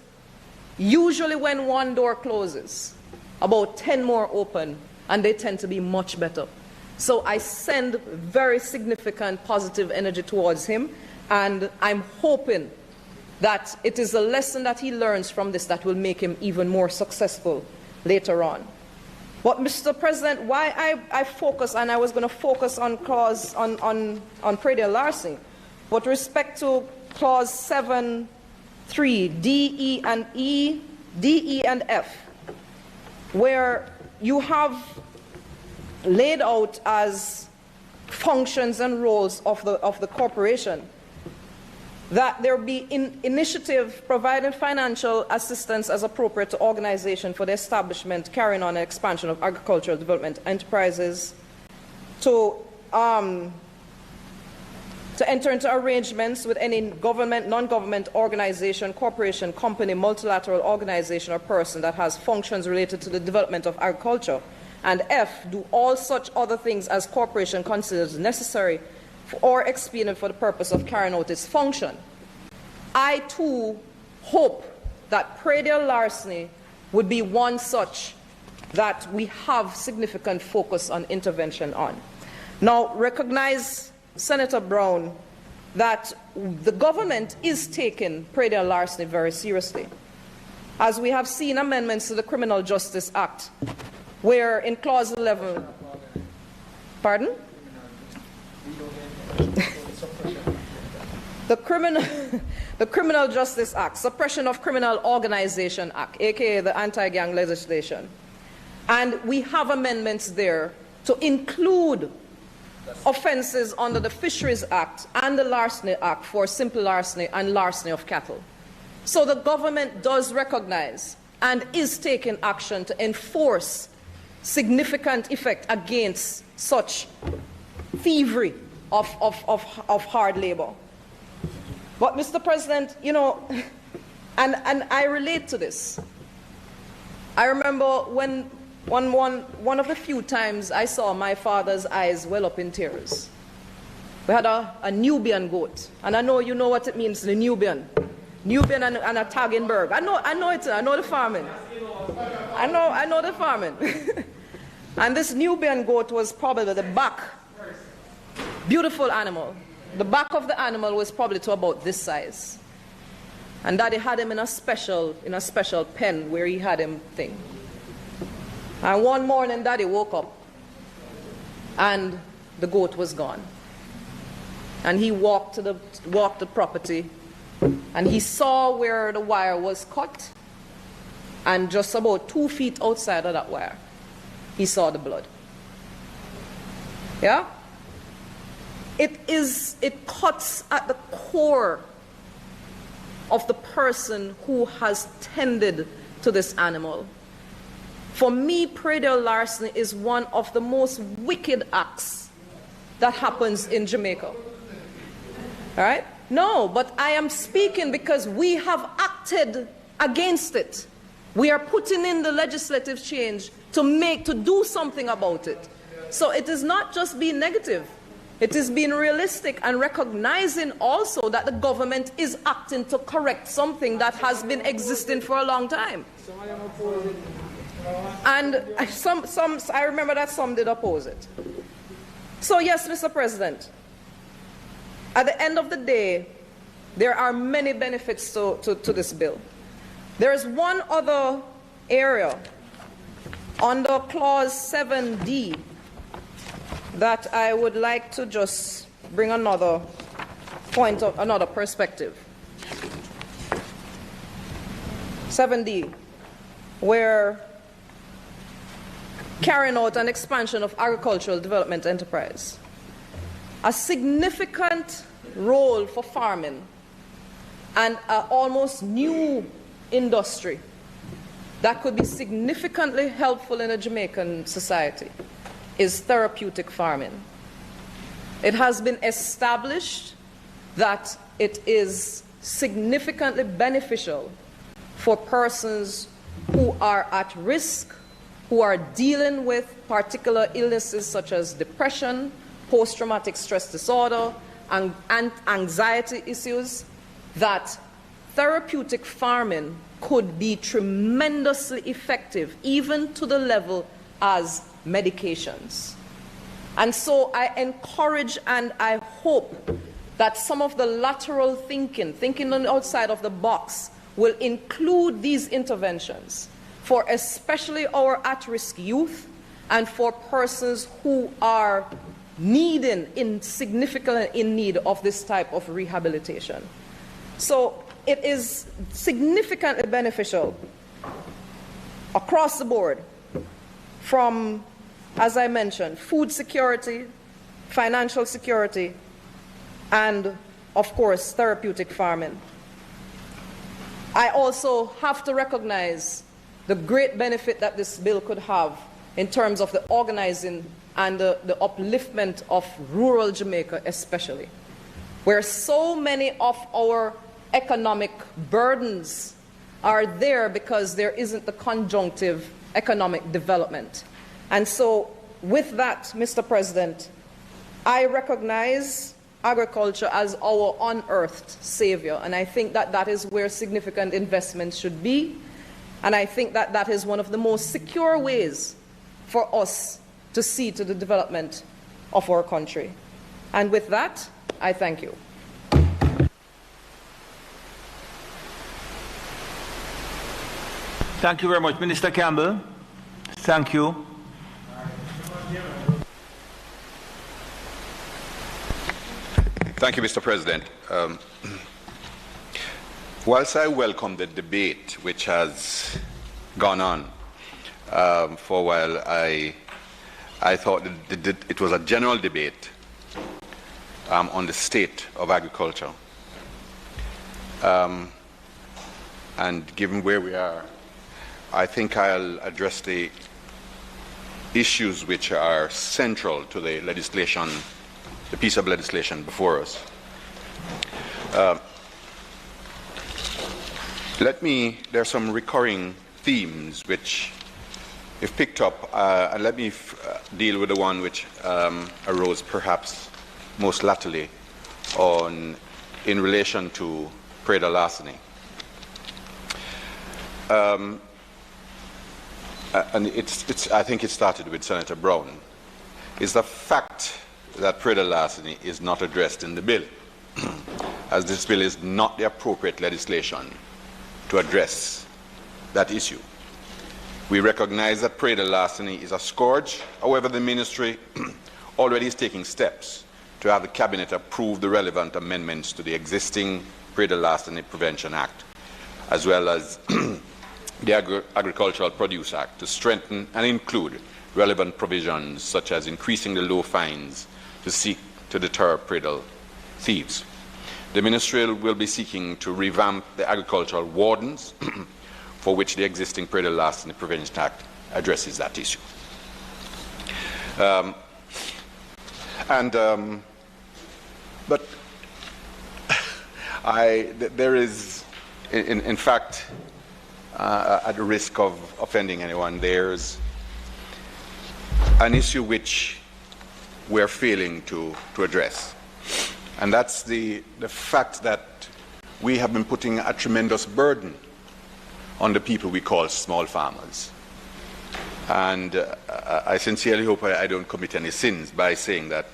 usually when one door closes, about 10 more open, and they tend to be much better. So I send very significant positive energy towards him, and I'm hoping that it is a lesson that he learns from this that will make him even more successful later on. But Mr. President, why I focus, and I was going to focus on clause on Pradien larceny, with respect to clause 7.3, D, E, and F, where you have laid out as functions and roles of the corporation that there be initiative providing financial assistance as appropriate to organization for the establishment, carrying on, and expansion of agricultural development enterprises, to enter into arrangements with any government, non-government organization, corporation, company, multilateral organization, or person that has functions related to the development of agriculture. And F, do all such other things as corporation considers necessary or expedient for the purpose of carrying out its function. I too hope that Pradien larceny would be one such that we have significant focus on intervention on. Now, recognize, Senator Brown, that the government is taking Pradien larceny very seriously, as we have seen amendments to the Criminal Justice Act, where in clause 11, pardon? The Criminal Justice Act, Suppression of Criminal Organization Act, aka the anti-gang legislation. And we have amendments there to include offenses under the Fisheries Act and the Larceny Act for simple larceny and larceny of cattle. So the government does recognize and is taking action to enforce significant effect against such thievery of hard labor. But Mr. President, you know, and I relate to this. I remember when one of the few times I saw my father's eyes well up in tears. We had a Nubian goat, and I know you know what it means, the Nubian and a Taggenberg. I know it. I know the farming. I know the farming. And this Nubian goat was probably the back, beautiful animal. The back of the animal was probably to about this size. And Daddy had him in a special pen where he had him thing. And one morning Daddy woke up and the goat was gone. And he walked the property and he saw where the wire was cut And just about 2 feet outside of that wire, he saw the blood. Yeah? It cuts at the core of the person who has tended to this animal. For me, predator larceny is one of the most wicked acts that happens in Jamaica. All right? No, but I am speaking because we have acted against it. We are putting in the legislative change to do something about it. So it is not just being negative. It is being realistic and recognizing also that the government is acting to correct something that has been existing for a long time. And I remember that some did oppose it. So yes, Mr. President, at the end of the day, there are many benefits to this bill. There is one other area under Clause 7D that I would like to just bring another point of another perspective. 7D, where carrying out an expansion of agricultural development enterprise. A significant role for farming and an almost new industry that could be significantly helpful in a Jamaican society is therapeutic farming. It has been established that it is significantly beneficial for persons who are at risk, who are dealing with particular illnesses such as depression, post-traumatic stress disorder, and anxiety issues, that therapeutic farming could be tremendously effective, even to the level as medications. And so I encourage and I hope that some of the lateral thinking on the outside of the box, will include these interventions for especially our at-risk youth and for persons who are significantly in need of this type of rehabilitation. So it is significantly beneficial across the board, from, as I mentioned, food security, financial security, and, of course, therapeutic farming. I also have to recognize the great benefit that this bill could have in terms of the organizing and the upliftment of rural Jamaica especially, where so many of our economic burdens are there because there isn't the conjunctive economic development. And so with that, Mr. President, I recognize agriculture as our unearthed savior, and I think that that is where significant investments should be, and I think that that is one of the most secure ways for us to see to the development of our country. And with that, I thank you. Thank you very much, Minister Campbell. Thank you. Thank you, Mr. President. Whilst I welcome the debate which has gone on for a while, I thought that it was a general debate on the state of agriculture. And given where we are, I think I'll address the issues which are central to the legislation, the piece of legislation before us. There are some recurring themes which, if picked up, and let me deal with the one which arose perhaps most latterly in relation to predator larceny. And I think it started with Senator Brown, is the fact that predator larceny is not addressed in the bill, as this bill is not the appropriate legislation to address that issue. We recognize that predator larceny is a scourge. However, the ministry already is taking steps to have the Cabinet approve the relevant amendments to the existing Predator Larceny Prevention Act, as well as the Agricultural Produce Act to strengthen and include relevant provisions such as increasing the low fines to seek to deter prey thieves. The Ministry will be seeking to revamp the agricultural wardens, for which the existing prey loss in the Prevention Act addresses that issue. But there is, in fact, at the risk of offending anyone, there's an issue which we're failing to address. And that's the fact that we have been putting a tremendous burden on the people we call small farmers. And I sincerely hope I don't commit any sins by saying that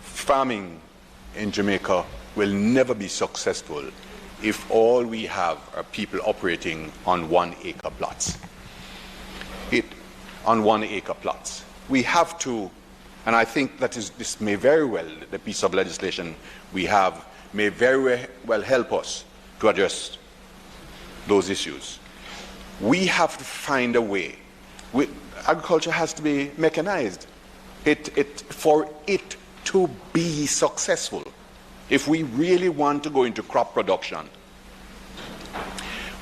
farming in Jamaica will never be successful if all we have are people operating on 1 acre plots. On 1 acre plots. We have to, and I think that this may very well, the piece of legislation we have may very well help us to address those issues. We have to find a way. Agriculture has to be mechanized. For it to be successful, if we really want to go into crop production,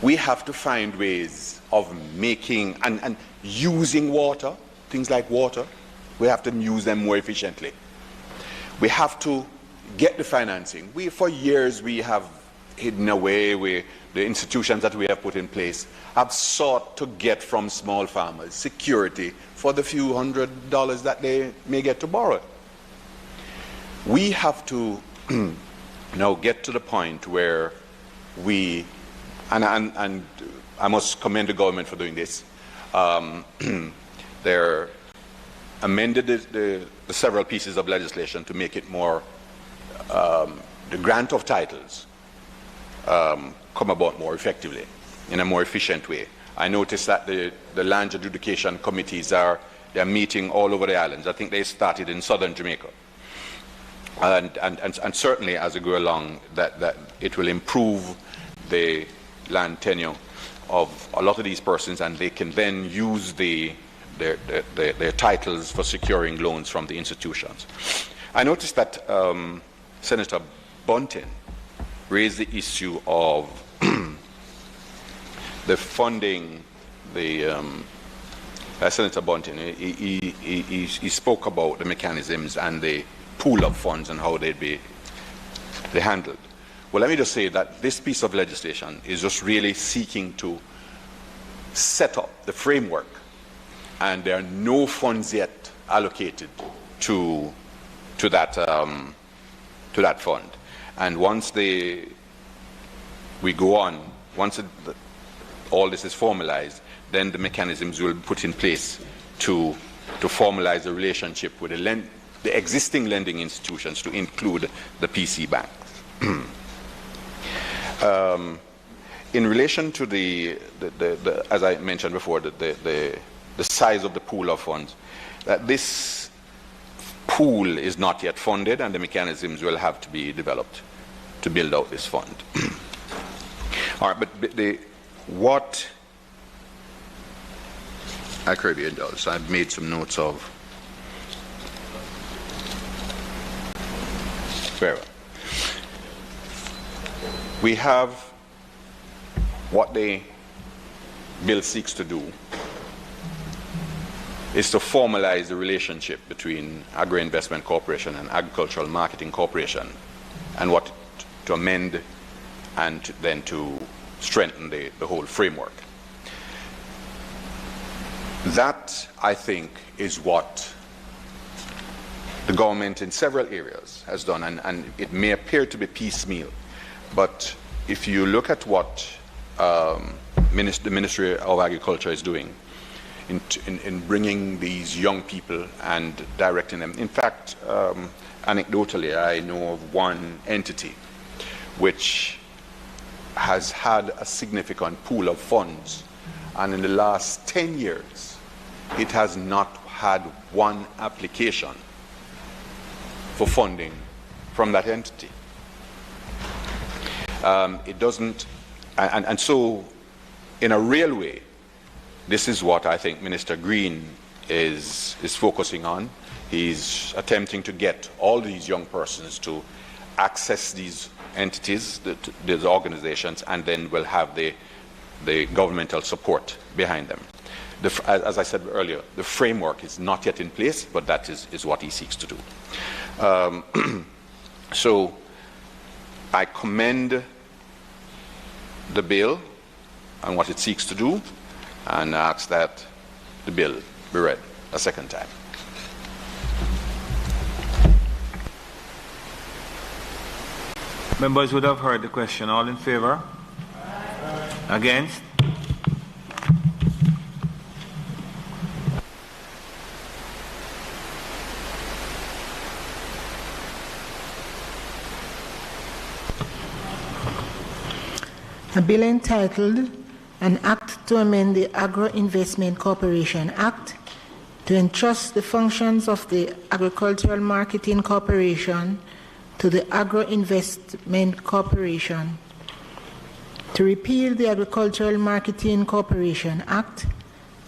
we have to find ways of making and using water, things like water. We have to use them more efficiently. We have to get the financing. For years we have hidden away the institutions that we have put in place have sought to get from small farmers security for the few $100s that they may get to borrow. We have to now get to the point where we, and I must commend the government for doing this, they're amended the several pieces of legislation to make it more, the grant of titles come about more effectively, in a more efficient way. I noticed that the land adjudication committees they're meeting all over the islands. I think they started in southern Jamaica. And certainly as we go along, that it will improve the land tenure of a lot of these persons, and they can then use their titles for securing loans from the institutions. I noticed that Senator Bunting raised the issue of the funding. Senator Bunting, he spoke about the mechanisms and the pool of funds and how they'd be handled. Well, let me just say that this piece of legislation is just really seeking to set up the framework, and there are no funds yet allocated to that fund. And once we go on, once all this is formalized, then the mechanisms will be put in place to formalize the relationship with the existing lending institutions, to include the PC banks. In relation to the as I mentioned before, the size of the pool of funds, that this pool is not yet funded, and the mechanisms will have to be developed to build out this fund. All right, but what Caribbean does, I've made some notes of. Very well. We have what the bill seeks to do is to formalize the relationship between Agri-Investment Corporation and Agricultural Marketing Corporation, and what to amend and then to strengthen the whole framework. That, I think, is what the government in several areas has done, and it may appear to be piecemeal, but if you look at what the Ministry of Agriculture is doing in bringing these young people and directing them. In fact, anecdotally, I know of one entity which has had a significant pool of funds, and in the last 10 years, it has not had one application for funding from that entity. It doesn't, and so in a real way, this is what I think Minister Green is focusing on. He's attempting to get all these young persons to access these entities, these organizations, and then will have the governmental support behind them. As I said earlier, the framework is not yet in place, but that is what he seeks to do. So I commend the bill and what it seeks to do, and ask that the bill be read a second time. Members would have heard the question. All in favor? Against? A bill entitled An Act to Amend the Agri-Investment Corporation Act to entrust the functions of the Agricultural Marketing Corporation to the Agri-Investment Corporation, to repeal the Agricultural Marketing Corporation Act,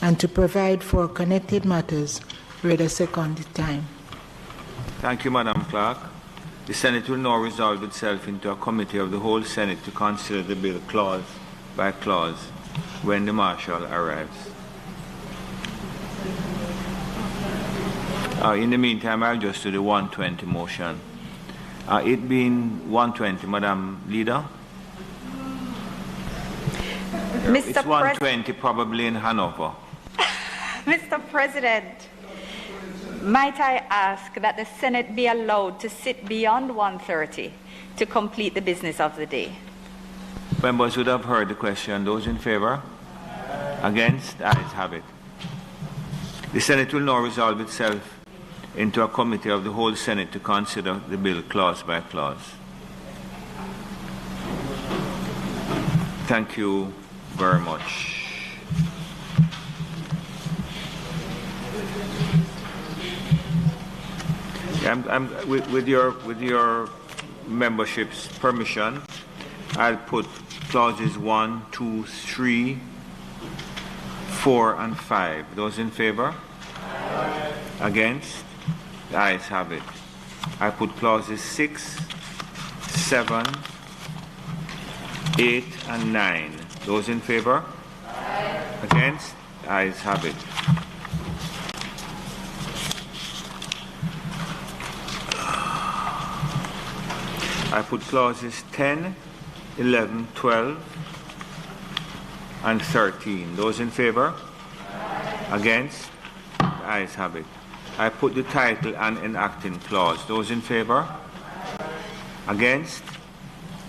and to provide for connected matters, read a second time. Thank you, Madam Clerk. The Senate will now resolve itself into a committee of the whole Senate to consider the bill clause by clause when the Marshal arrives. In the meantime, I'll just do the 120 motion. It being 120, Madam Leader? It's 120 probably in Hanover. Mr. President, might I ask that the Senate be allowed to sit beyond 1:30 to complete the business of the day? Members would have heard the question. Those in favor? Against? Ayes have it. The Senate will now resolve itself into a committee of the whole Senate to consider the bill clause by clause. Thank you very much. With your membership's permission, I'll put clauses 1, 2, 3, 4, and 5. Those in favor? Against? The ayes have it. I put clauses 6, 7, 8, and 9. Those in favor? Against? The ayes have it. I put clauses 10, 11, 12, and 13. Those in favor? Against? The ayes have it. I put the title and enacting clause. Those in favor? Against?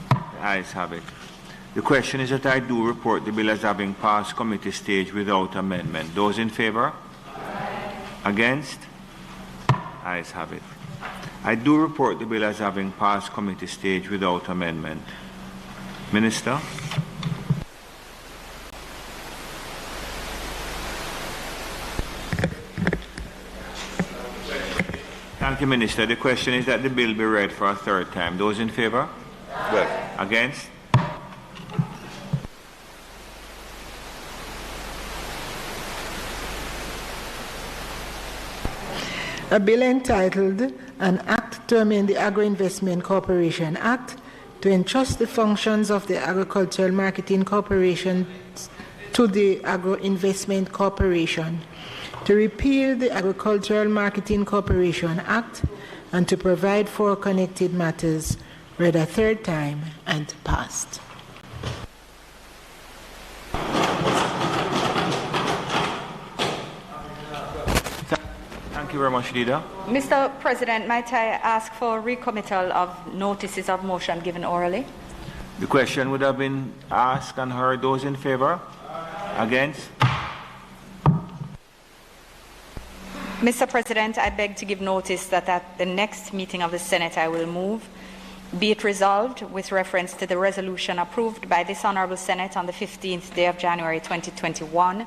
The ayes have it. The question is that I do report the bill as having passed committee stage without amendment. Those in favor? Against? The ayes have it. I do report the bill as having passed committee stage without amendment. Minister? Thank you, Minister. The question is that the bill be read for a third time. Those in favor? Well. Against? A bill entitled An Act to Amend the Agri-Investment Corporation Act to entrust the functions of the Agricultural Marketing Corporation to the Agri-Investment Corporation, to repeal the Agricultural Marketing Corporation Act, and to provide for connected matters, read a third time and passed. Thank you very much, Leader. Mr. President, might I ask for recommittal of notices of motion given orally? The question would have been asked and heard. Those in favor? Against? Mr. President, I beg to give notice that at the next meeting of the Senate I will move, be it resolved with reference to the resolution approved by this Honourable Senate on the 15th day of January 2021,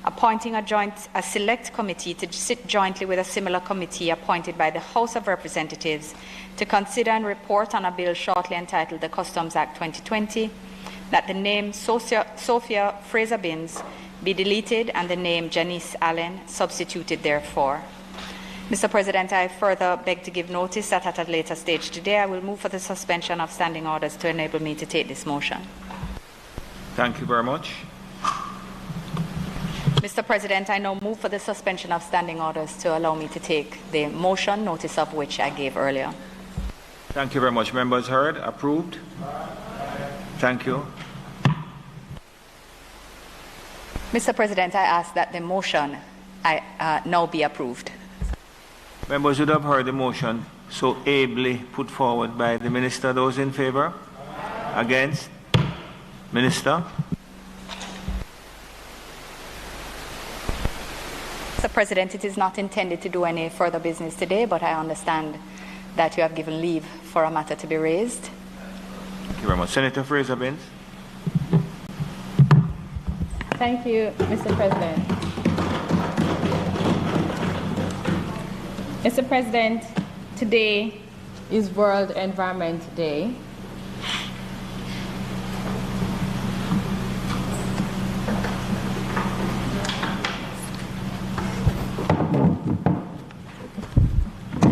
appointing a select committee to sit jointly with a similar committee appointed by the House of Representatives to consider and report on a bill shortly entitled the Customs Act 2020, that the name Sophia Fraser-Binns be deleted and the name Janice Allen substituted therefor. Mr. President, I further beg to give notice that at a later stage today I will move for the suspension of standing orders to enable me to take this motion. Thank you very much. Mr. President, I now move for the suspension of standing orders to allow me to take the motion, notice of which I gave earlier. Thank you very much. Members heard? Approved? Thank you. Mr. President, I ask that the motion now be approved. Members would have heard the motion so ably put forward by the Minister. Those in favour? Against? Minister? Mr. President, it is not intended to do any further business today, but I understand that you have given leave for a matter to be raised. Thank you very much. Senator Fraser-Binns. Thank you, Mr. President. Mr. President, today is World Environment Day.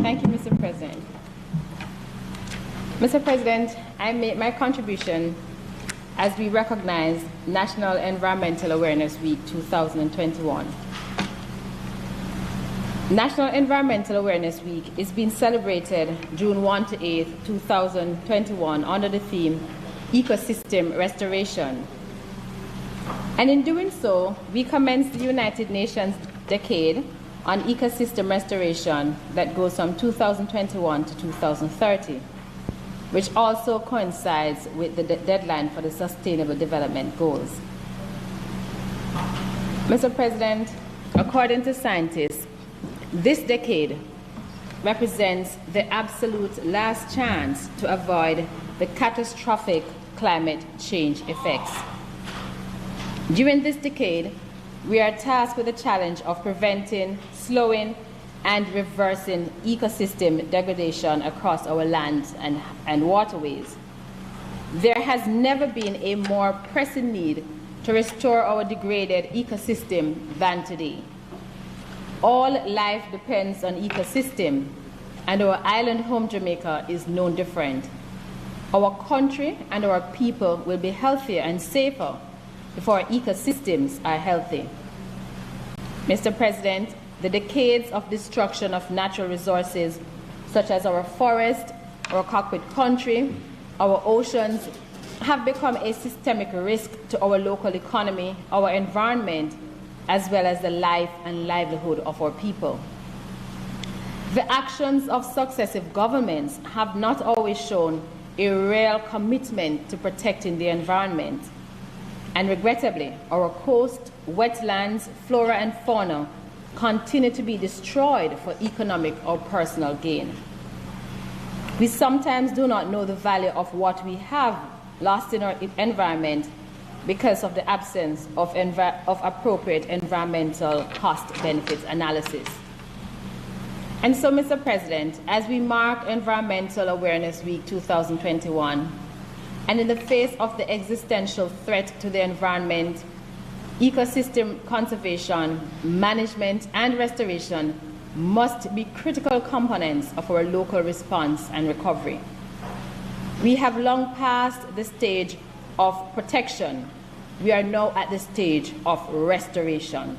Thank you, Mr. President. Mr. President, I make my contribution as we recognize National Environmental Awareness Week 2021. National Environmental Awareness Week is being celebrated June 1 to 8, 2021 under the theme Ecosystem Restoration. And in doing so, we commence the United Nations Decade on Ecosystem Restoration that goes from 2021 to 2030, which also coincides with the deadline for the Sustainable Development Goals. Mr. President, according to scientists, this decade represents the absolute last chance to avoid the catastrophic climate change effects. During this decade, we are tasked with the challenge of preventing, slowing, and reversing ecosystem degradation across our lands and waterways. There has never been a more pressing need to restore our degraded ecosystem than today. All life depends on ecosystem, and our island home Jamaica is no different. Our country and our people will be healthier and safer if our ecosystems are healthy. Mr. President, the decades of destruction of natural resources, such as our forest, our cockpit country, our oceans, have become a systemic risk to our local economy, our environment, as well as the life and livelihood of our people. The actions of successive governments have not always shown a real commitment to protecting the environment. And regrettably, our coast, wetlands, flora and fauna continue to be destroyed for economic or personal gain. We sometimes do not know the value of what we have lost in our environment because of the absence of appropriate environmental cost-benefit analysis. And so, Mr. President, as we mark Environmental Awareness Week 2021, and in the face of the existential threat to the environment, ecosystem conservation, management, and restoration must be critical components of our local response and recovery. We have long passed the stage of protection. We are now at the stage of restoration.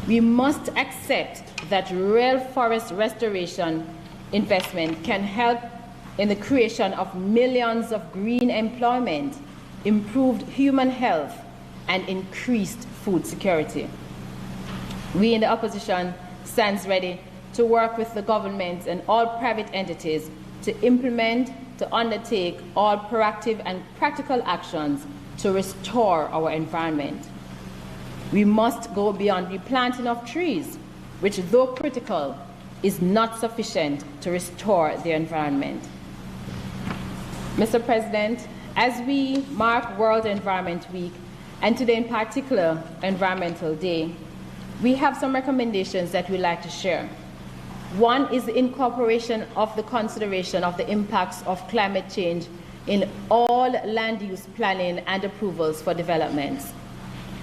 We must accept that real forest restoration investment can help in the creation of millions of green employment, improved human health, and increased food security. We in the opposition stands ready to work with the government and all private entities to implement, to undertake all proactive and practical actions to restore our environment. We must go beyond replanting of trees, which, though critical, is not sufficient to restore the environment. Mr. President, as we mark World Environment Week, and today in particular, Environmental Day, we have some recommendations that we'd like to share. One is the incorporation of the consideration of the impacts of climate change in all land use planning and approvals for developments.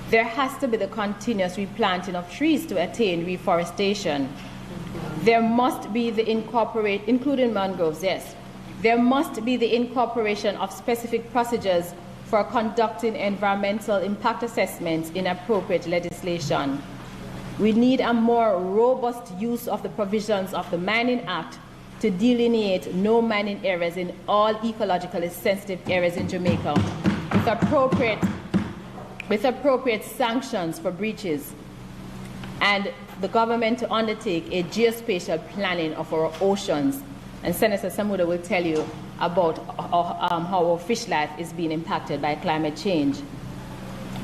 There has to be the continuous replanting of trees to attain reforestation. There must be the including mangroves, yes. There must be the incorporation of specific procedures for conducting environmental impact assessments in appropriate legislation. We need a more robust use of the provisions of the Mining Act to delineate no mining areas in all ecologically sensitive areas in Jamaica with appropriate sanctions for breaches, and the government to undertake a geospatial planning of our oceans. And Senator Samuda will tell you about how our fish life is being impacted by climate change.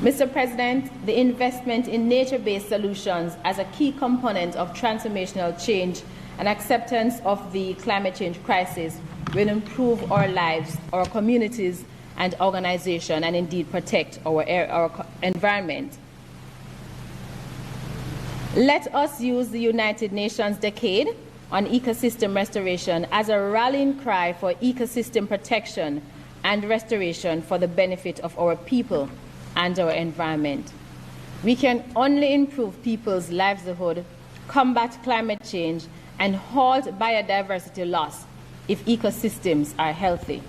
Mr. President, the investment in nature-based solutions as a key component of transformational change and acceptance of the climate change crisis will improve our lives, our communities, and organization, and indeed protect our environment. Let us use the United Nations Decade on Ecosystem Restoration as a rallying cry for ecosystem protection and restoration for the benefit of our people and our environment. We can only improve people's livelihood, combat climate change, and halt biodiversity loss if ecosystems are healthy.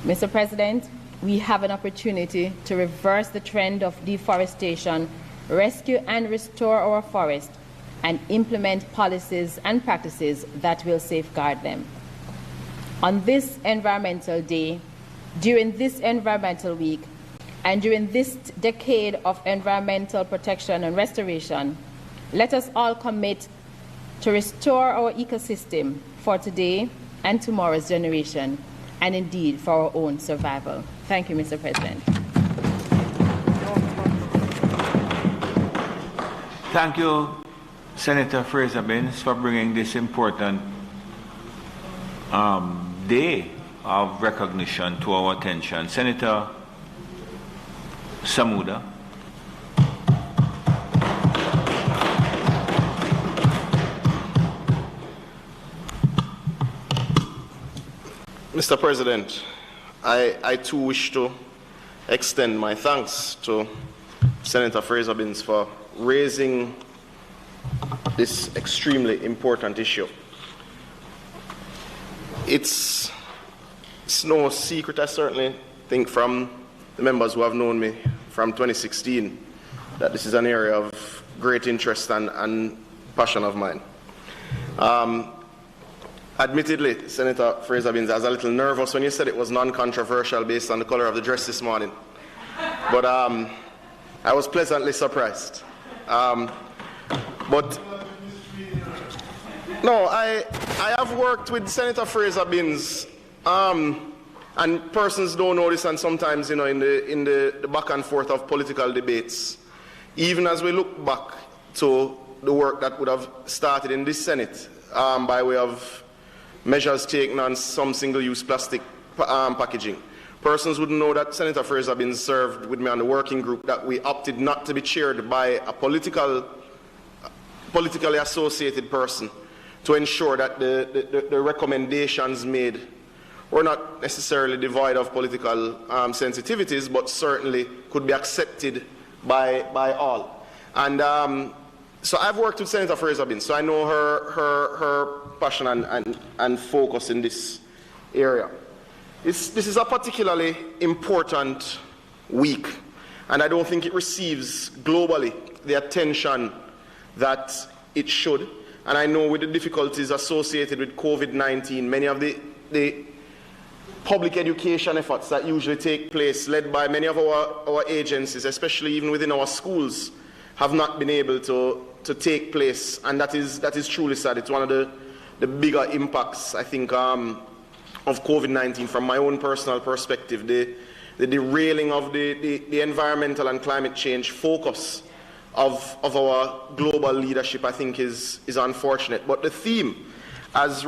Mr. President, we have an opportunity to reverse the trend of deforestation, rescue and restore our forests, and implement policies and practices that will safeguard them. On this Environmental Day, during this Environmental Week, and during this decade of environmental protection and restoration, let us all commit to restore our ecosystem for today and tomorrow's generation, and indeed for our own survival. Thank you, Mr. President. Thank you, Senator Fraser-Binns, for bringing this important day of recognition to our attention. Senator Samuda. Mr. President, I too wish to extend my thanks to Senator Fraser-Binns for raising this extremely important issue. It's no secret, I certainly think, from the members who have known me from 2016, that this is an area of great interest and passion of mine. Admittedly, Senator Fraser-Binns, I was a little nervous when you said it was non-controversial based on the color of the dress this morning. But I was pleasantly surprised. But no, I have worked with Senator Fraser-Binns, and persons don't know this, and sometimes, in the back and forth of political debates, even as we look back to the work that would have started in this Senate by way of measures taken on some single-use plastic packaging, persons would know that Senator Fraser-Binns served with me on the working group that we opted not to be chaired by a politically associated person, to ensure that the recommendations made were not necessarily devoid of political sensitivities, but certainly could be accepted by all. And so I've worked with Senator Fraser-Binns, so I know her passion and focus in this area. This is a particularly important week, and I don't think it receives globally the attention that it should. And I know with the difficulties associated with COVID-19, many of the public education efforts that usually take place, led by many of our agencies, especially even within our schools, have not been able to take place, and that is truly sad. It's one of the bigger impacts, I think, of COVID-19 from my own personal perspective. The derailing of the environmental and climate change focus of our global leadership, I think, is unfortunate. But the theme, as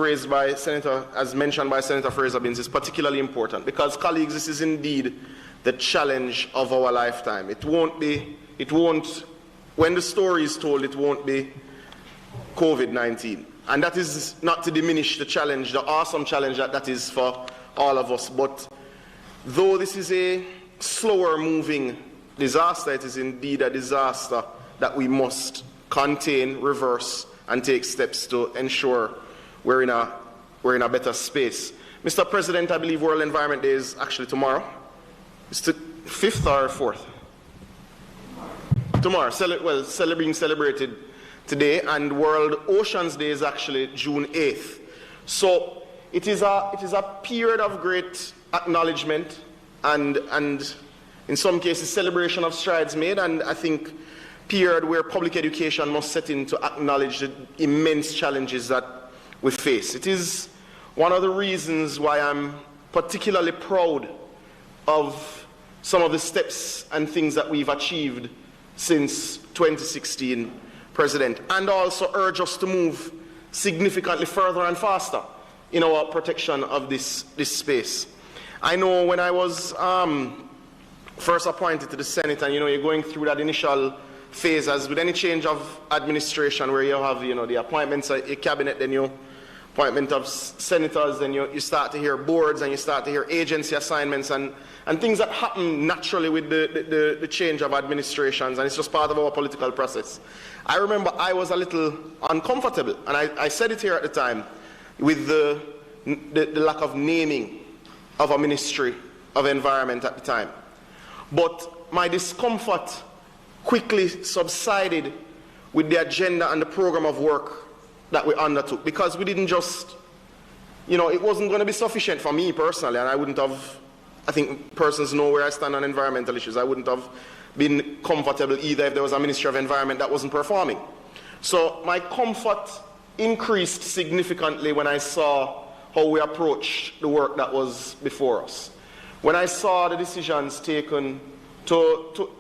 mentioned by Senator Fraser-Binns, is particularly important because, colleagues, this is indeed the challenge of our lifetime. When the story is told, it won't be COVID-19. And that is not to diminish the challenge, the awesome challenge that is for all of us, but though this is a slower moving disaster, it is indeed a disaster that we must contain, reverse, and take steps to ensure we're in a better space. Mr. President, I believe World Environment Day is actually tomorrow. It's the 5th or 4th? Tomorrow. Being celebrated today, and World Oceans Day is actually June 8th. So it is a period of great acknowledgement and in some cases celebration of strides made, and I think period where public education must set in to acknowledge the immense challenges that we face. It is one of the reasons why I'm particularly proud of some of the steps and things that we've achieved since 2016, President, and also urge us to move significantly further and faster in our protection of this space. I know when I was first appointed to the Senate, and you're going through that initial phase, as with any change of administration, where you have the appointments of a cabinet, then you appointment of senators, then you start to hear boards, and you start to hear agency assignments and things that happen naturally with the change of administrations, and it's just part of our political process. I remember I was a little uncomfortable, and I said it here at the time, with the lack of naming of a Ministry of Environment at the time. But my discomfort quickly subsided with the agenda and the program of work that we undertook, because we didn't just, it wasn't going to be sufficient for me personally, and I think persons know where I stand on environmental issues. I wouldn't have been comfortable either if there was a Ministry of Environment that wasn't performing. So my comfort increased significantly when I saw how we approached the work that was before us. When I saw the decisions taken to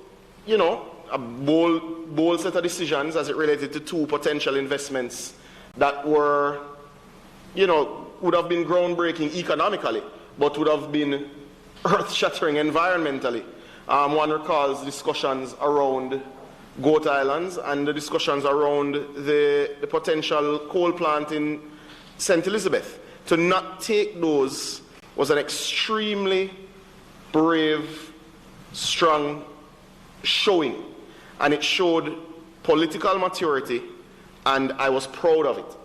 a bold set of decisions as it related to 2 potential investments that were, would have been groundbreaking economically, but would have been earth-shattering environmentally. One recalls discussions around Goat Islands and the discussions around the potential coal plant in St. Elizabeth. To not take those was an extremely brave, strong showing, and it showed political maturity, and I was proud of it.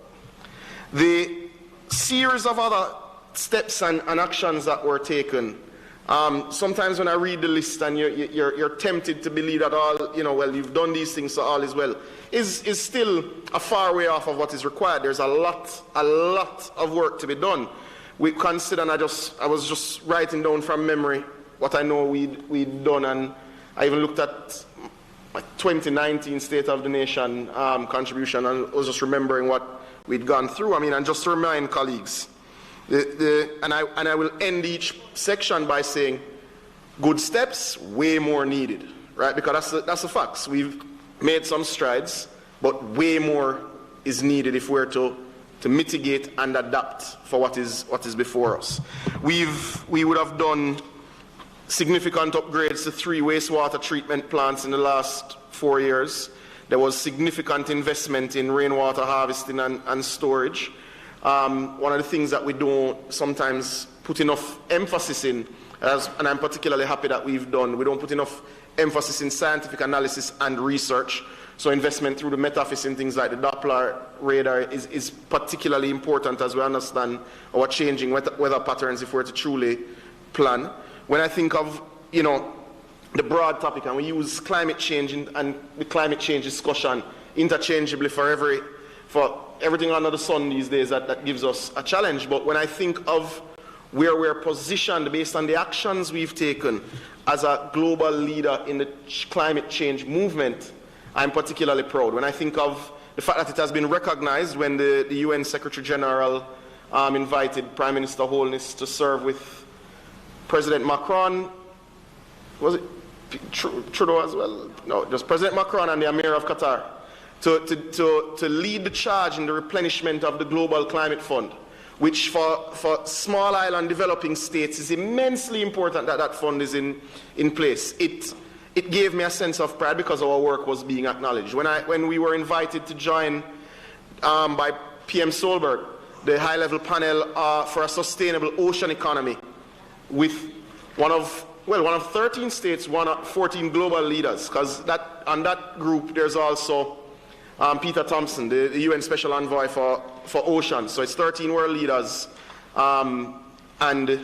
The series of other steps and actions that were taken, sometimes when I read the list and you're tempted to believe that all, you've done these things, so all is well, is still a far way off of what is required. There's a lot of work to be done. We consider, and I was just writing down from memory what I know we'd done, and I even looked at my 2019 State of the Nation contribution, and I was just remembering what we'd gone through. and just to remind colleagues, and I will end each section by saying, good steps, way more needed, right? Because that's the facts. We've made some strides, but way more is needed if we're to mitigate and adapt for what is before us. We would have done significant upgrades to 3 wastewater treatment plants in the last 4 years. There was significant investment in rainwater harvesting and storage. One of the things that we don't sometimes put enough emphasis in, and I'm particularly happy that we don't put enough emphasis in scientific analysis and research. So investment through the metaphysics and things like the Doppler radar is particularly important as we understand our changing weather patterns if we're to truly plan. When I think of, the broad topic, and we use climate change and the climate change discussion interchangeably for everything under the sun these days, that gives us a challenge. But when I think of where we're positioned based on the actions we've taken as a global leader in the climate change movement, I'm particularly proud. When I think of the fact that it has been recognized when the UN Secretary General invited Prime Minister Holness to serve with President Macron, was it Trudeau as well? No, just President Macron and the Emir of Qatar, to lead the charge in the replenishment of the Global Climate Fund, which for small island developing states is immensely important that fund is in place. It gave me a sense of pride because our work was being acknowledged. When we were invited to join by PM Solberg, the high-level panel for a sustainable ocean economy, with one of 13 states, 14 global leaders, because on that group there's also Peter Thompson, the UN Special Envoy for Ocean. So it's 13 world leaders, and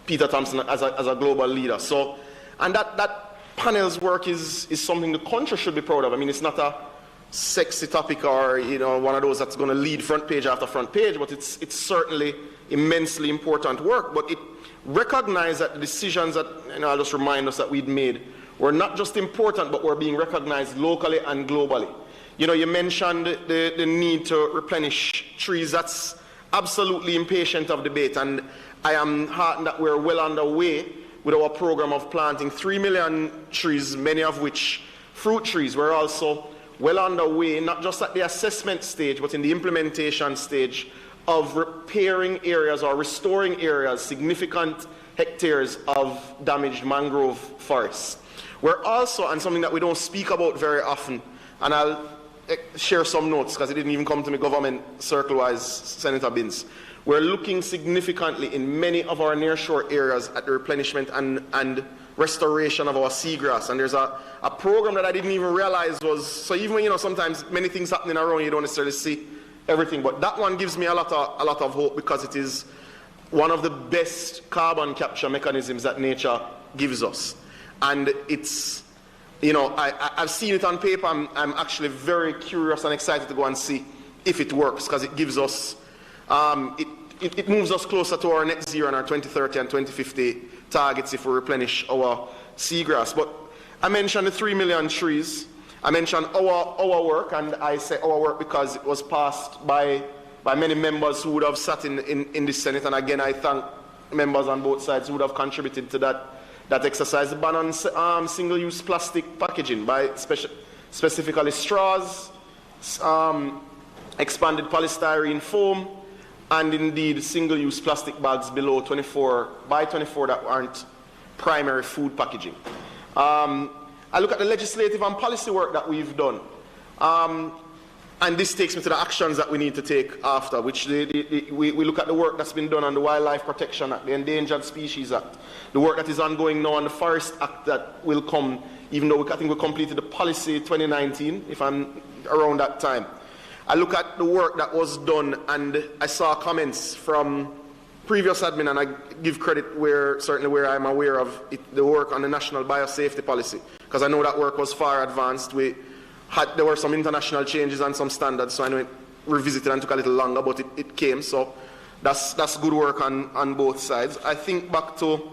Peter Thompson as a global leader. So, and that panel's work is something the country should be proud of. I mean, it's not a sexy topic or one of those that's going to lead front page after front page, but it's certainly immensely important work. But it recognized that the decisions that, I'll just remind us that we'd made were not just important, but were being recognized locally and globally. You mentioned the need to replenish trees. That's absolutely impatient of debate, and I am heartened that we're well underway with our program of planting 3 million trees, many of which fruit trees. We're also well underway, not just at the assessment stage, but in the implementation stage of repairing areas or restoring areas, significant hectares of damaged mangrove forests. We're also, and something that we don't speak about very often, and I'll share some notes because it didn't even come to me government circle-wise, Senator Binns. We're looking significantly in many of our nearshore areas at the replenishment and restoration of our seagrass. And there's a program that I didn't even realize was, so even when, sometimes many things happening around, you don't necessarily see everything. But that one gives me a lot of hope because it is one of the best carbon capture mechanisms that nature gives us. And it's, I've seen it on paper. I'm actually very curious and excited to go and see if it works because it gives us, it moves us closer to our net zero and our 2030 and 2050 targets if we replenish our seagrass. But I mentioned the 3 million trees. I mentioned our work, and I say our work because it was passed by many members who would have sat in the Senate. And again, I thank members on both sides who would have contributed to that exercise. The ban on single-use plastic packaging by specifically straws, expanded polystyrene foam, and indeed single-use plastic bags below 24 that aren't primary food packaging. I look at the legislative and policy work that we've done, and this takes me to the actions that we need to take after, which we look at the work that's been done on the Wildlife Protection Act, the Endangered Species Act, the work that is ongoing now on the Forest Act that will come, even though I think we completed the policy 2019, if I'm around that time. I look at the work that was done, and I saw comments from previous admin, and I give credit certainly where I'm aware of it, the work on the National Biosafety Policy, because I know that work was far advanced. There were some international changes and some standards, so I know it revisited and took a little longer, but it came, so that's good work on both sides. I think back to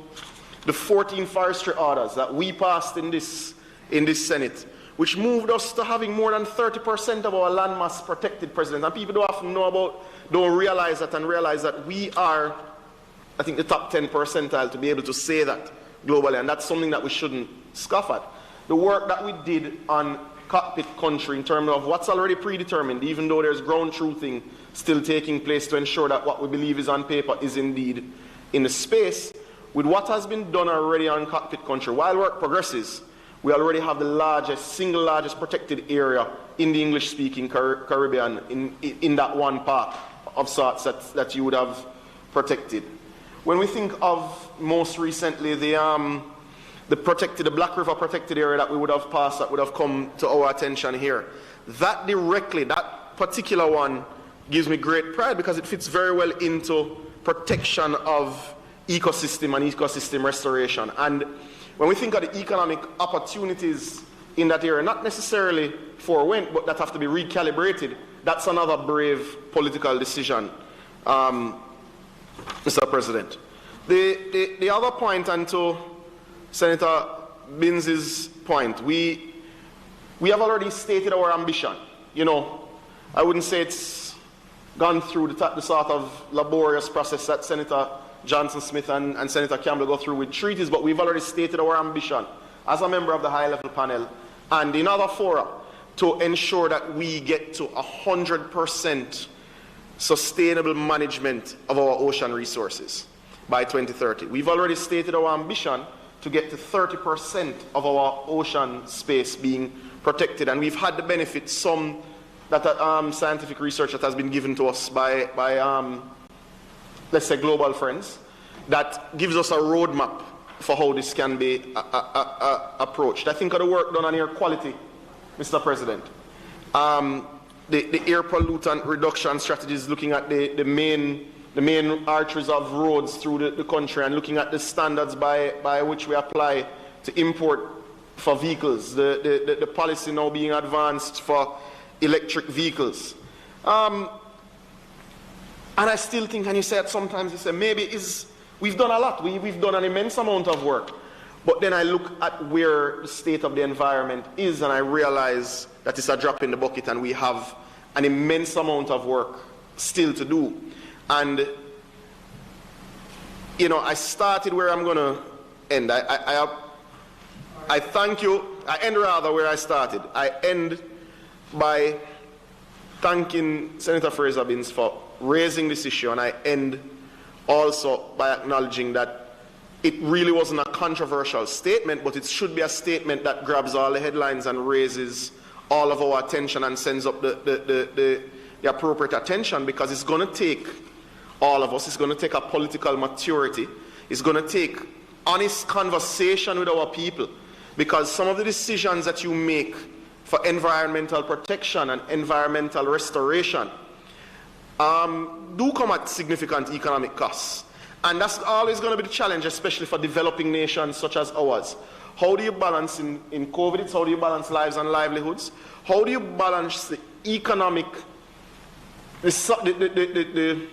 the 14 forestry orders that we passed in this Senate, which moved us to having more than 30% of our land mass protected, President. And people don't often don't realize that we are, I think, the top 10 percentile to be able to say that globally, and that's something that we shouldn't scoff at. The work that we did on cockpit country in terms of what's already predetermined, even though there's ground truthing still taking place to ensure that what we believe is on paper is indeed in the space, with what has been done already on cockpit country, while work progresses, we already have the single largest protected area in the English-speaking Caribbean in that one part of sorts that you would have protected. When we think of most recently the Black River protected area that we would have passed, that would have come to our attention here, that particular one gives me great pride because it fits very well into protection of ecosystem and ecosystem restoration. And when we think of the economic opportunities in that area, not necessarily for wind, but that have to be recalibrated, that's another brave political decision, Mr. President. The other point, and to Senator Binns' point, we have already stated our ambition. I wouldn't say it's gone through the sort of laborious process that Senator Johnson Smith and Senator Campbell go through with treaties, but we've already stated our ambition as a member of the high-level panel and in other fora to ensure that we get to 100% sustainable management of our ocean resources by 2030. We've already stated our ambition to get to 30% of our ocean space being protected, and we've had the benefit, some that scientific research that has been given to us by let's say global friends. that gives us a roadmap for how this can be approached. I think of the work done on air quality, Mr. President. The air pollutant reduction strategies, looking at the main arteries of roads through the country and looking at the standards by which we apply to import for vehicles, the policy now being advanced for electric vehicles. And I still think, and you said sometimes, you say maybe we've done a lot, we've done an immense amount of work, but then I look at where the state of the environment is and I realize that it's a drop in the bucket and we have an immense amount of work still to do. And, you know, I started where I'm going to end. I thank you. I end rather where I started. I end by thanking Senator Fraser-Binns for raising this issue, and I end also by acknowledging that it really wasn't a controversial statement, but it should be a statement that grabs all the headlines and raises all of our attention and sends up the appropriate attention, because it's going to take all of us, it's going to take a political maturity, it's going to take honest conversation with our people, because some of the decisions that you make for environmental protection and environmental restoration do come at significant economic costs. And that's always going to be the challenge, especially for developing nations such as ours. How do you balance in COVID? How do you balance lives and livelihoods? How do you balance the economic, the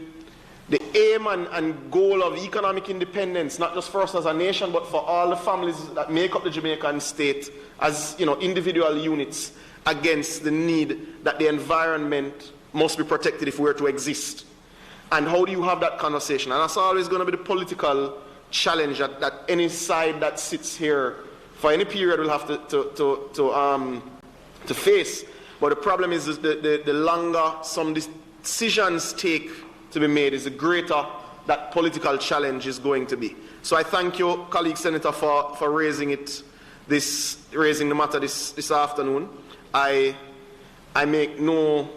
aim and goal of economic independence, not just for us as a nation, but for all the families that make up the Jamaican state as, you know, individual units, against the need that the environment must be protected if we were to exist? And how do you have that conversation? And that's always going to be the political challenge that any side that sits here for any period will have to face. But the problem is the longer some decisions take to be made, is the greater that political challenge is going to be. So I thank you, colleague Senator, for raising the matter this afternoon. I make no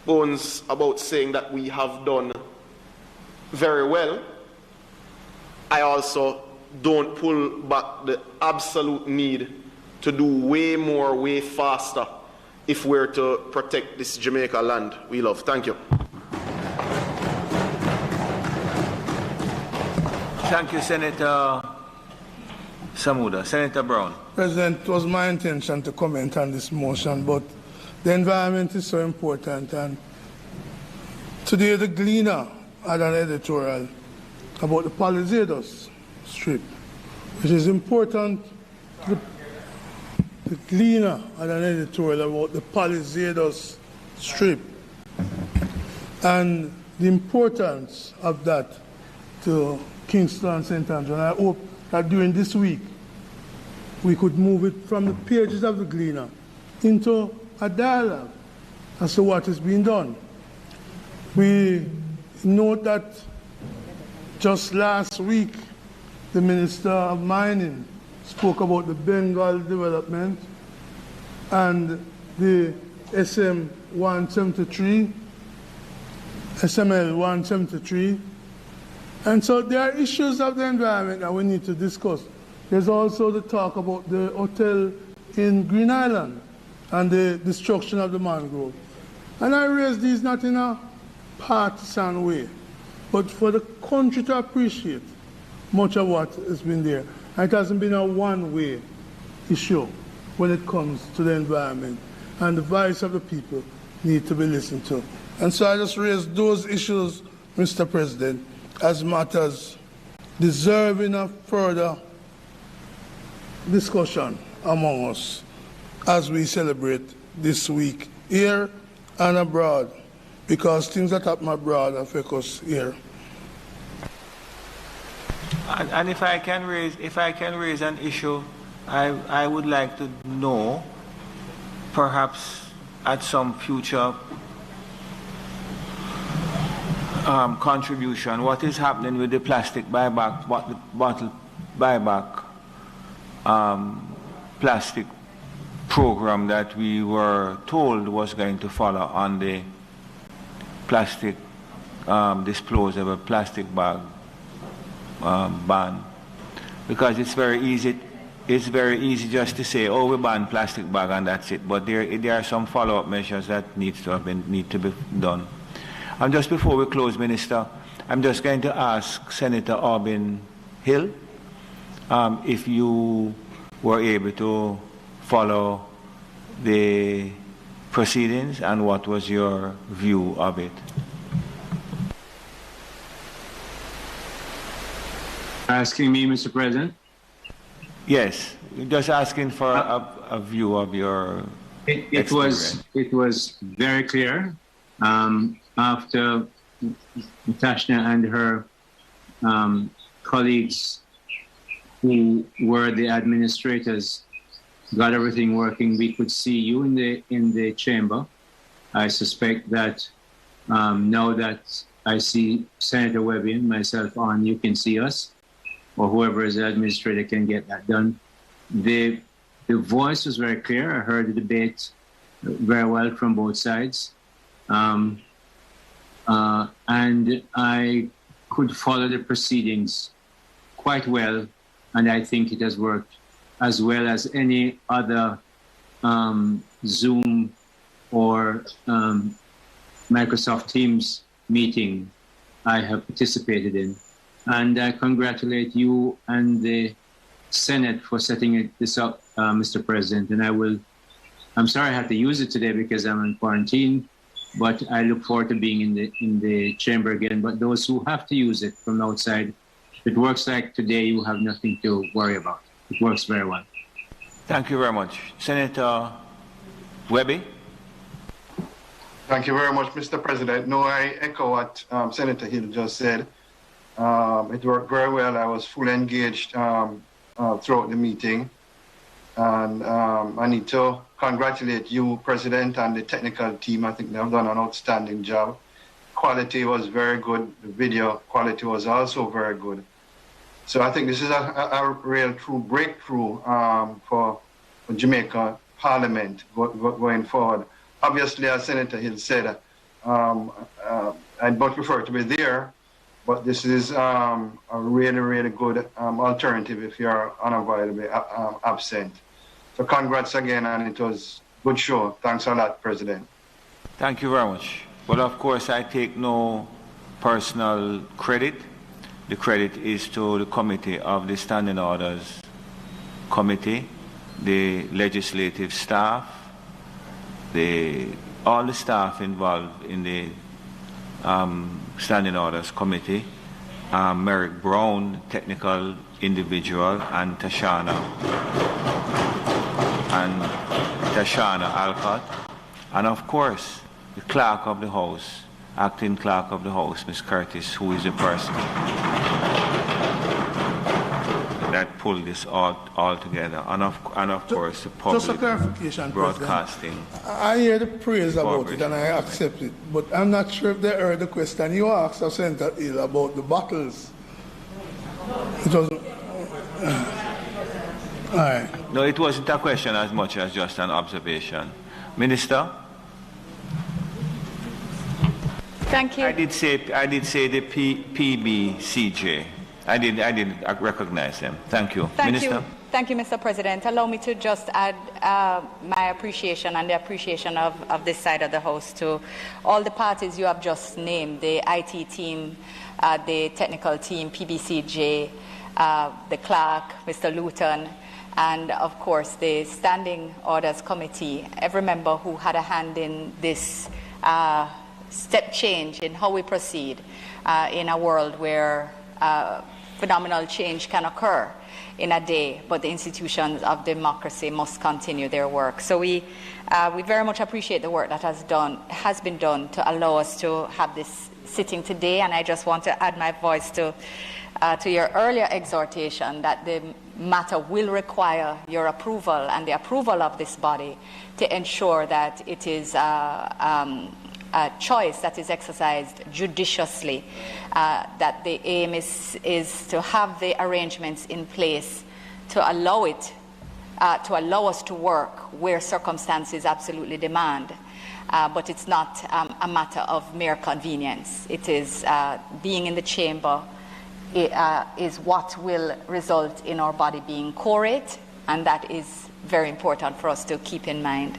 bones about saying that we have done very well. I also don't pull back the absolute need to do way more, way faster if we're to protect this Jamaica land we love. Thank you. Thank you, Senator Samuda. Senator Brown. President, it was my intention to comment on this motion, but the environment is so important. And today, the Gleaner had an editorial about the Palisados Strip, which is important. The Gleaner had an editorial about the Palisados Strip and the importance of that to Kingston and St. Andrew. And I hope that during this week we could move it from the pages of the Gleaner into a dialogue as to what is being done. We note that just last week the Minister of Mining spoke about the Bengal development and the SML 173. And so there are issues of the environment that we need to discuss. There's also the talk about the hotel in Green Island and the destruction of the mangrove. And I raise these not in a partisan way, but for the country to appreciate much of what has been there. And it hasn't been a one-way issue when it comes to the environment. And the voice of the people need to be listened to. And so I just raise those issues, Mr. President, as matters deserving of further discussion among us as we celebrate this week here and abroad, because things that happen abroad affect us here. And if I can raise an issue, I would like to know, perhaps at some future contribution, what is happening with the plastic buyback, bottle buyback plastic program that we were told was going to follow on the plastic disposable plastic bag ban, because it's very easy. It's very easy just to say, "Oh, we ban plastic bag and that's it." But there are some follow-up measures that need to be done. And just before we close, Minister, I'm just going to ask Senator Aubin Hill if you were able to follow the proceedings and what was your view of it. Asking me, Mr. President? Yes, just asking for a view of your It was very clear after Natasha and her colleagues who were the administrators got everything working. We could see you in the chamber. I suspect that now that I see Senator Webby and myself on, you can see us, or whoever is the administrator can get that done. The voice was very clear. I heard the debate very well from both sides. And I could follow the proceedings quite well, and I think it has worked as well as any other Zoom or Microsoft Teams meeting I have participated in. And I congratulate you and the Senate for setting this up, Mr. President. And I'm sorry I had to use it today because I'm in quarantine, but I look forward to being in the chamber again. But those who have to use it from outside, if it works like today, you have nothing to worry about. It works very well. Thank you very much. Senator Webby? Thank you very much, Mr. President. No, I echo what Senator Hill just said. It worked very well. I was fully engaged throughout the meeting. And I need to congratulate you, President, and the technical team. I think they have done an outstanding job. Quality was very good. The video quality was also very good. So I think this is a real true breakthrough for Jamaica Parliament going forward. Obviously, as Senator Hill said, I'd much prefer to be there, but this is a really, really good alternative if you're unavoidably absent. So congrats again, and it was a good show. Thanks a lot, President. Thank you very much. Well, of course, I take no personal credit. The credit is to the committee of the Standing Orders Committee, the legislative staff, all the staff involved in the Standing Orders Committee, Merrick Brown, technical individual, and Tashana Alcott, and of course the clerk of the House, acting clerk of the House, Ms. Curtis, who is the person that pulled this all together, and of course the public just a clarification, broadcasting. President. I hear the praise about it and I accept it, but I'm not sure if they heard the question you asked of Senator Hill about the bottles. It was all right. No, it wasn't a question as much as just an observation. Minister? Thank you. I did say the PBCJ. I did recognize them. Thank you. Minister? Thank you, Mr. President. Allow me to just add my appreciation and the appreciation of this side of the House to all the parties you have just named, the IT team, the technical team, PBCJ, the clerk, Mr. Luton, and of course the Standing Orders Committee, every member who had a hand in this step change in how we proceed in a world where phenomenal change can occur in a day, but the institutions of democracy must continue their work. So we very much appreciate the work that has been done to allow us to have this sitting today, and I just want to add my voice to your earlier exhortation that the matter will require your approval and the approval of this body to ensure that it is a choice that is exercised judiciously, that the aim is to have the arrangements in place to allow us to work where circumstances absolutely demand. But it's not a matter of mere convenience. It is being in the chamber is what will result in our body being chorate, and that is very important for us to keep in mind.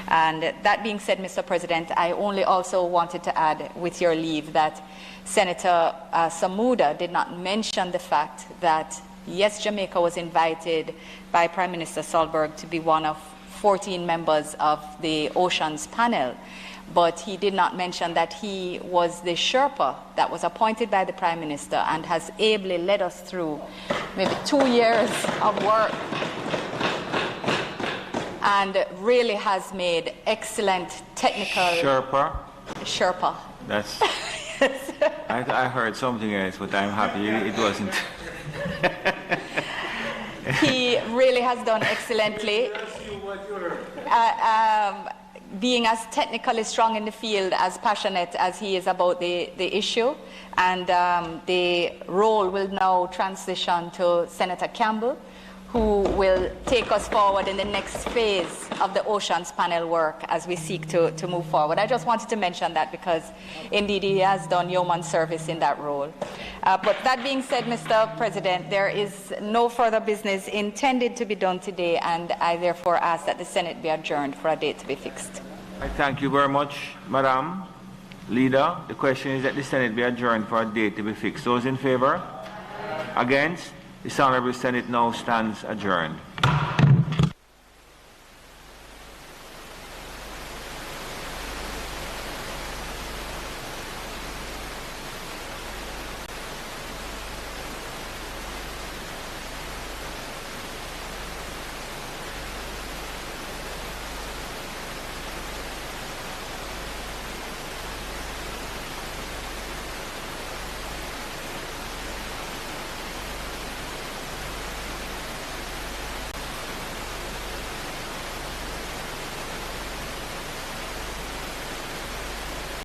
And that being said, Mr. President, I only also wanted to add, with your leave, that Senator Samuda did not mention the fact that, yes, Jamaica was invited by Prime Minister Solberg to be one of 14 members of the Oceans panel, but he did not mention that he was the Sherpa that was appointed by the Prime Minister and has ably led us through maybe 2 years of work and really has made excellent technical... Sherpa. That's... I heard something else, but I'm happy it wasn't. He really has done excellently. Being as technically strong in the field, as passionate as he is about the issue, and the role will now transition to Senator Campbell, who will take us forward in the next phase of the Oceans panel work as we seek to move forward. I just wanted to mention that because indeed he has done yeoman service in that role. But that being said, Mr. President, there is no further business intended to be done today, and I therefore ask that the Senate be adjourned for a date to be fixed. I thank you very much, Madam Leader. The question is that the Senate be adjourned for a date to be fixed. Those in favor? Against? This Honourable Senate now stands adjourned.